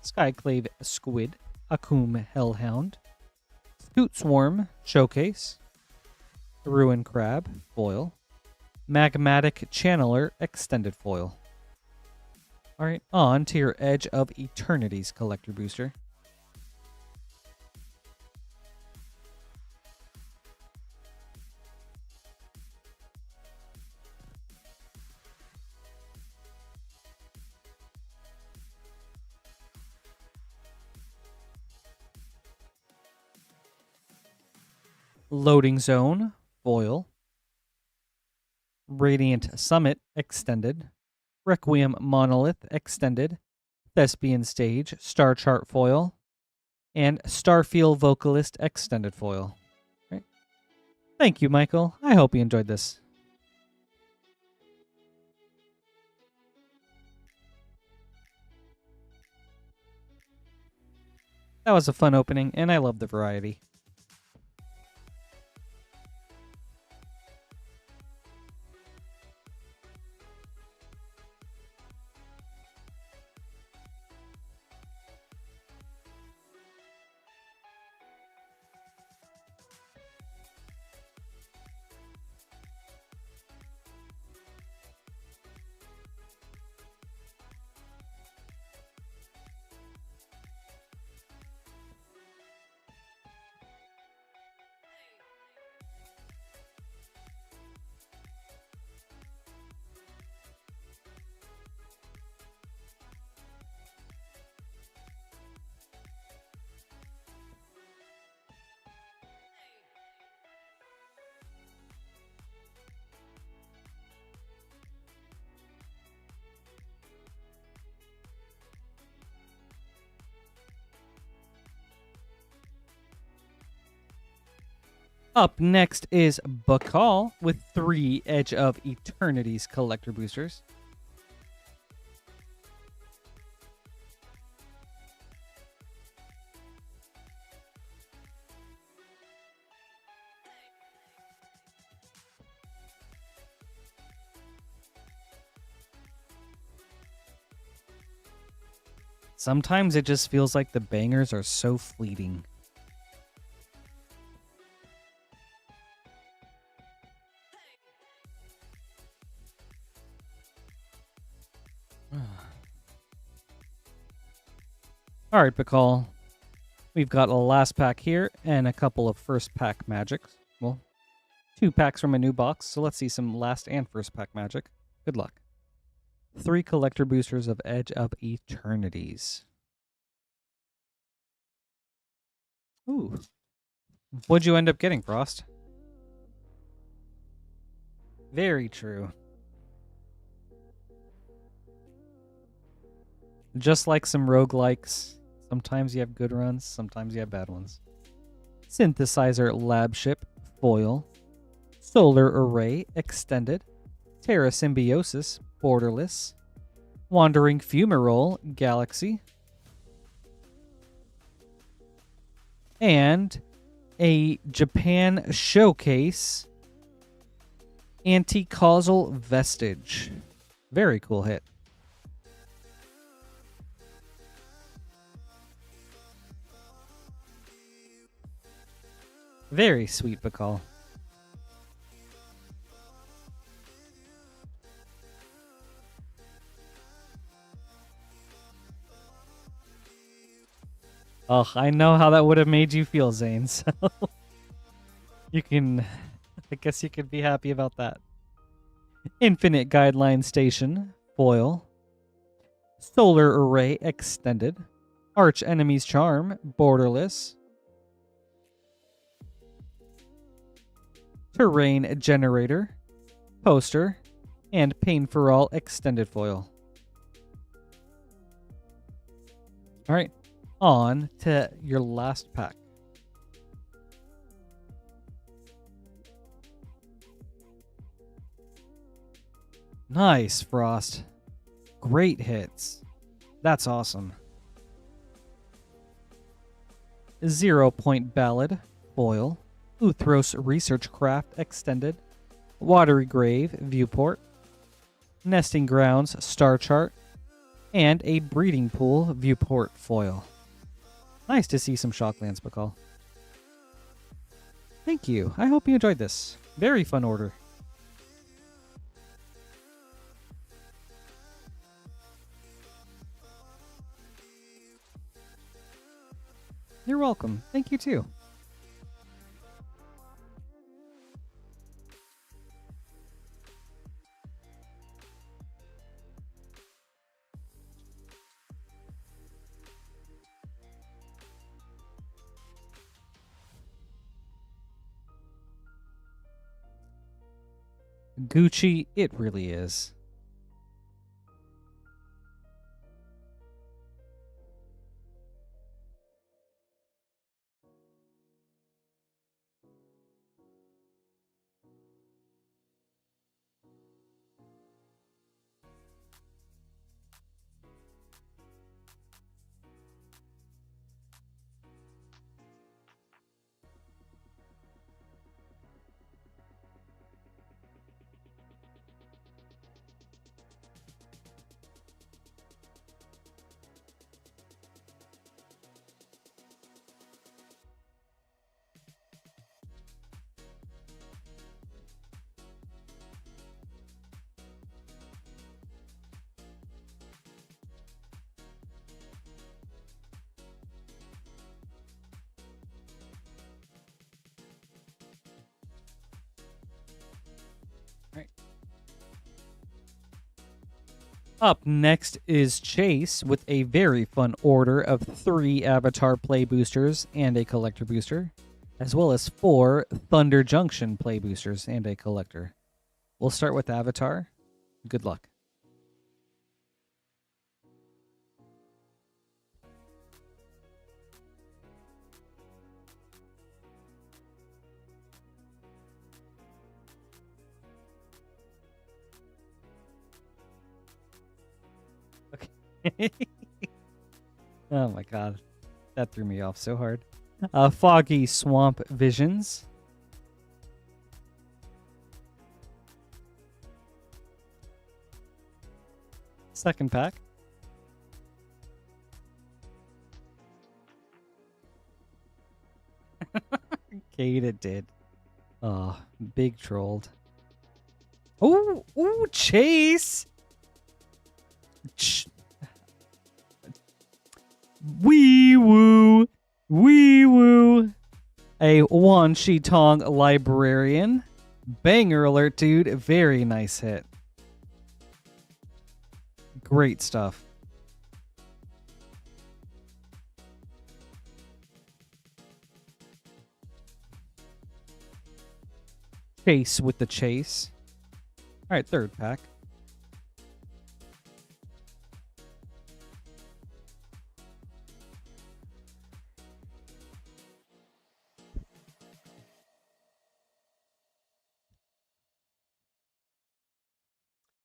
Skyclave Squid, Akum Hellhound, Scoot Swarm Showcase, Ruin Crab foil, Magmatic Channeler Extended foil. Alright, on to your Edge of Eternities collector booster. Loading Zone foil, Radiant Summit Extended, Requiem Monolith Extended, Thespian Stage Star Chart foil, and Starfield Vocalist Extended foil. Right. Thank you, Michael. I hope you enjoyed this. That was a fun opening, and I love the variety. Up next is Beall with 3 Edge of Eternity's collector boosters. Sometimes it just feels like the bangers are so fleeting. All right, Beall. We've got a last pack here and a couple of first pack magics. Well, 2 packs from a new box, so let's see some last and first pack magic. Good luck. 3 collector boosters of Edge of Eternities. Ooh. What'd you end up getting, Frost? Very true. Just like some roguelikes, sometimes you have good runs, sometimes you have bad ones. Synthesizer Lab Ship Foil, Solar Array Extended, Terra Symbiosis Borderless, Wandering Fumarole Galaxy, and a Japan Showcase Anti-Causal Vestige. Very cool hit. Very sweet, Beall. Oh, I know how that would have made you feel, Zane, so you can, I guess you could be happy about that. Infinite Guideline Station, Foil, Solar Array Extended, Arch Enemy's Charm, Borderless, Terrain Generator, Poster, and Pain for All Extended Foil. All right. On to your last pack. Nice, Frost. Great hits. That's awesome. 0 Point Ballad, Foil, Uthros Research Craft Extended, Watery Grave Viewport, Nesting Grounds Star Chart, and a Breeding Pool Viewport Foil. Nice to see some Shocklands, Beall. Thank you. I hope you enjoyed this. Very fun order. You're welcome. Thank you too. Gucci, it really is. Up next is Chase with a very fun order of 3 Avatar Play Boosters and a Collector Booster, as well as 4 Thunder Junction Play Boosters and a Collector. We'll start with Avatar. Good luck. Oh my god. That threw me off so hard. Foggy Swamp Visions. Second pack. Kata did. Oh, big trolled. Oh, ooh, Chase! Wee woo! Wee woo! A Wan Shi Tong Librarian. Banger alert, dude. Very nice hit. Great stuff. Chase with the chase. All right, third pack.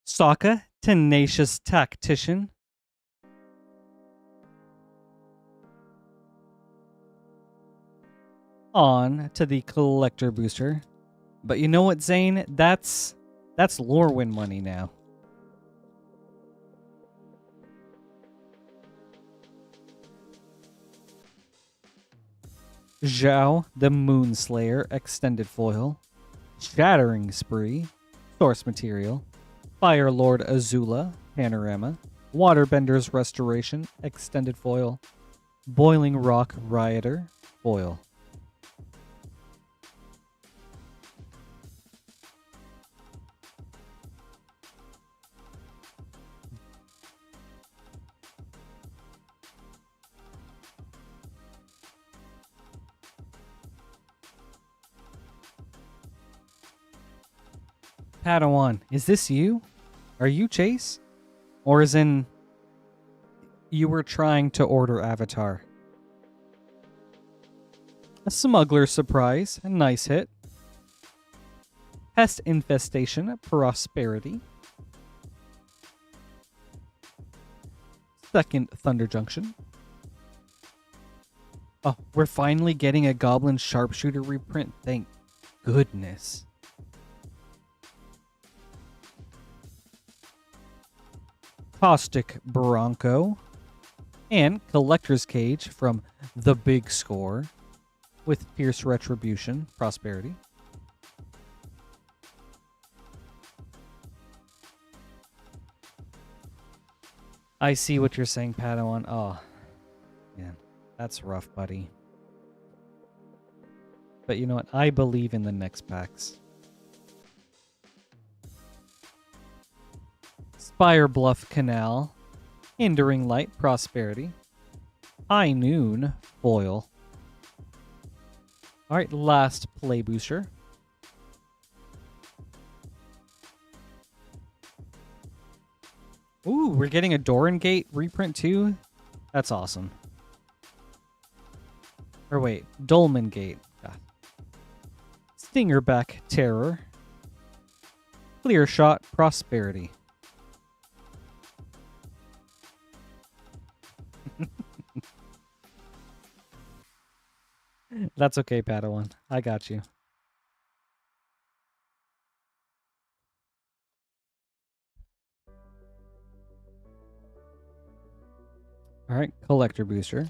Sokka, Tenacious Tactician. On to the collector booster. But you know what, Zane? That's Lorwyn money now. Zhao, the Moonslayer, extended foil. Shattering Spree, source material. Fire Lord Azula, panorama. Waterbenders Restoration, extended foil. Boiling Rock Rioter, foil. Padawan, is this you? Are you Chase? Or as in, you were trying to order Avatar? A Smuggler Surprise, a nice hit. Pest Infestation, Prosperity. Second Thunder Junction. Oh, we're finally getting a Goblin Sharpshooter reprint. Thank goodness. Caustic Bronco. And Collector's Cage from The Big Score with Fierce Retribution, Prosperity. I see what you're saying, Padawan. Oh, man, that's rough, buddy. But you know what? I believe in the next packs. Spire Bluff Canal. Hindering Light, Prosperity. High Noon, foil. Alright, last play booster. Ooh, we're getting a Doran Gate reprint too? That's awesome. Or wait, Dolmen Gate. God. Stingerback Terror. Clear Shot, Prosperity. That's okay, Padawan. I got you. All right, Collector Booster.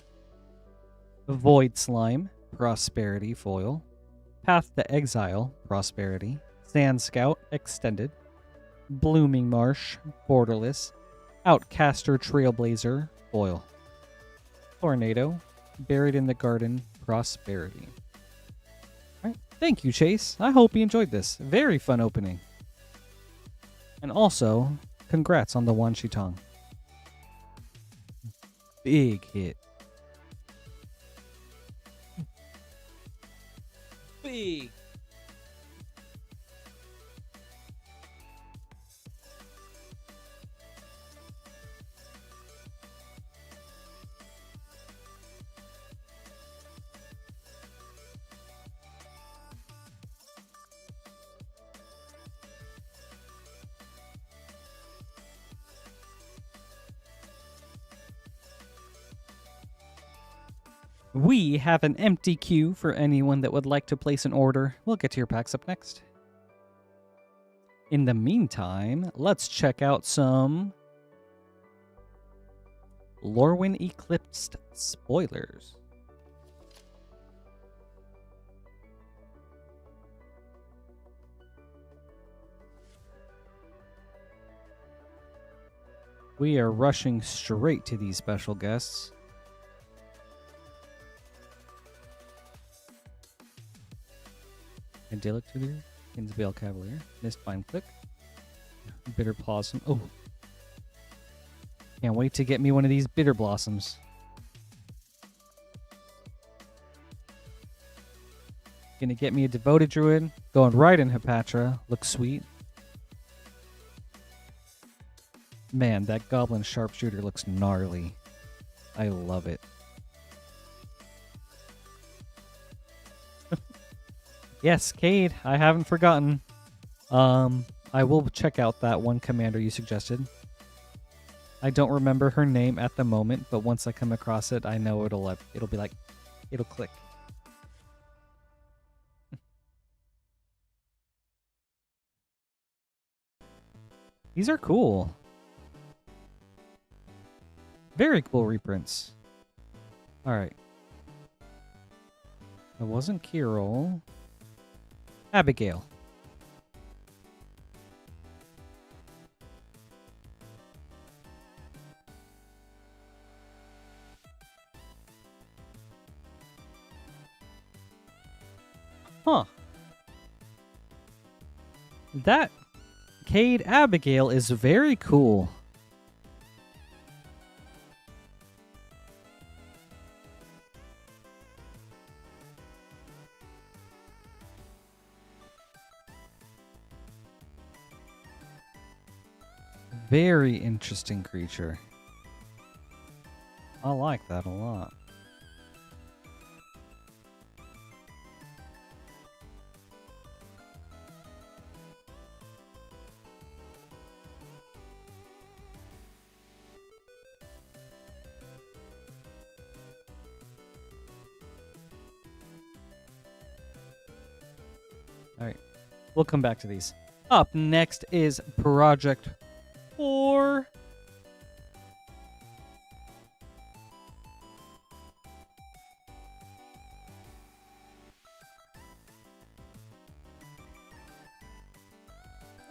Void Slime, Prosperity foil. Path to Exile, Prosperity. Sand Scout, Extended. Blooming Marsh, Borderless. Outcaster Trailblazer, foil. Tornado, Buried in the Garden, Prosperity. All right, thank you, Chase. I hope you enjoyed this. Very fun opening. And also, congrats on the Wan Shi Tong. Big hit. Big. We have an empty queue for anyone that would like to place an order. We'll get to your packs up next. In the meantime, let's check out some Lorwyn Eclipsed spoilers. We are rushing straight to these special guests. Idyllic Tutor, Beall Cavalier, Mistbind Click, Bitter Blossom. Oh, can't wait to get me one of these Bitter Blossoms. Gonna get me a Devoted Druid, going right in Hepatra. Looks sweet. Man, that Goblin Sharpshooter looks gnarly. I love it. Yes, Cade, I haven't forgotten. I will check out that one commander you suggested. I don't remember her name at the moment, but once I come across it, I know it'll be like, it'll click. These are cool. Very cool reprints. All right. It wasn't Kirill. Abigail. Huh. That Cade Abigail is very cool. Very interesting creature. I like that a lot. All right, we'll come back to these. Up next is Project 4.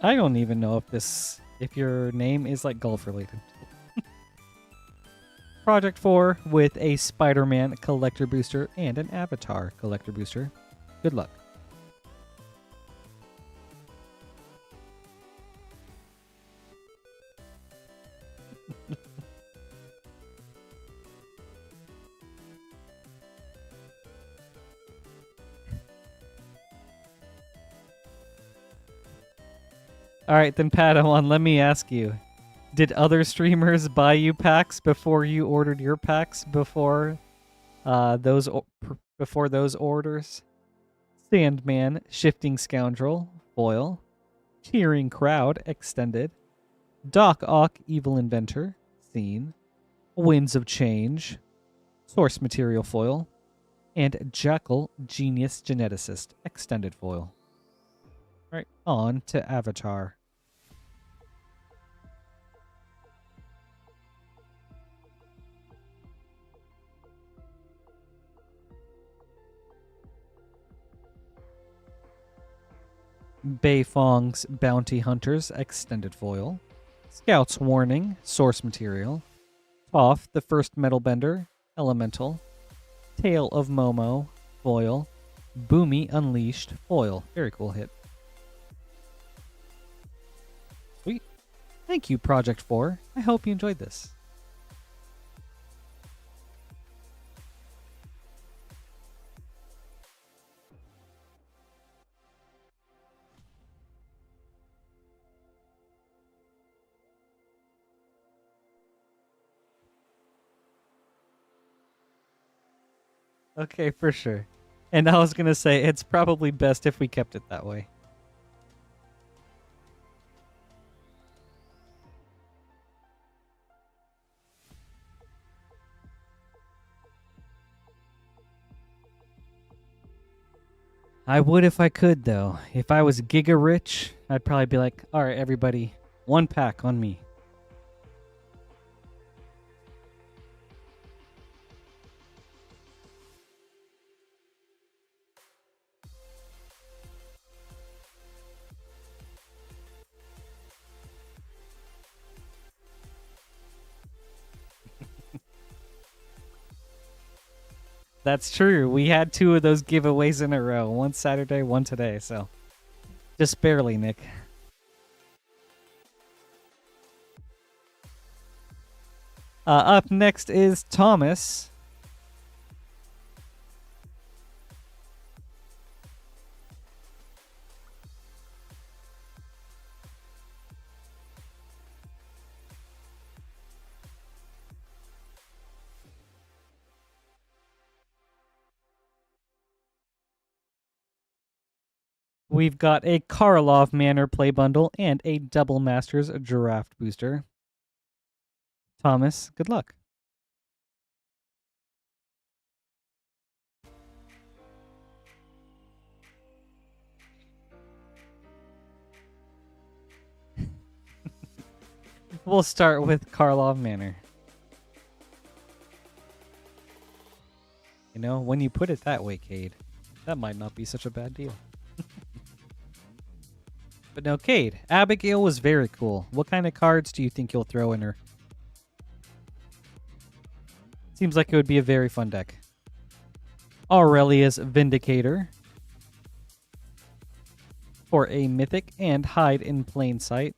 I don't even know if your name is like golf related. Project 4 with a Spider-Man collector booster and an Avatar collector booster. Good luck. All right, then Padawan, let me ask you. Did other streamers buy you packs before you ordered your packs before those orders? Sandman, Shifting Scoundrel, foil. Cheering Crowd, extended. Doc Ock, Evil Inventor, seen. Winds of Change, source material foil. And Jackal, Genius Geneticist, extended foil. All right, on to Avatar. Beifong's Bounty Hunters, extended foil. Scout's Warning, source material. Toph, the First Metal Bender, elemental. Tale of Momo, foil. Boomy Unleashed, foil. Very cool hit. Sweet. Thank you, Project 4. I hope you enjoyed this. Okay, for sure. And I was going to say, it's probably best if we kept it that way. I would if I could, though. If I was giga rich, I'd probably be like, all right, everybody, 1 pack on me. That's true. We had 2 of those giveaways in a row. One Saturday, one today, so just barely, Nick. Up next is Thomas. We've got a Karlov Manor play bundle and a Double Masters draft booster. Thomas, good luck. We'll start with Karlov Manor. You know, when you put it that way, Cade, that might not be such a bad deal. But no, Cade, Abigail was very cool. What kind of cards do you think you'll throw in her? Seems like it would be a very fun deck. Aurelia's Vindicator for a Mythic and Hide in Plain Sight.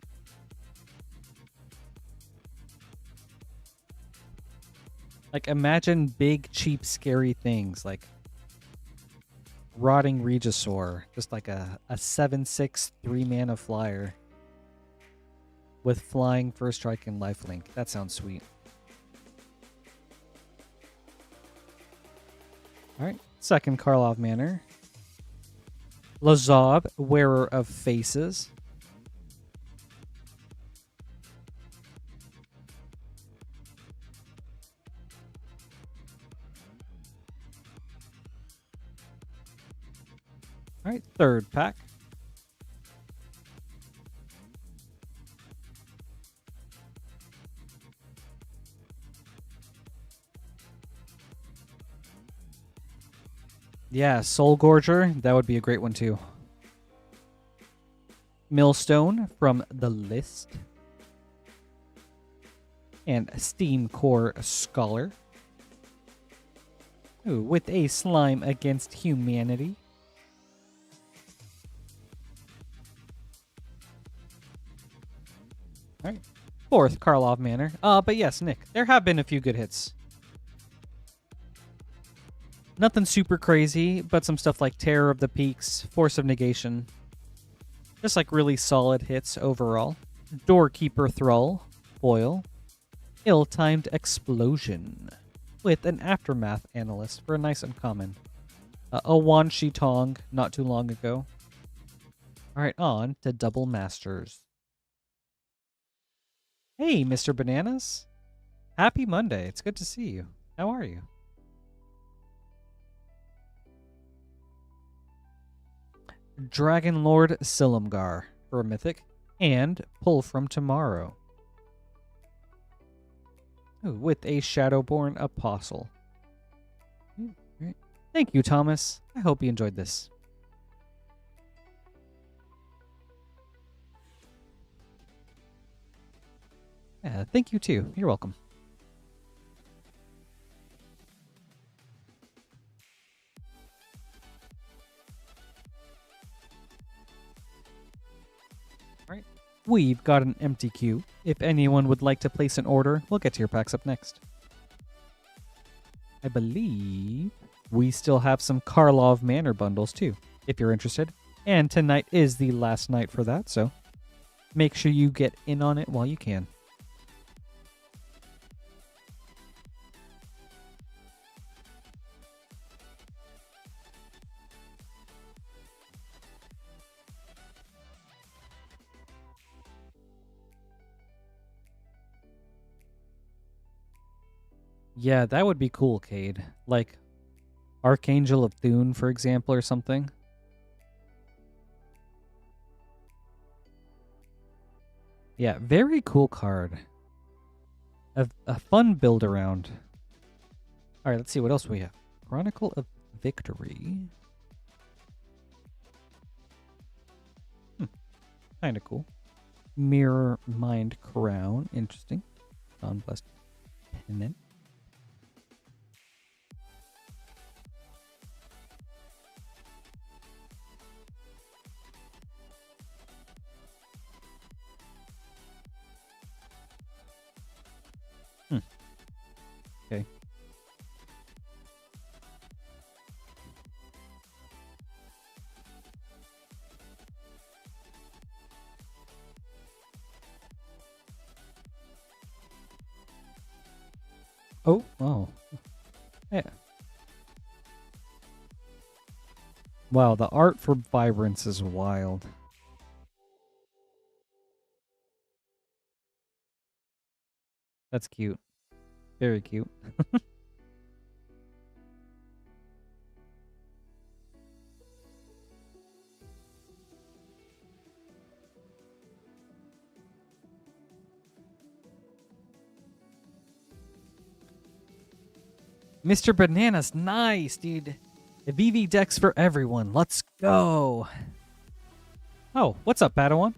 Like, imagine big, cheap, scary things like Rotting Regisaur, just like a 7/6 3-mana flyer with flying, first strike, and lifelink. That sounds sweet. Alright, second Karlov Manor. Lazob, Wearer of Faces. All right, third pack. Yeah, Soul Gorger, that would be a great one too. Millstone from the list. And Steam Core Scholar. Ooh, with a Slime Against Humanity. Alright. Fourth, Karlov Manor. But yes, Nick, there have been a few good hits. Nothing super crazy, but some stuff like Terror of the Peaks, Force of Negation. Just like really solid hits overall. Doorkeeper Thrall, foil. Ill-Timed Explosion, with an Aftermath Analyst for a nice uncommon. A Wan Shi Tong, not too long ago. Alright, on to Double Masters. Hey, Mr. Bananas. Happy Monday. It's good to see you. How are you? Dragon Lord Silumgar for a Mythic, and Pull from Tomorrow. Ooh, with a Shadowborn Apostle. Right. Thank you, Thomas. I hope you enjoyed this. Yeah, thank you too. You're welcome. Alright, we've got an empty queue. If anyone would like to place an order, we'll get to your packs up next. I believe we still have some Karlov Manor bundles too, if you're interested. And tonight is the last night for that, so make sure you get in on it while you can. Yeah, that would be cool, Cade. Like Archangel of Thune, for example, or something. Yeah, very cool card. A fun build around. All right, let's see what else we have. Chronicle of Victory. Kind of cool. Mirror Mind Crown. Interesting. Dawnblessed Pennant. Okay. Oh. Yeah. Wow, the art for Vibrance is wild. That's cute. Very cute. Mr. Banana's nice, dude. The VV decks for everyone. Let's go. Oh, what's up, Padawan?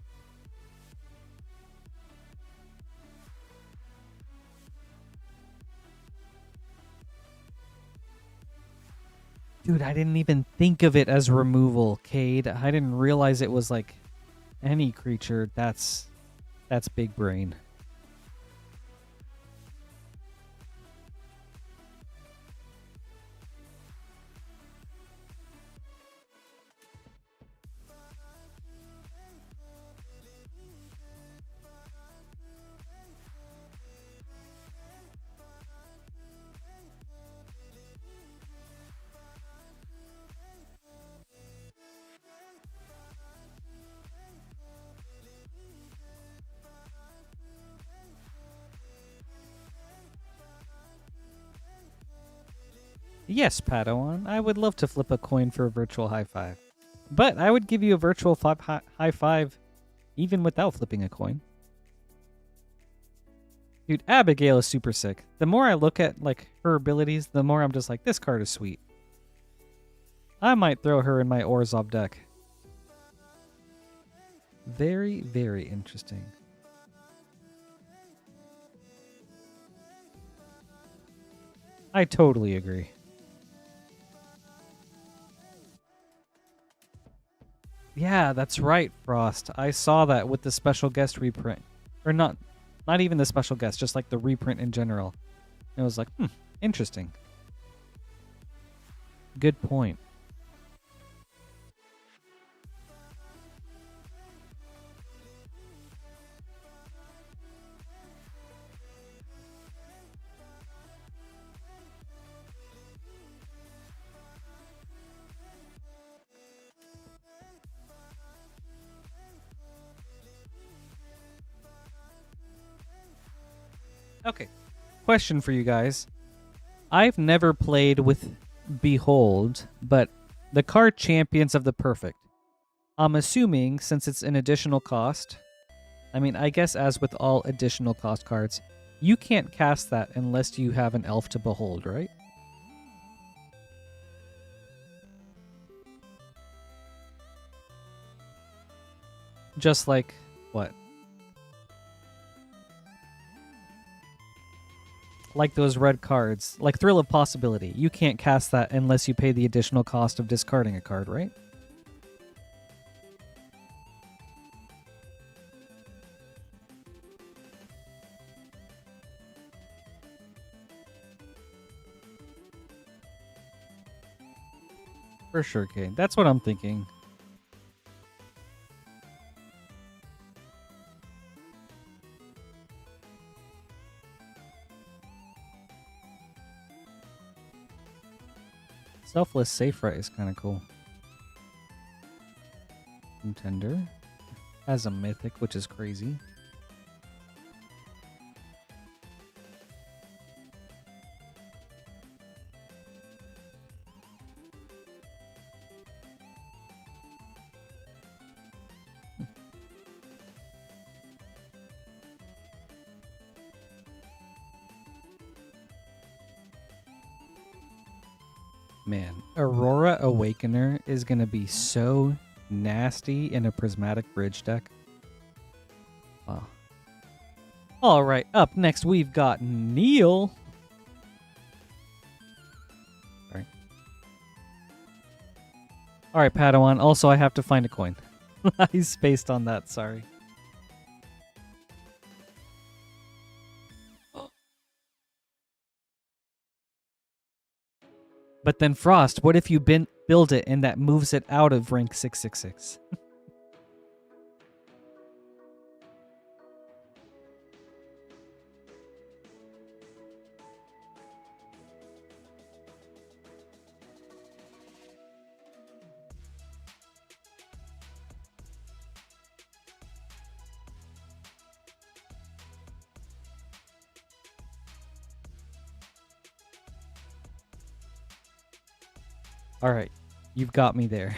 Dude, I didn't even think of it as removal, Cade. I didn't realize it was like any creature. That's big brain. Yes, Padawan. I would love to flip a coin for a virtual high five. But I would give you a virtual high five even without flipping a coin. Dude, Abigail is super sick. The more I look at like her abilities, the more I'm just like, this card is sweet. I might throw her in my Orzhov deck. Very, very interesting. I totally agree. Yeah, that's right, Frost. I saw that with the special guest reprint. Or not even the special guest, just like the reprint in general. It was like, interesting. Good point. Okay. Question for you guys. I've never played with Behold, but the card Champions of the Perfect. I'm assuming since it's an additional cost, I mean, I guess as with all additional cost cards, you can't cast that unless you have an elf to behold, right? Just like what? Like those red cards, like Thrill of Possibility. You can't cast that unless you pay the additional cost of discarding a card, right? For sure, Kane. That's what I'm thinking. Selfless Safe Right is kind of cool. Contender has a mythic, which is crazy. Man, Aurora Awakener is going to be so nasty in a Prismatic Bridge deck. Wow. All right, up next we've got Neil. Sorry. All right, Padawan. Also, I have to find a coin. I spaced on that, sorry. But then Frost, what if you build it and that moves it out of rank 666? All right, you've got me there.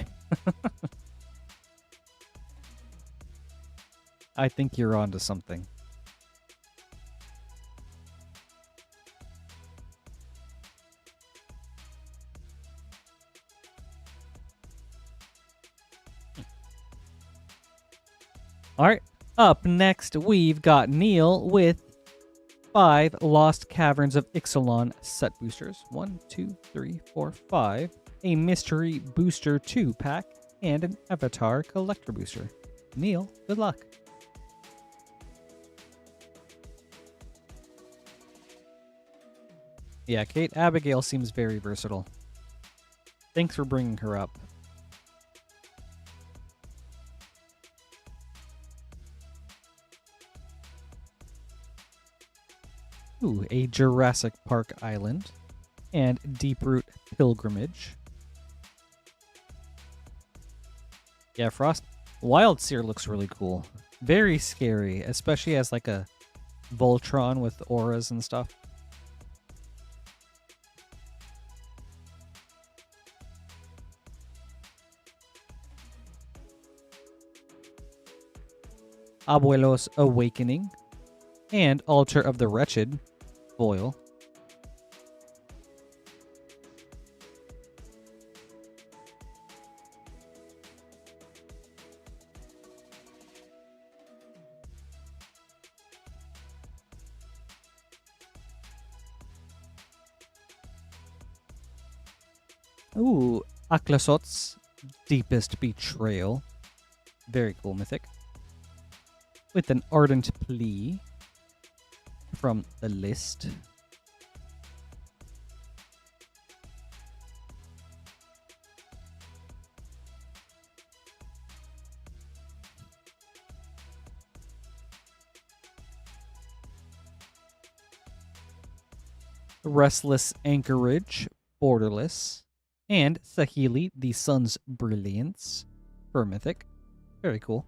I think you're onto something. All right, up next we've got Neil with 5 Lost Caverns of Ixalan set boosters. 1, 2, 3, 4, 5. A Mystery Booster 2 pack, and an Avatar Collector Booster. Neil, good luck. Yeah, Kate Abigail seems very versatile. Thanks for bringing her up. Ooh, a Jurassic Park Island, and Deeproot Pilgrimage. Yeah, Frost. Wild Seer looks really cool. Very scary, especially as like a Voltron with auras and stuff. Abuelo's Awakening, and Altar of the Wretched, foil. Ooh, Aklasot's Deepest Betrayal. Very cool mythic. With an Ardent Plea from the list. Restless Anchorage, Borderless, and Sahili, the Sun's Brilliance for mythic. Very cool.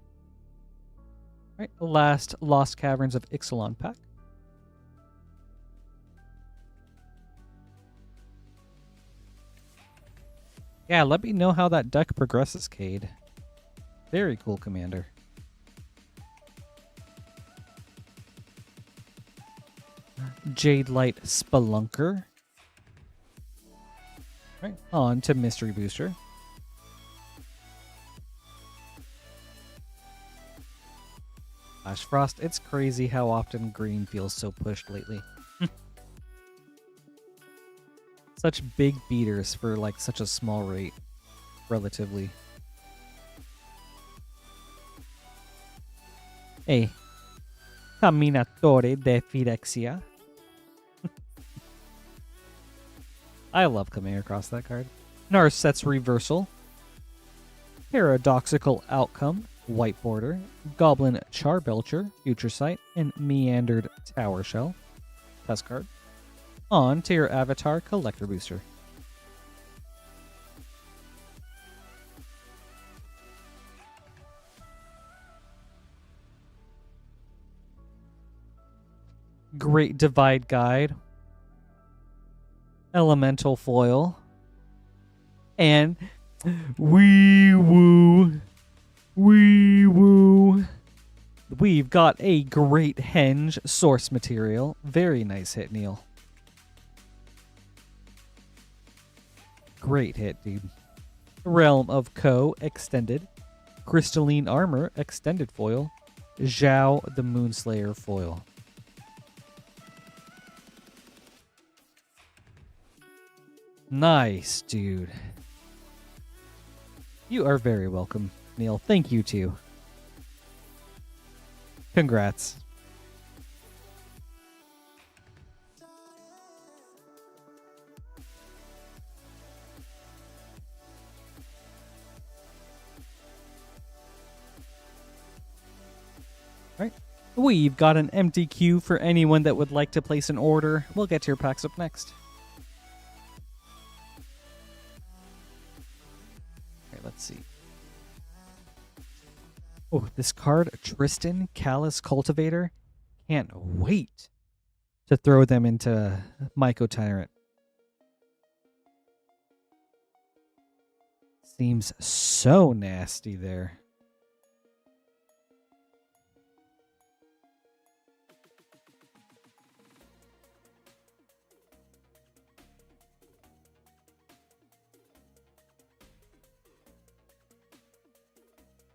All right, last Lost Caverns of Ixalan pack. Yeah, let me know how that deck progresses, Cade. Very cool, Commander. Jade Light Spelunker. Right, on to Mystery Booster. Gosh, Frost, it's crazy how often green feels so pushed lately. Such big beaters for like such a small rate, relatively. Hey, Camminatore de Phyrexia. I love coming across that card. Narset's Reversal. Paradoxical Outcome, White Border. Goblin Charbelcher, Future Sight, and Meandered Tower Shell. Test card. On to your Avatar Collector Booster. Great Divide Guide. Elemental Foil. And Wee Woo. Wee Woo. We've got a Great Henge source material. Very nice hit, Neil. Great hit, dude. Realm of Ko extended. Crystalline Armor extended foil. Zhao the Moonslayer foil. Nice, dude. You are very welcome, Neil. Thank you, too. Congrats. All right. We've got an empty queue for anyone that would like to place an order. We'll get to your packs up next. Okay, let's see. Oh, this card, Tristan, Callous Cultivator. Can't wait to throw them into Myco Tyrant. Seems so nasty there.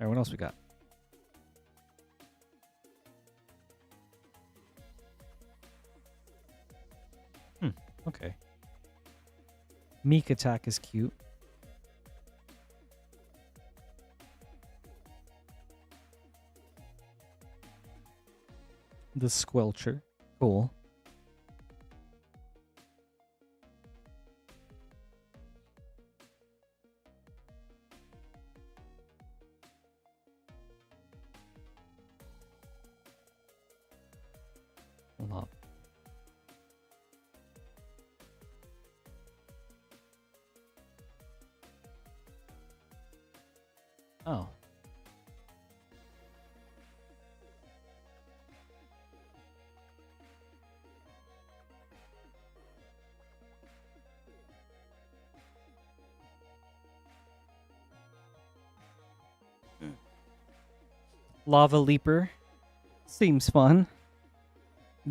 All right, what else we got? Okay. Meek Attack is cute. The Squelcher. Cool. Love. Oh. Lava Leaper. Seems fun.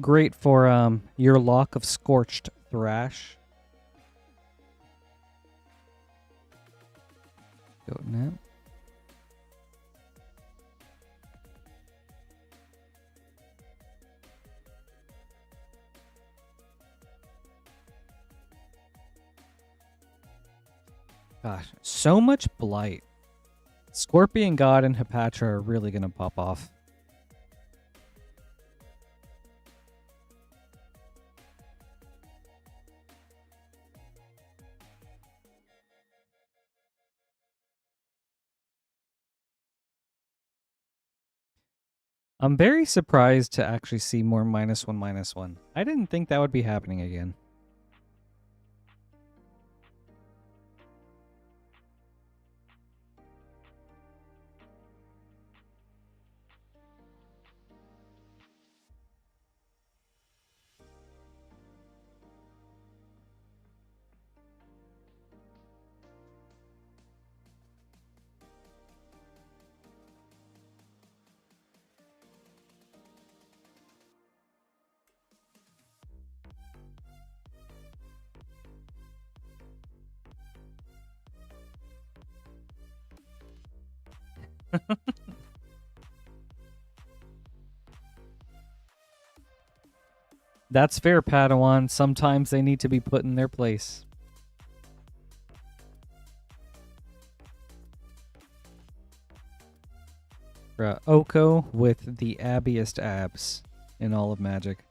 Great for your lock of Scorched Thrash. Goat Nap. Gosh, so much blight. Scorpion God and Hepatra are really going to pop off. I'm very surprised to actually see more -1/-1. I didn't think that would be happening again. That's fair, Padawan. Sometimes they need to be put in their place. Oko with the abbiest abs in all of Magic.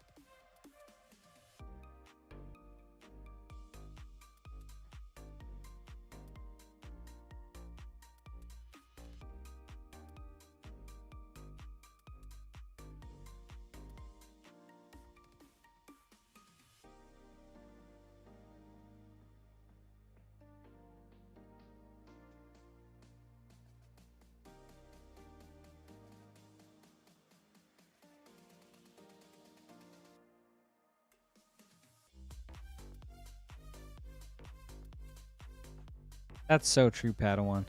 That's so true, Padawan.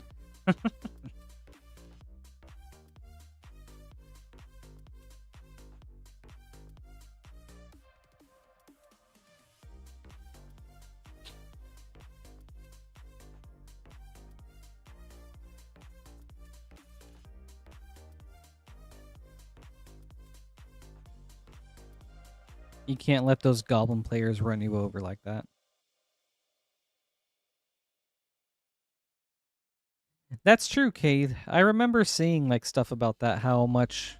You can't let those goblin players run you over like that. That's true, Cade. I remember seeing like stuff about that, how much,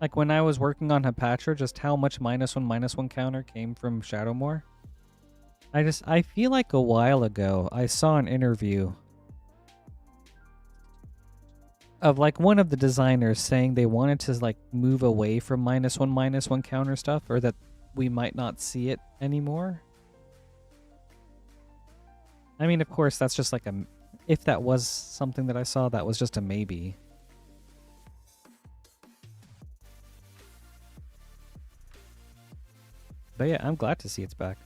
like when I was working on Hepatra, just how much -1/-1 counter came from Shadowmoor. I feel like a while ago I saw an interview of like one of the designers saying they wanted to like move away from -1/-1 counter stuff, or that we might not see it anymore. I mean, of course, that's just like a, if that was something that I saw, that was just a maybe. But yeah, I'm glad to see it's back.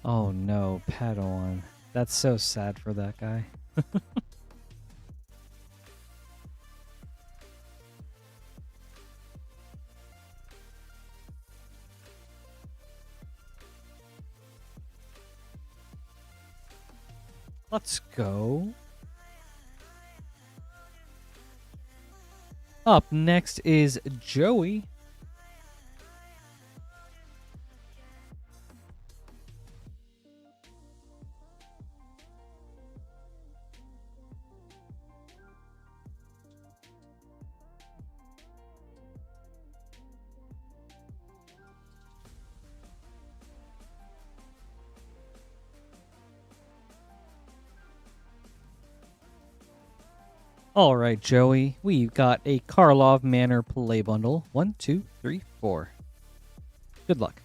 Oh no, Padawan. That's so sad for that guy. Let's go. Up next is Joey. All right, Joey. We've got a Karlov Manor play bundle. 1, 2, 3, 4. Good luck.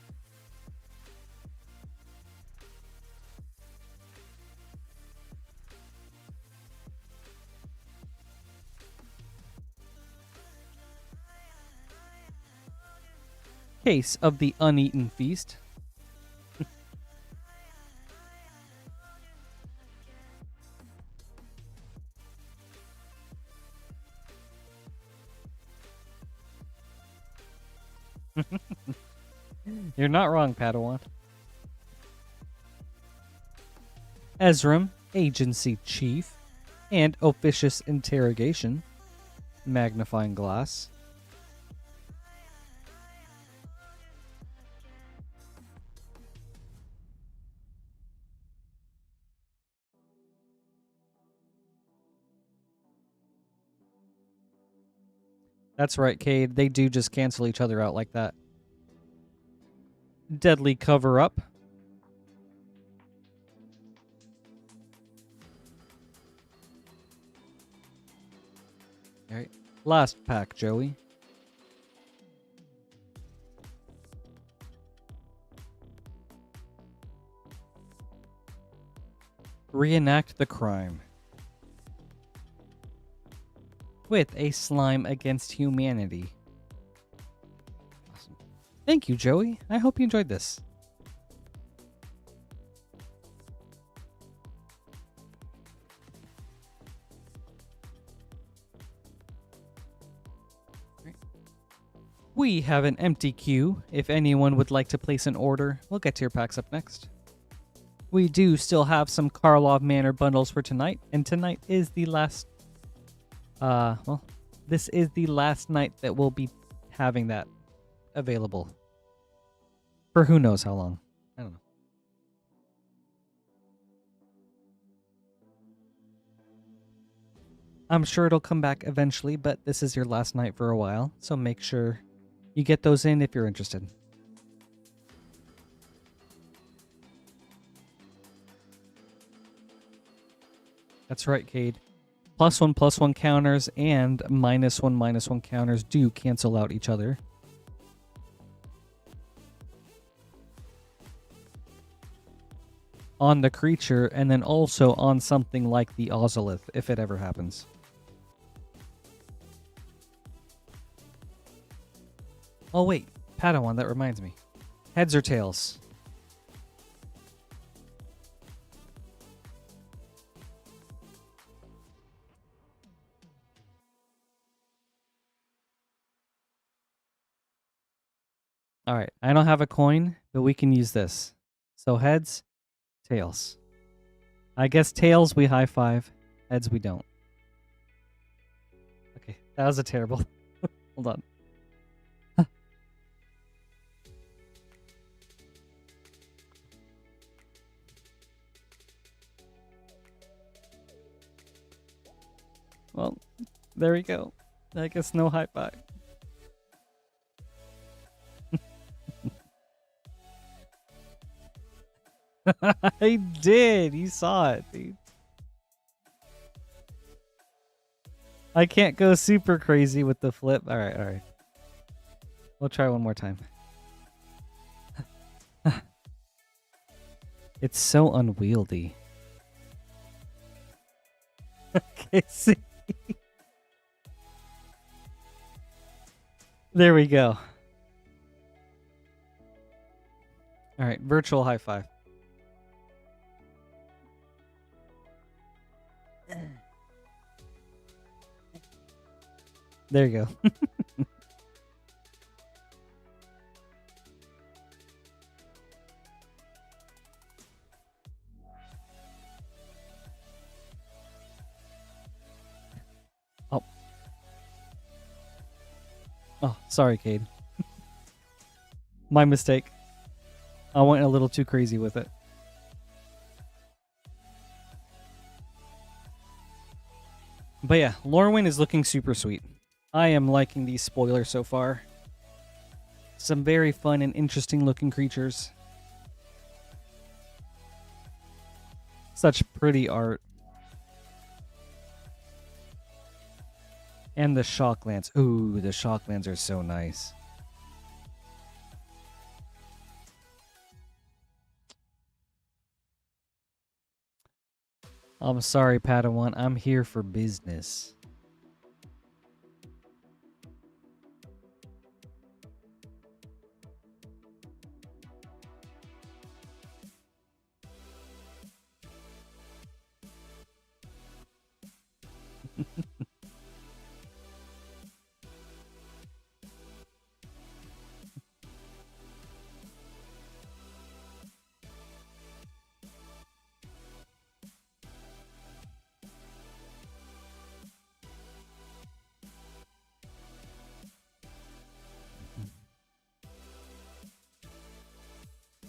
Case of the Uneaten Feast. You're not wrong, Padawan. Ezram, Agency Chief, and Officious Interrogation. Magnifying Glass. That's right, Cade. They do just cancel each other out like that. Deadly Cover-Up. All right. Last pack, Joey. Reenact the crime. With a slime against humanity. Awesome. Thank you, Joey. I hope you enjoyed this. We have an empty queue. If anyone would like to place an order, we'll get to your packs up next. We do still have some Karlov Manor bundles for tonight, and tonight is the last... this is the last night that we'll be having that available. For who knows how long. I don't know. I'm sure it'll come back eventually, but this is your last night for a while, so make sure you get those in if you're interested. That's right, Cade. +1/+1 counters and -1/-1 counters do cancel out each other. On the creature, and then also on something like the Ozolith, if it ever happens. Oh wait, Padawan, that reminds me. Heads or tails? Alright, I don't have a coin, but we can use this. So heads, tails. I guess tails we high five, heads we don't. Okay, that was a terrible. Hold on. Well, there we go. I guess no high five. I did. You saw it, dude. I can't go super crazy with the flip. All right, all right. We'll try one more time. It's so unwieldy. Okay, see. There we go. All right, virtual high five. There you go. Oh. Oh, sorry, Cade. My mistake. I went a little too crazy with it. But yeah, Lorwyn is looking super sweet. I am liking these spoilers so far. Some very fun and interesting looking creatures. Such pretty art. And the Shocklands. Ooh, the Shocklands are so nice. I'm sorry, Padawan. I'm here for business.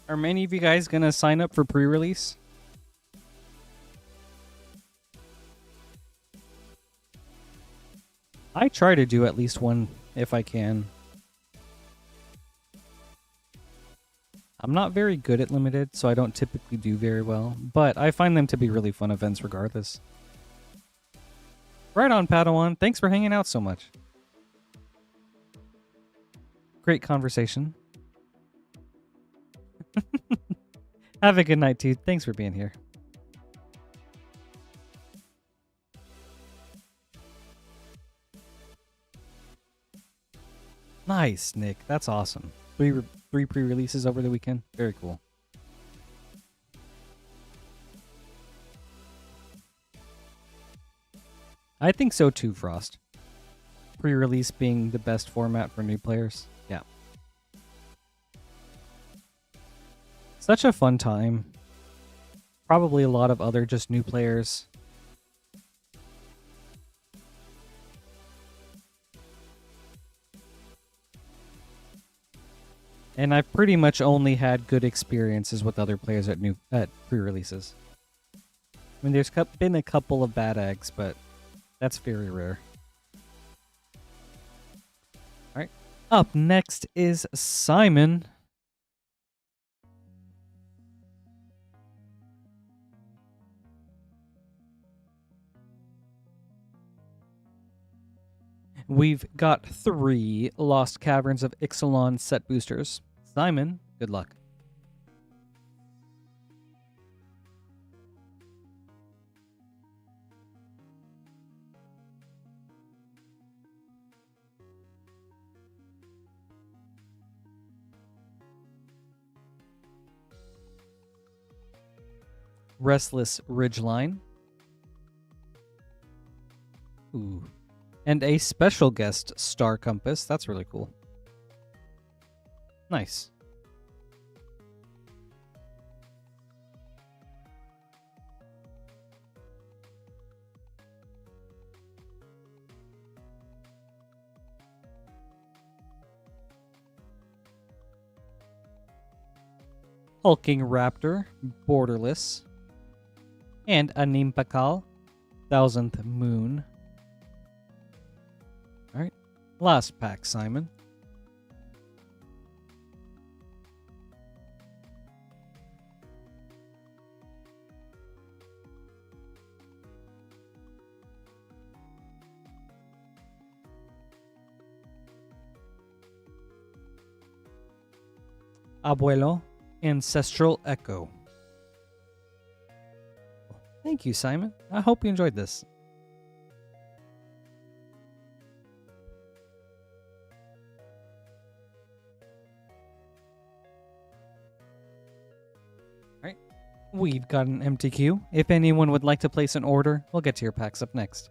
Are many of you guys going to sign up for pre-release? I try to do at least one if I can. I'm not very good at limited, so I don't typically do very well, but I find them to be really fun events regardless. Right on, Padawan. Thanks for hanging out so much. Great conversation. Have a good night, dude. Thanks for being here. Nice, Nick. That's awesome. Three pre-releases over the weekend. Very cool. I think so too, Frost. Pre-release being the best format for new players. Yeah. Such a fun time. Probably a lot of other just new players. And I've pretty much only had good experiences with other players at pre-releases. I mean, there's been a couple of bad eggs, but that's very rare. All right. Up next is Simon. We've got 3 Lost Caverns of Ixalan set boosters. Simon, good luck. Restless Ridgeline. Ooh. And a special guest, Star Compass. That's really cool. Nice. Hulking Raptor, Borderless, and a Nimpakal, 1000th Moon. Alright, last pack, Simon. Abuelo, Ancestral Echo. Thank you, Simon. I hope you enjoyed this. Alright, we've got an MTQ. If anyone would like to place an order, we'll get to your packs up next.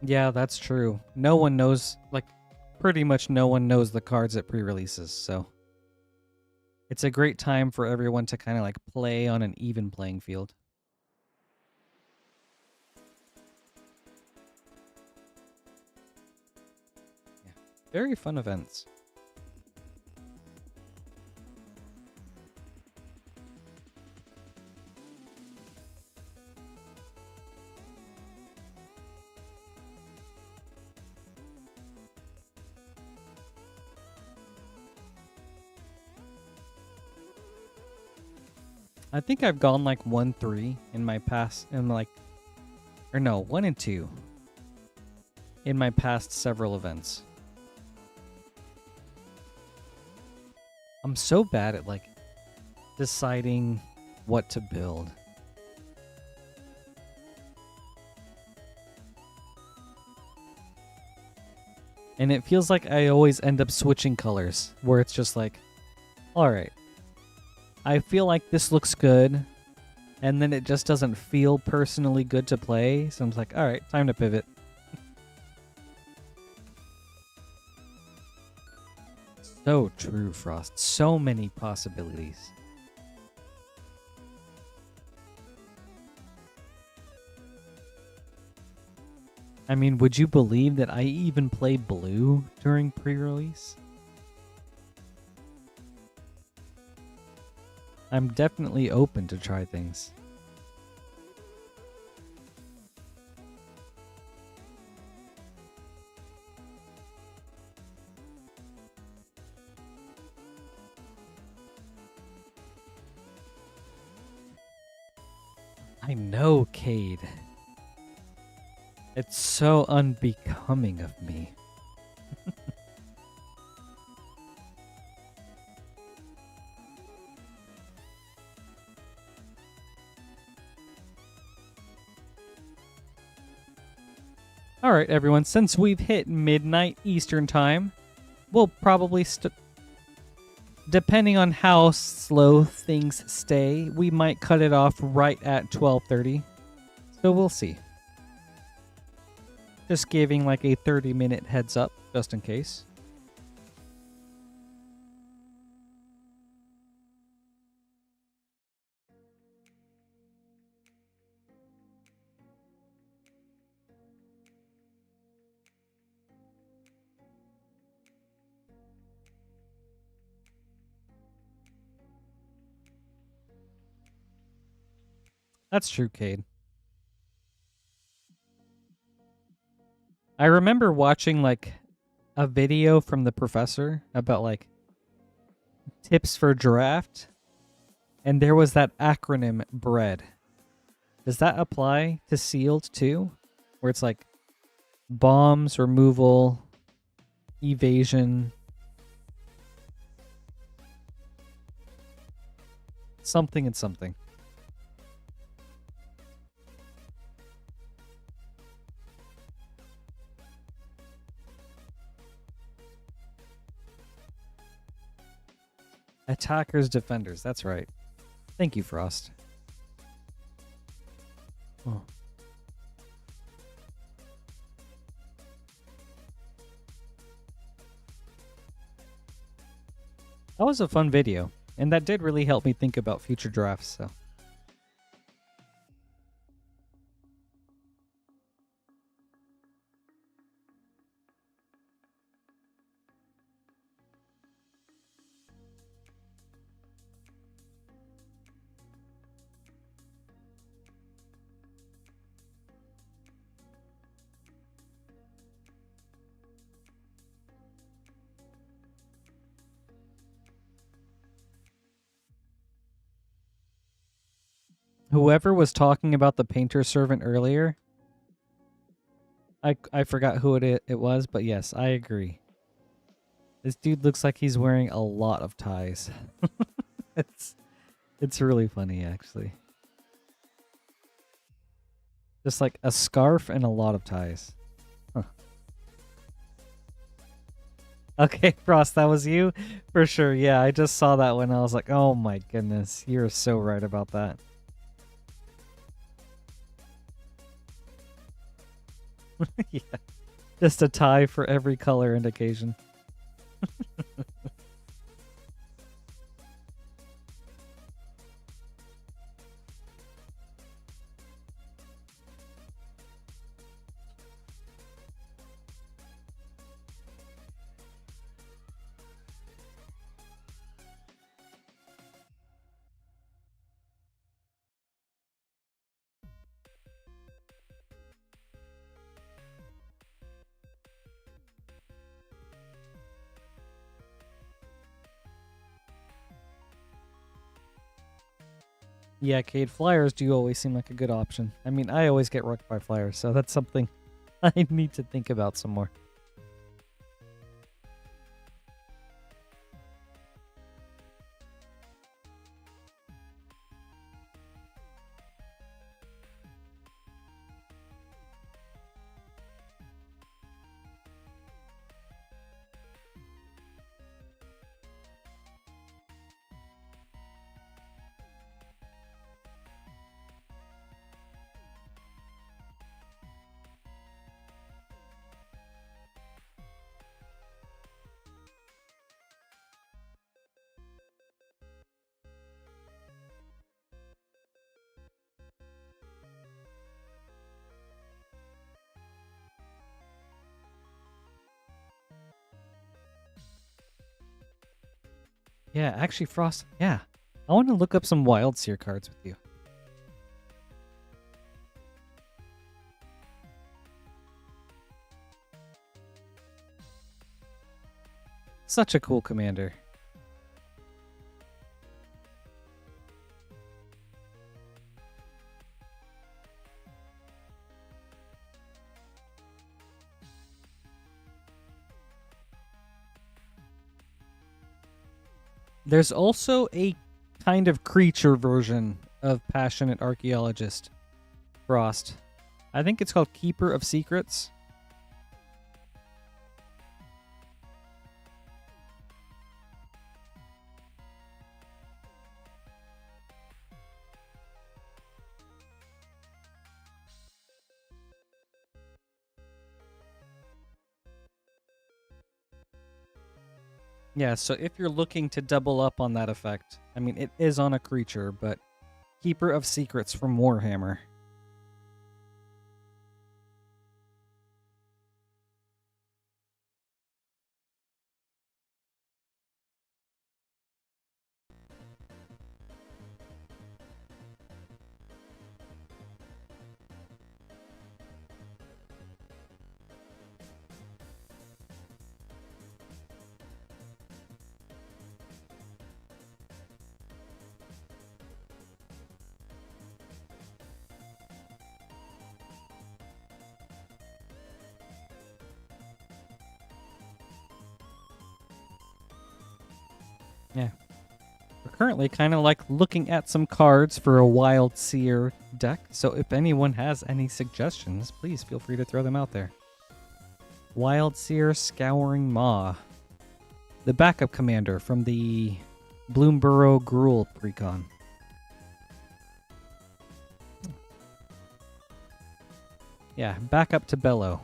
Yeah, that's true. No one knows, like, pretty much no one knows the cards at pre-releases, so it's a great time for everyone to kind of like play on an even playing field. Yeah, very fun events. I think I've gone like 1-3 in my past, or no, 1 and 2 in my past several events. I'm so bad at like deciding what to build. And it feels like I always end up switching colors, where it's just like, all right, I feel like this looks good, and then it just doesn't feel personally good to play, so I'm like, all right, time to pivot. So true, Frost. So many possibilities. I mean, would you believe that I even play blue during pre-release? I'm definitely open to try things. I know, Cade. It's so unbecoming of me. Alright, everyone, since we've hit midnight Eastern time, we'll probably, depending on how slow things stay, we might cut it off right at 12:30. So we'll see. Just giving like a 30-minute heads up, just in case. That's true, Cade. I remember watching like a video from the professor about like tips for draft, and there was that acronym BREAD. Does that apply to sealed too? Where it's like bombs, removal, evasion, something and something. Attackers, defenders. That's right. Thank you, Frost. Oh. That was a fun video, and that did really help me think about future drafts, so. Whoever was talking about the painter servant earlier, I forgot who it was, but yes, I agree. This dude looks like he's wearing a lot of ties. It's really funny, actually. Just like a scarf and a lot of ties. Huh. Okay, Frost, that was you? For sure, yeah, I just saw that one. I was like, oh my goodness, you're so right about that. Yeah, just a tie for every color and occasion. Yeah, Cade, flyers do always seem like a good option. I mean, I always get wrecked by flyers, so that's something I need to think about some more. Yeah, actually, Frost, yeah. I want to look up some Wild Seer cards with you. Such a cool commander. There's also a kind of creature version of Passionate Archaeologist, Frost. I think it's called Keeper of Secrets. Yeah, so if you're looking to double up on that effect, I mean, it is on a creature, but Keeper of Secrets from Warhammer. Yeah. We're currently kind of like looking at some cards for a Wild Seer deck, so if anyone has any suggestions, please feel free to throw them out there. Wild Seer Scouring Maw. The backup commander from the Bloomborough Gruul precon. Yeah, back up to Bellow.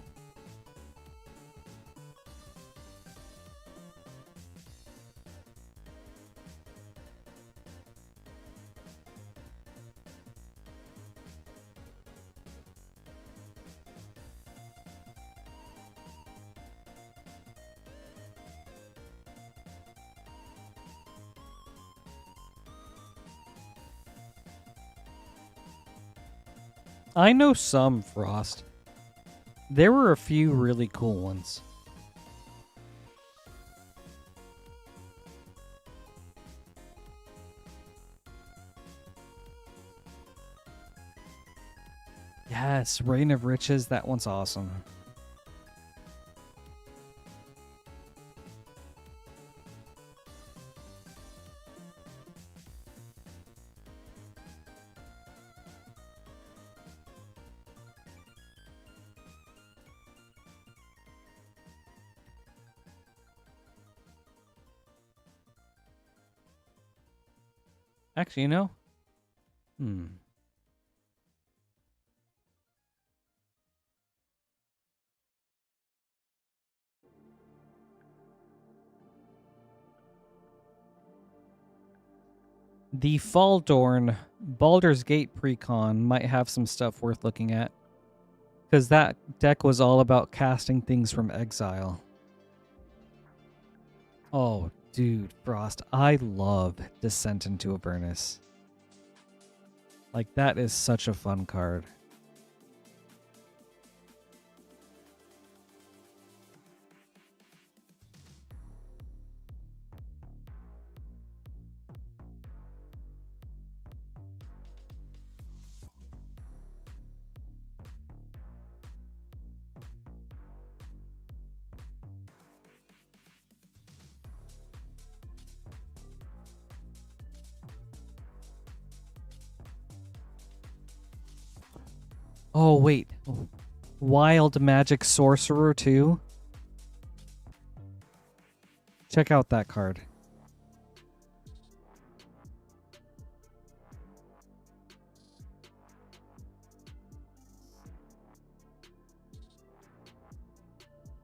I know some, Frost. There were a few really cool ones. Yes, Reign of Riches. That one's awesome. Actually, you know? The Faldorn Baldur's Gate precon might have some stuff worth looking at. Because that deck was all about casting things from exile. Oh, dude, Frost. I love Descent into Avernus. Like, that is such a fun card. Oh, wait. Wild Magic Sorcerer, too? Check out that card.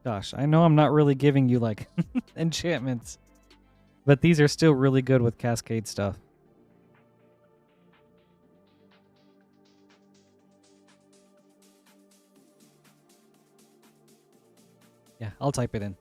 Gosh, I know I'm not really giving you, like, enchantments. But these are still really good with Cascade stuff. Yeah, I'll type it in.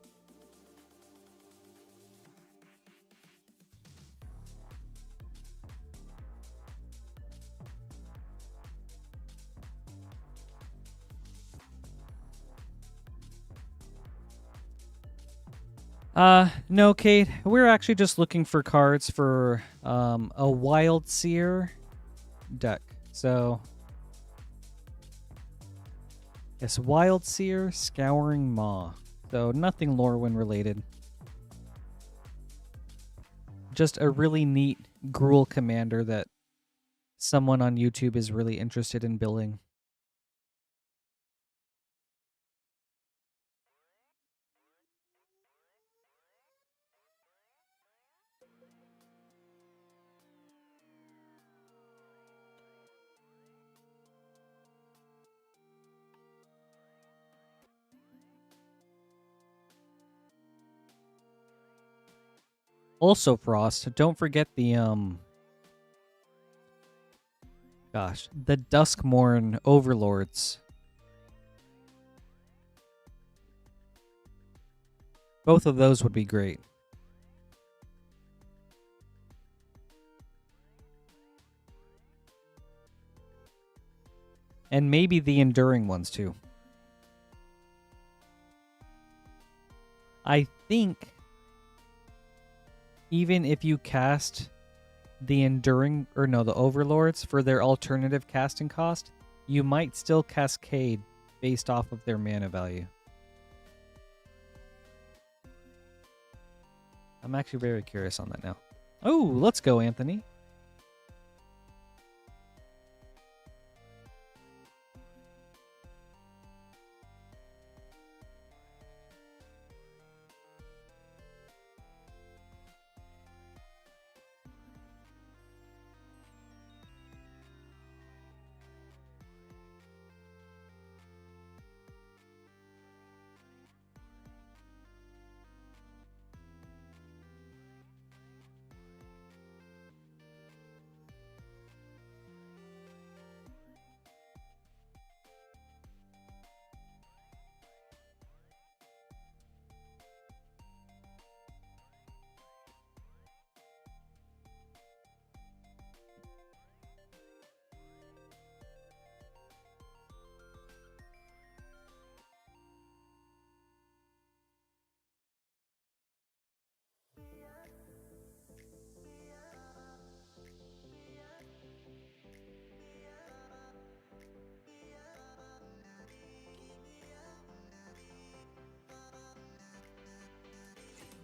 No, Kate. We're actually just looking for cards for a Wild Seer deck. So, yes, Wild Seer, Scouring Maw. So, nothing Lorwyn related. Just a really neat Gruul commander that someone on YouTube is really interested in building. Also, Frost, don't forget the the Duskmourn Overlords. Both of those would be great. And maybe the Enduring ones too. I think even if you cast the Enduring, or no, the Overlords for their alternative casting cost, you might still cascade based off of their mana value. I'm actually very curious on that now. Oh, let's go, Anthony.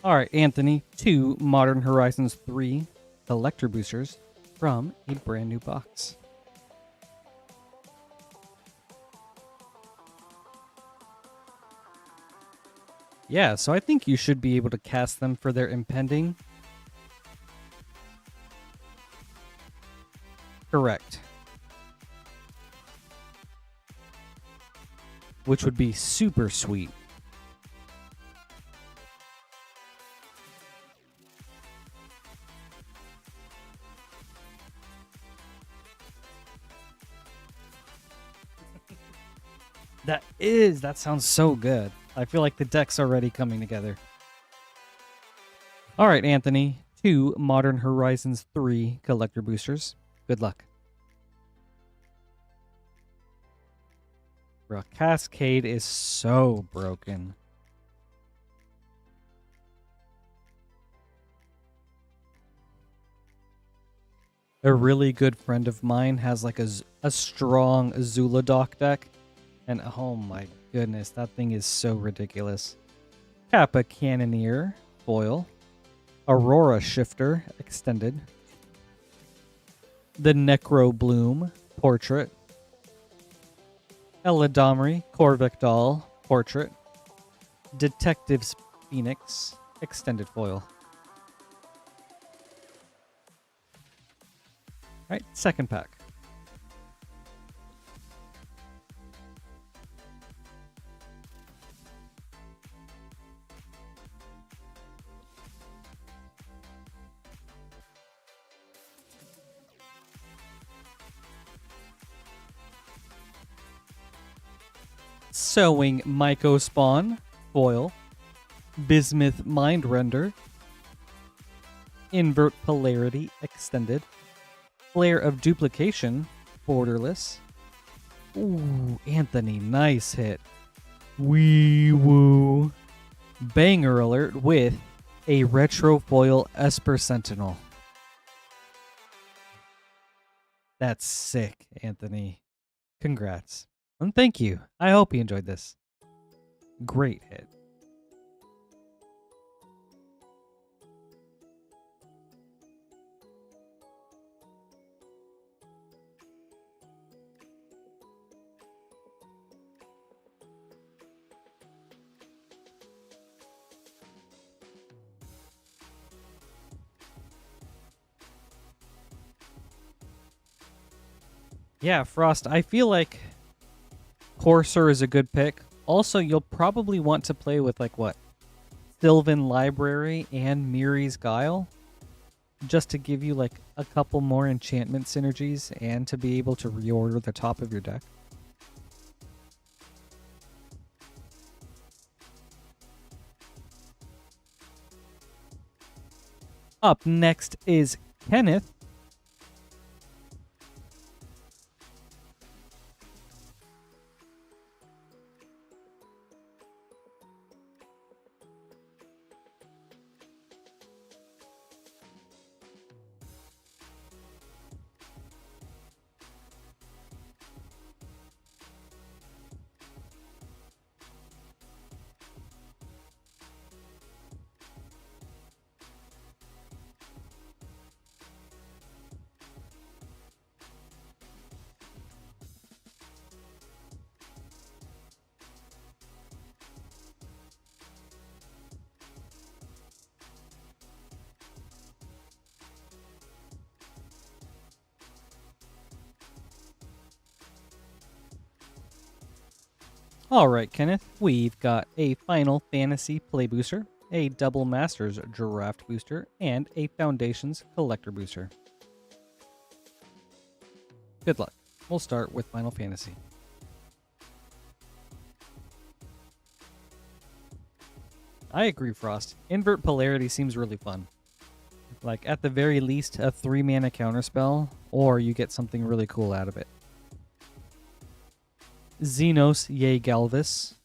All right, Anthony, 2 Modern Horizons 3 collector boosters from a brand new box. Yeah, so I think you should be able to cast them for their impending. Correct. Which would be super sweet. That sounds so good. I feel like the deck's already coming together. All right, Anthony, 2 Modern Horizons 3 collector boosters. Good luck. Bro, Cascade is so broken. A really good friend of mine has like a strong Azula Dock deck. And oh my goodness, that thing is so ridiculous. Kappa Cannoneer, foil. Aurora Shifter, extended. The Necro Bloom, portrait. Eladamri, Korvik Doll, portrait. Detective's Phoenix, extended foil. Alright, second pack. Sowing Myco Spawn, foil. Bismuth Mindrender. Invert Polarity, extended. Flare of Duplication, borderless. Ooh, Anthony, nice hit. Wee woo. Banger alert with a retro foil Esper Sentinel. That's sick, Anthony. Congrats. And thank you. I hope you enjoyed this. Great hit. Yeah, Frost, I feel like Courser is a good pick. Also, you'll probably want to play with, like, what? Sylvan Library and Miri's Guile, just to give you, like, a couple more enchantment synergies and to be able to reorder the top of your deck. Up next is Kenneth. All right, Kenneth, we've got a Final Fantasy Play Booster, a Double Masters Draft Booster, and a Foundations Collector Booster. Good luck. We'll start with Final Fantasy. I agree, Frost. Invert Polarity seems really fun. Like, at the very least, a 3-mana counterspell, or you get something really cool out of it. Xenos Ye Galvis,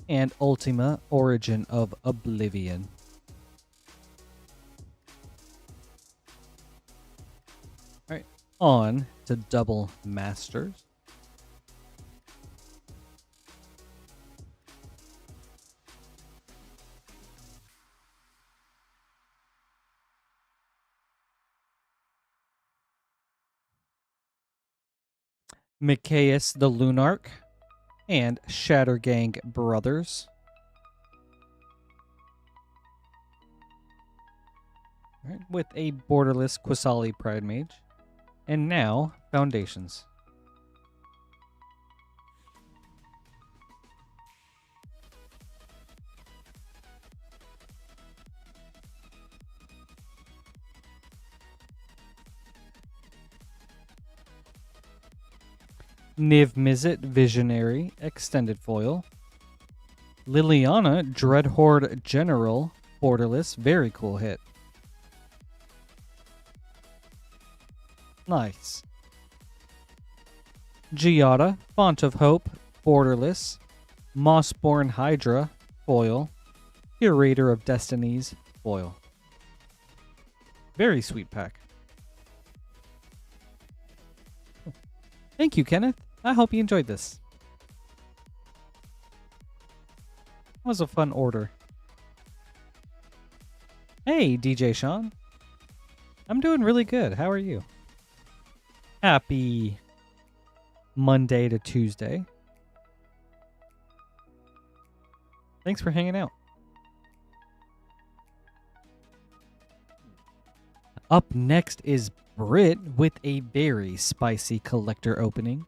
and Ultima Origin of Oblivion. Alright, on to Double Masters. Micaeus the Lunarch, and Shattergang Brothers. All right, with a borderless Quasali Pride Mage. And now, Foundations. Niv Mizzet Visionary Extended Foil. Liliana Dreadhorde General Borderless. Very cool hit. Nice. Giada Font of Hope Borderless. Mossborn Hydra Foil. Curator of Destinies Foil. Very sweet pack. Thank you, Kenneth. I hope you enjoyed this. That was a fun order. Hey, DJ Sean. I'm doing really good. How are you? Happy Monday to Tuesday. Thanks for hanging out. Up next is Brit with a very spicy collector opening.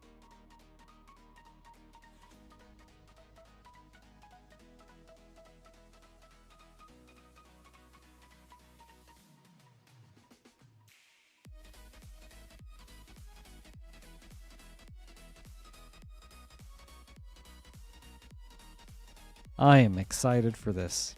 I am excited for this.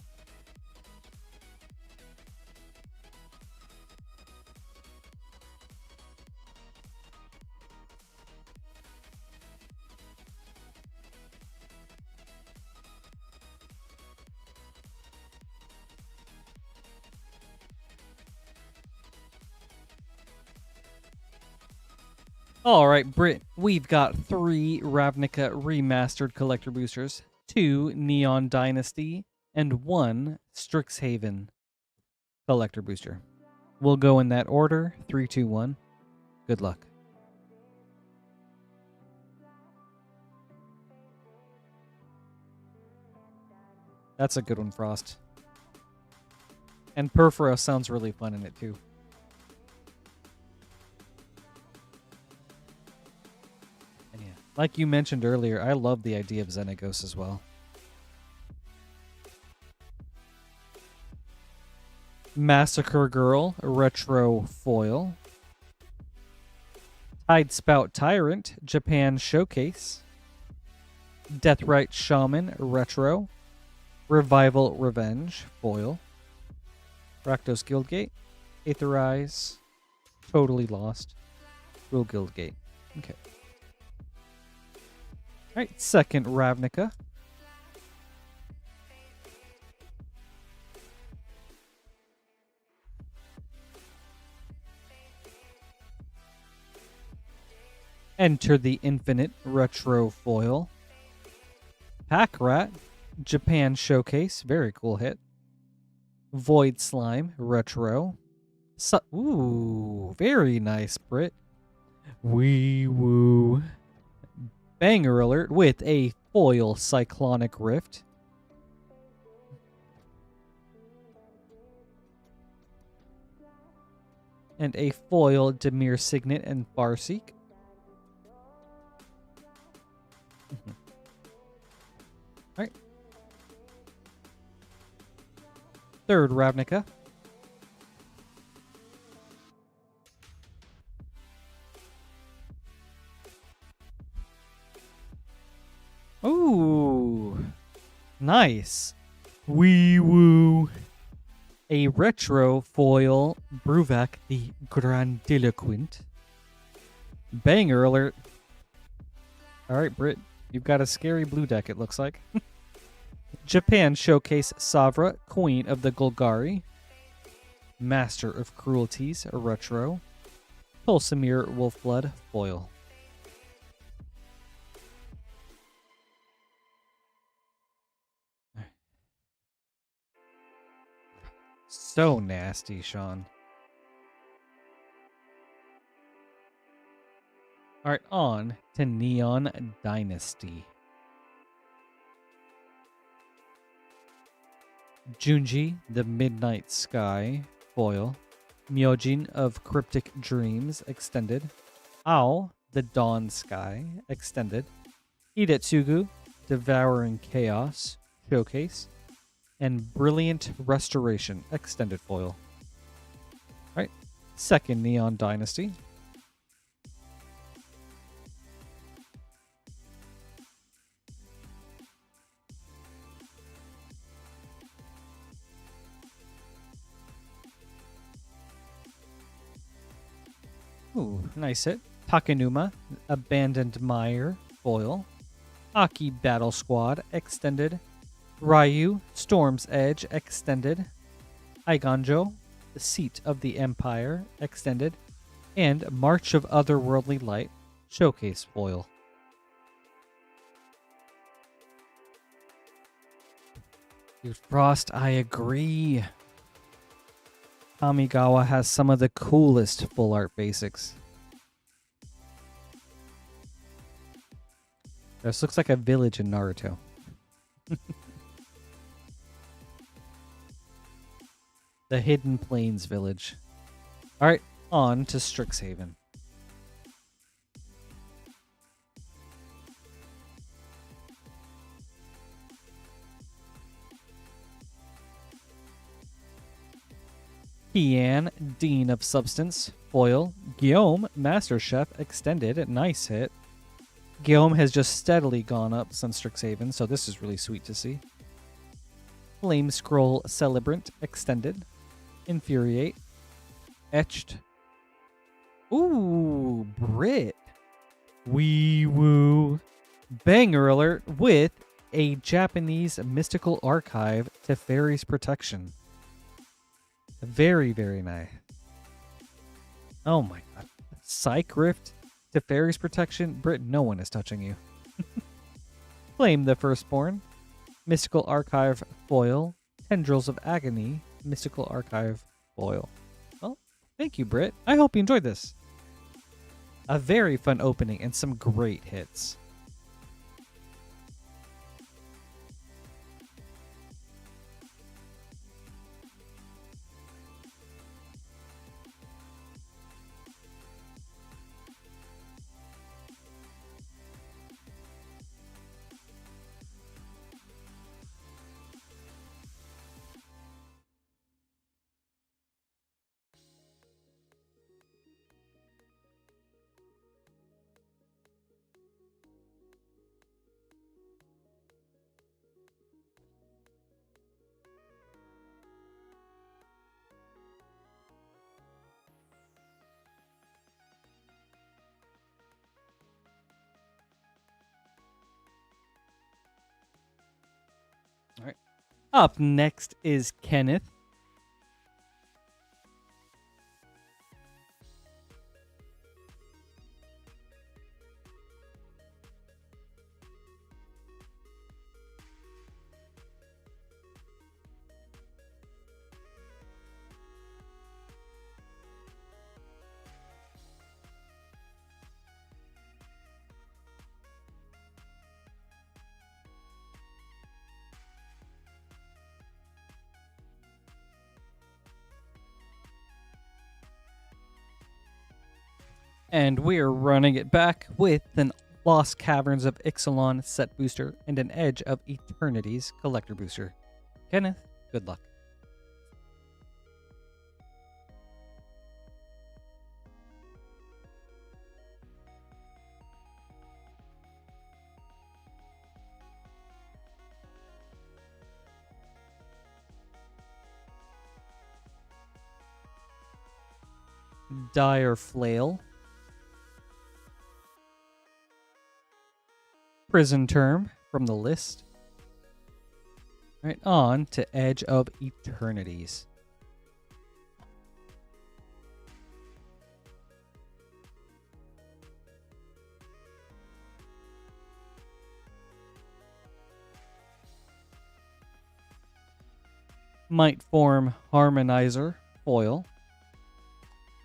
All right, Britt, we've got 3 Ravnica Remastered Collector Boosters, 2 Neon Dynasty, and 1 Strixhaven Collector Booster. We'll go in that order, 3, 2, 1. Good luck. That's a good one, Frost. And Perfuro sounds really fun in it, too. Like you mentioned earlier, I love the idea of Xenagos as well. Massacre Girl Retro Foil. Tidespout Tyrant Japan Showcase. Deathrite Shaman Retro. Revival Revenge Foil. Rakdos Guildgate. Aetherize. Totally Lost. Will Guildgate. Okay. Alright, second Ravnica. Enter the Infinite Retro Foil. Pack Rat, Japan Showcase, very cool hit. Void Slime Retro. Ooh, very nice, Brit. Wee woo. Banger alert with a foil Cyclonic Rift. And a foil Dimir Signet and Farseek. Alright. Third Ravnica. Ooh, nice. Wee woo. A retro foil Bruvac the Grandiloquent. Banger alert. Alright, Brit, you've got a scary blue deck, it looks like. Japan Showcase Savra, Queen of the Golgari. Master of Cruelties, retro. Tulsimir Wolfblood, foil. So nasty, Sean. All right, on to Neon Dynasty. Junji, the Midnight Sky, foil. Myojin of Cryptic Dreams, extended. Ao, the Dawn Sky, extended. Hidetsugu, Devouring Chaos, showcase. And Brilliant Restoration, extended foil. All right, second Neon Dynasty. Ooh, nice hit. Takenuma, Abandoned Mire, foil. Aki Battle Squad, extended. Ryu, Storm's Edge, extended. Aiganjo, the Seat of the Empire, extended. And March of Otherworldly Light, showcase foil. Dude, Frost, I agree. Kamigawa has some of the coolest full art basics. This looks like a village in Naruto. The Hidden Plains village. Alright, on to Strixhaven. Kian, Dean of Substance, foil. Guillaume, Master Chef, extended. Nice hit. Guillaume has just steadily gone up since Strixhaven, so this is really sweet to see. Flame Scroll Celebrant, extended. Infuriate. Etched. Ooh, Brit. Wee woo. Banger alert with a Japanese mystical archive to Fairy's Protection. Very, very nice. Oh my god. Psych Rift to Fairy's Protection. Brit, no one is touching you. Flame the Firstborn. Mystical Archive foil. Tendrils of Agony. Mystical Archive foil. Well, thank you, Brit. I hope you enjoyed this. A very fun opening and some great hits. All right. Up next is Kenneth. And we're running it back with an Lost Caverns of Ixalan set booster and an Edge of Eternities collector booster. Kenneth, good luck. Dire Flail. Prison Term from the list. Right on to Edge of Eternities. Might Form Harmonizer foil.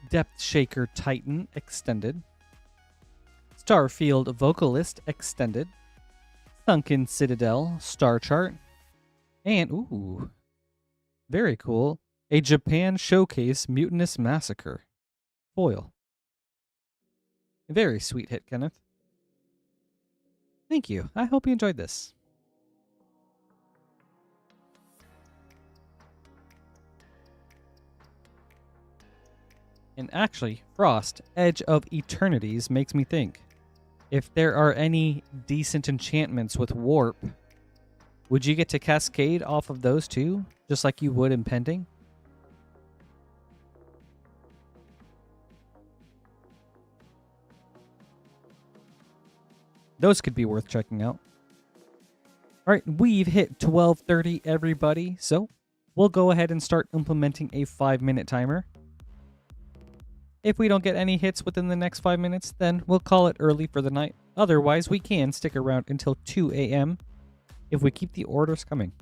Depth Shaker Titan extended. Starfield Vocalist Extended, Sunken Citadel Star Chart, and, ooh, very cool, a Japan Showcase Mutinous Massacre foil. Very sweet hit, Kenneth. Thank you. I hope you enjoyed this. And actually, Frost, Edge of Eternities makes me think. If there are any decent enchantments with Warp, would you get to cascade off of those too? Just like you would in Pending? Those could be worth checking out. Alright, we've hit 12:30, everybody, so we'll go ahead and start implementing a 5-minute timer. If we don't get any hits within the next 5 minutes, then we'll call it early for the night. Otherwise, we can stick around until 2 a.m. if we keep the orders coming.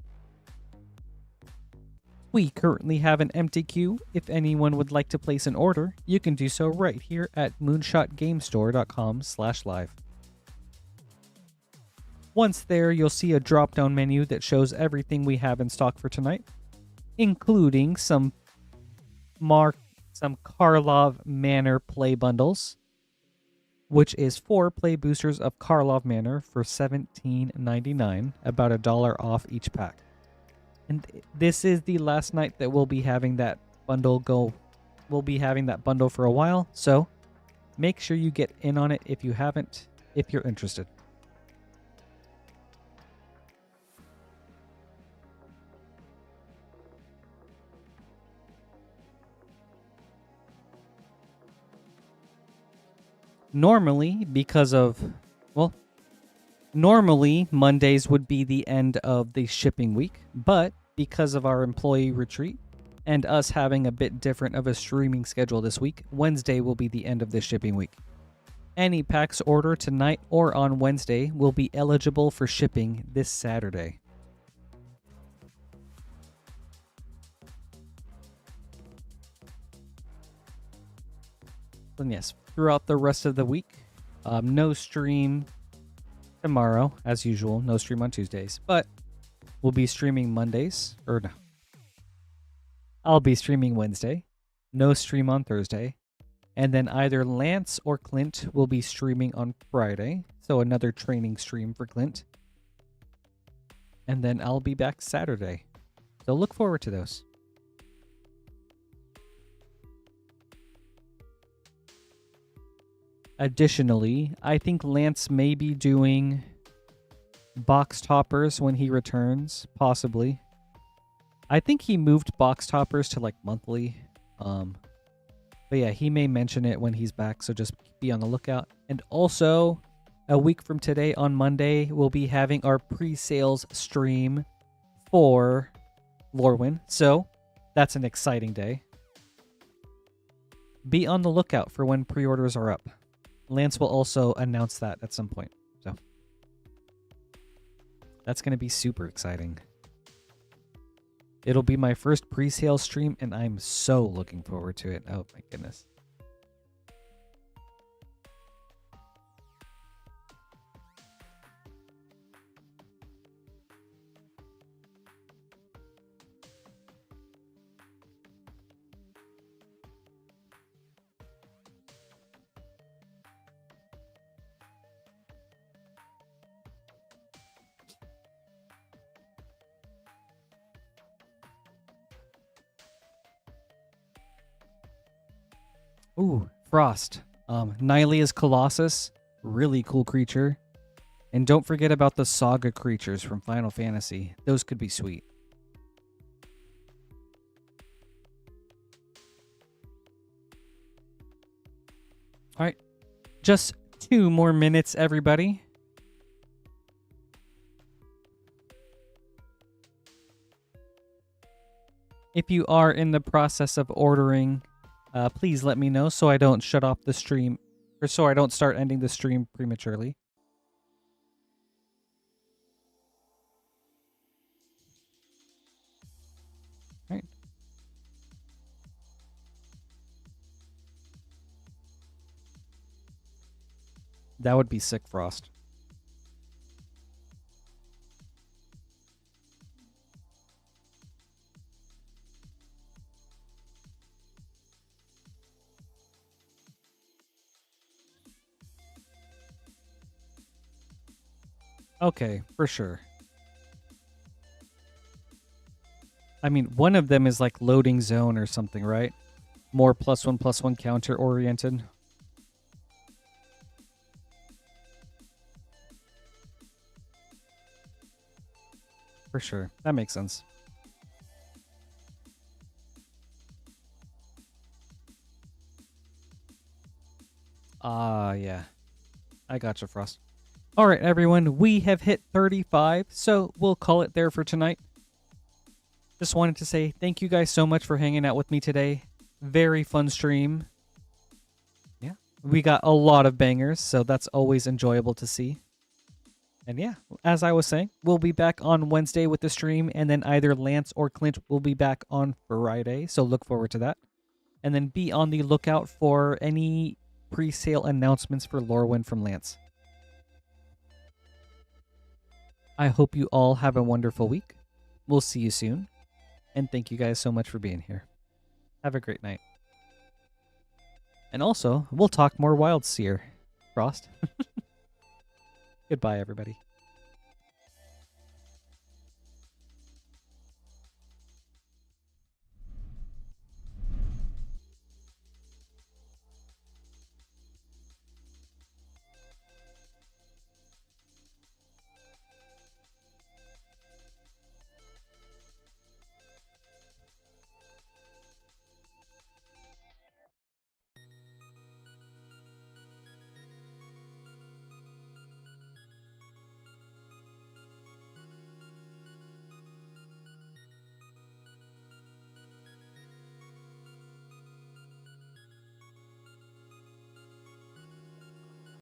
We currently have an empty queue. If anyone would like to place an order, you can do so right here at moonshotgamestore.com/live. Once there, you'll see a drop-down menu that shows everything we have in stock for tonight, including some Karlov Manor play bundles, which is 4 play boosters of Karlov Manor for $17.99, about $1 off each pack. And this is the last night that we'll be having that bundle go. We'll be having that bundle for a while, so make sure you get in on it if you haven't, if you're interested. Normally, normally Mondays would be the end of the shipping week, but because of our employee retreat and us having a bit different of a streaming schedule this week, Wednesday will be the end of this shipping week. Any packs ordered tonight or on Wednesday will be eligible for shipping this Saturday. And yes, throughout the rest of the week, no stream tomorrow, as usual. No stream on Tuesdays, but we'll be streaming Mondays. Or no, I'll be streaming Wednesday. No stream on Thursday. And then either Lance or Clint will be streaming on Friday. So another training stream for Clint. And then I'll be back Saturday. So look forward to those. Additionally, I think Lance may be doing box toppers when he returns, possibly. I think he moved box toppers to like monthly. But yeah, he may mention it when he's back, so just be on the lookout. And also, a week from today on Monday, we'll be having our pre-sales stream for Lorwyn. So that's an exciting day. Be on the lookout for when pre-orders are up. Lance will also announce that at some point. So that's going to be super exciting. It'll be my first pre-sale stream, and I'm so looking forward to it. Oh my goodness. Ooh, Frost. Nylea's Colossus. Really cool creature. And don't forget about the Saga creatures from Final Fantasy. Those could be sweet. Alright. Just 2 more minutes, everybody. If you are in the process of ordering, please let me know so I don't shut off the stream, or so I don't start ending the stream prematurely. All right. That would be sick, Frost. Okay, for sure. I mean, one of them is like loading zone or something, right? More +1/+1 counter oriented. For sure. That makes sense. Yeah. I gotcha, Frost. All right, everyone. We have hit 35, so we'll call it there for tonight. Just wanted to say thank you guys so much for hanging out with me today. Very fun stream. Yeah. We got a lot of bangers, so that's always enjoyable to see. And yeah, as I was saying, we'll be back on Wednesday with the stream, and then either Lance or Clint will be back on Friday, so look forward to that. And then be on the lookout for any pre-sale announcements for Lorwyn from Lance. I hope you all have a wonderful week. We'll see you soon. And thank you guys so much for being here. Have a great night. And also, we'll talk more Wild Seer, Frost. Goodbye, everybody.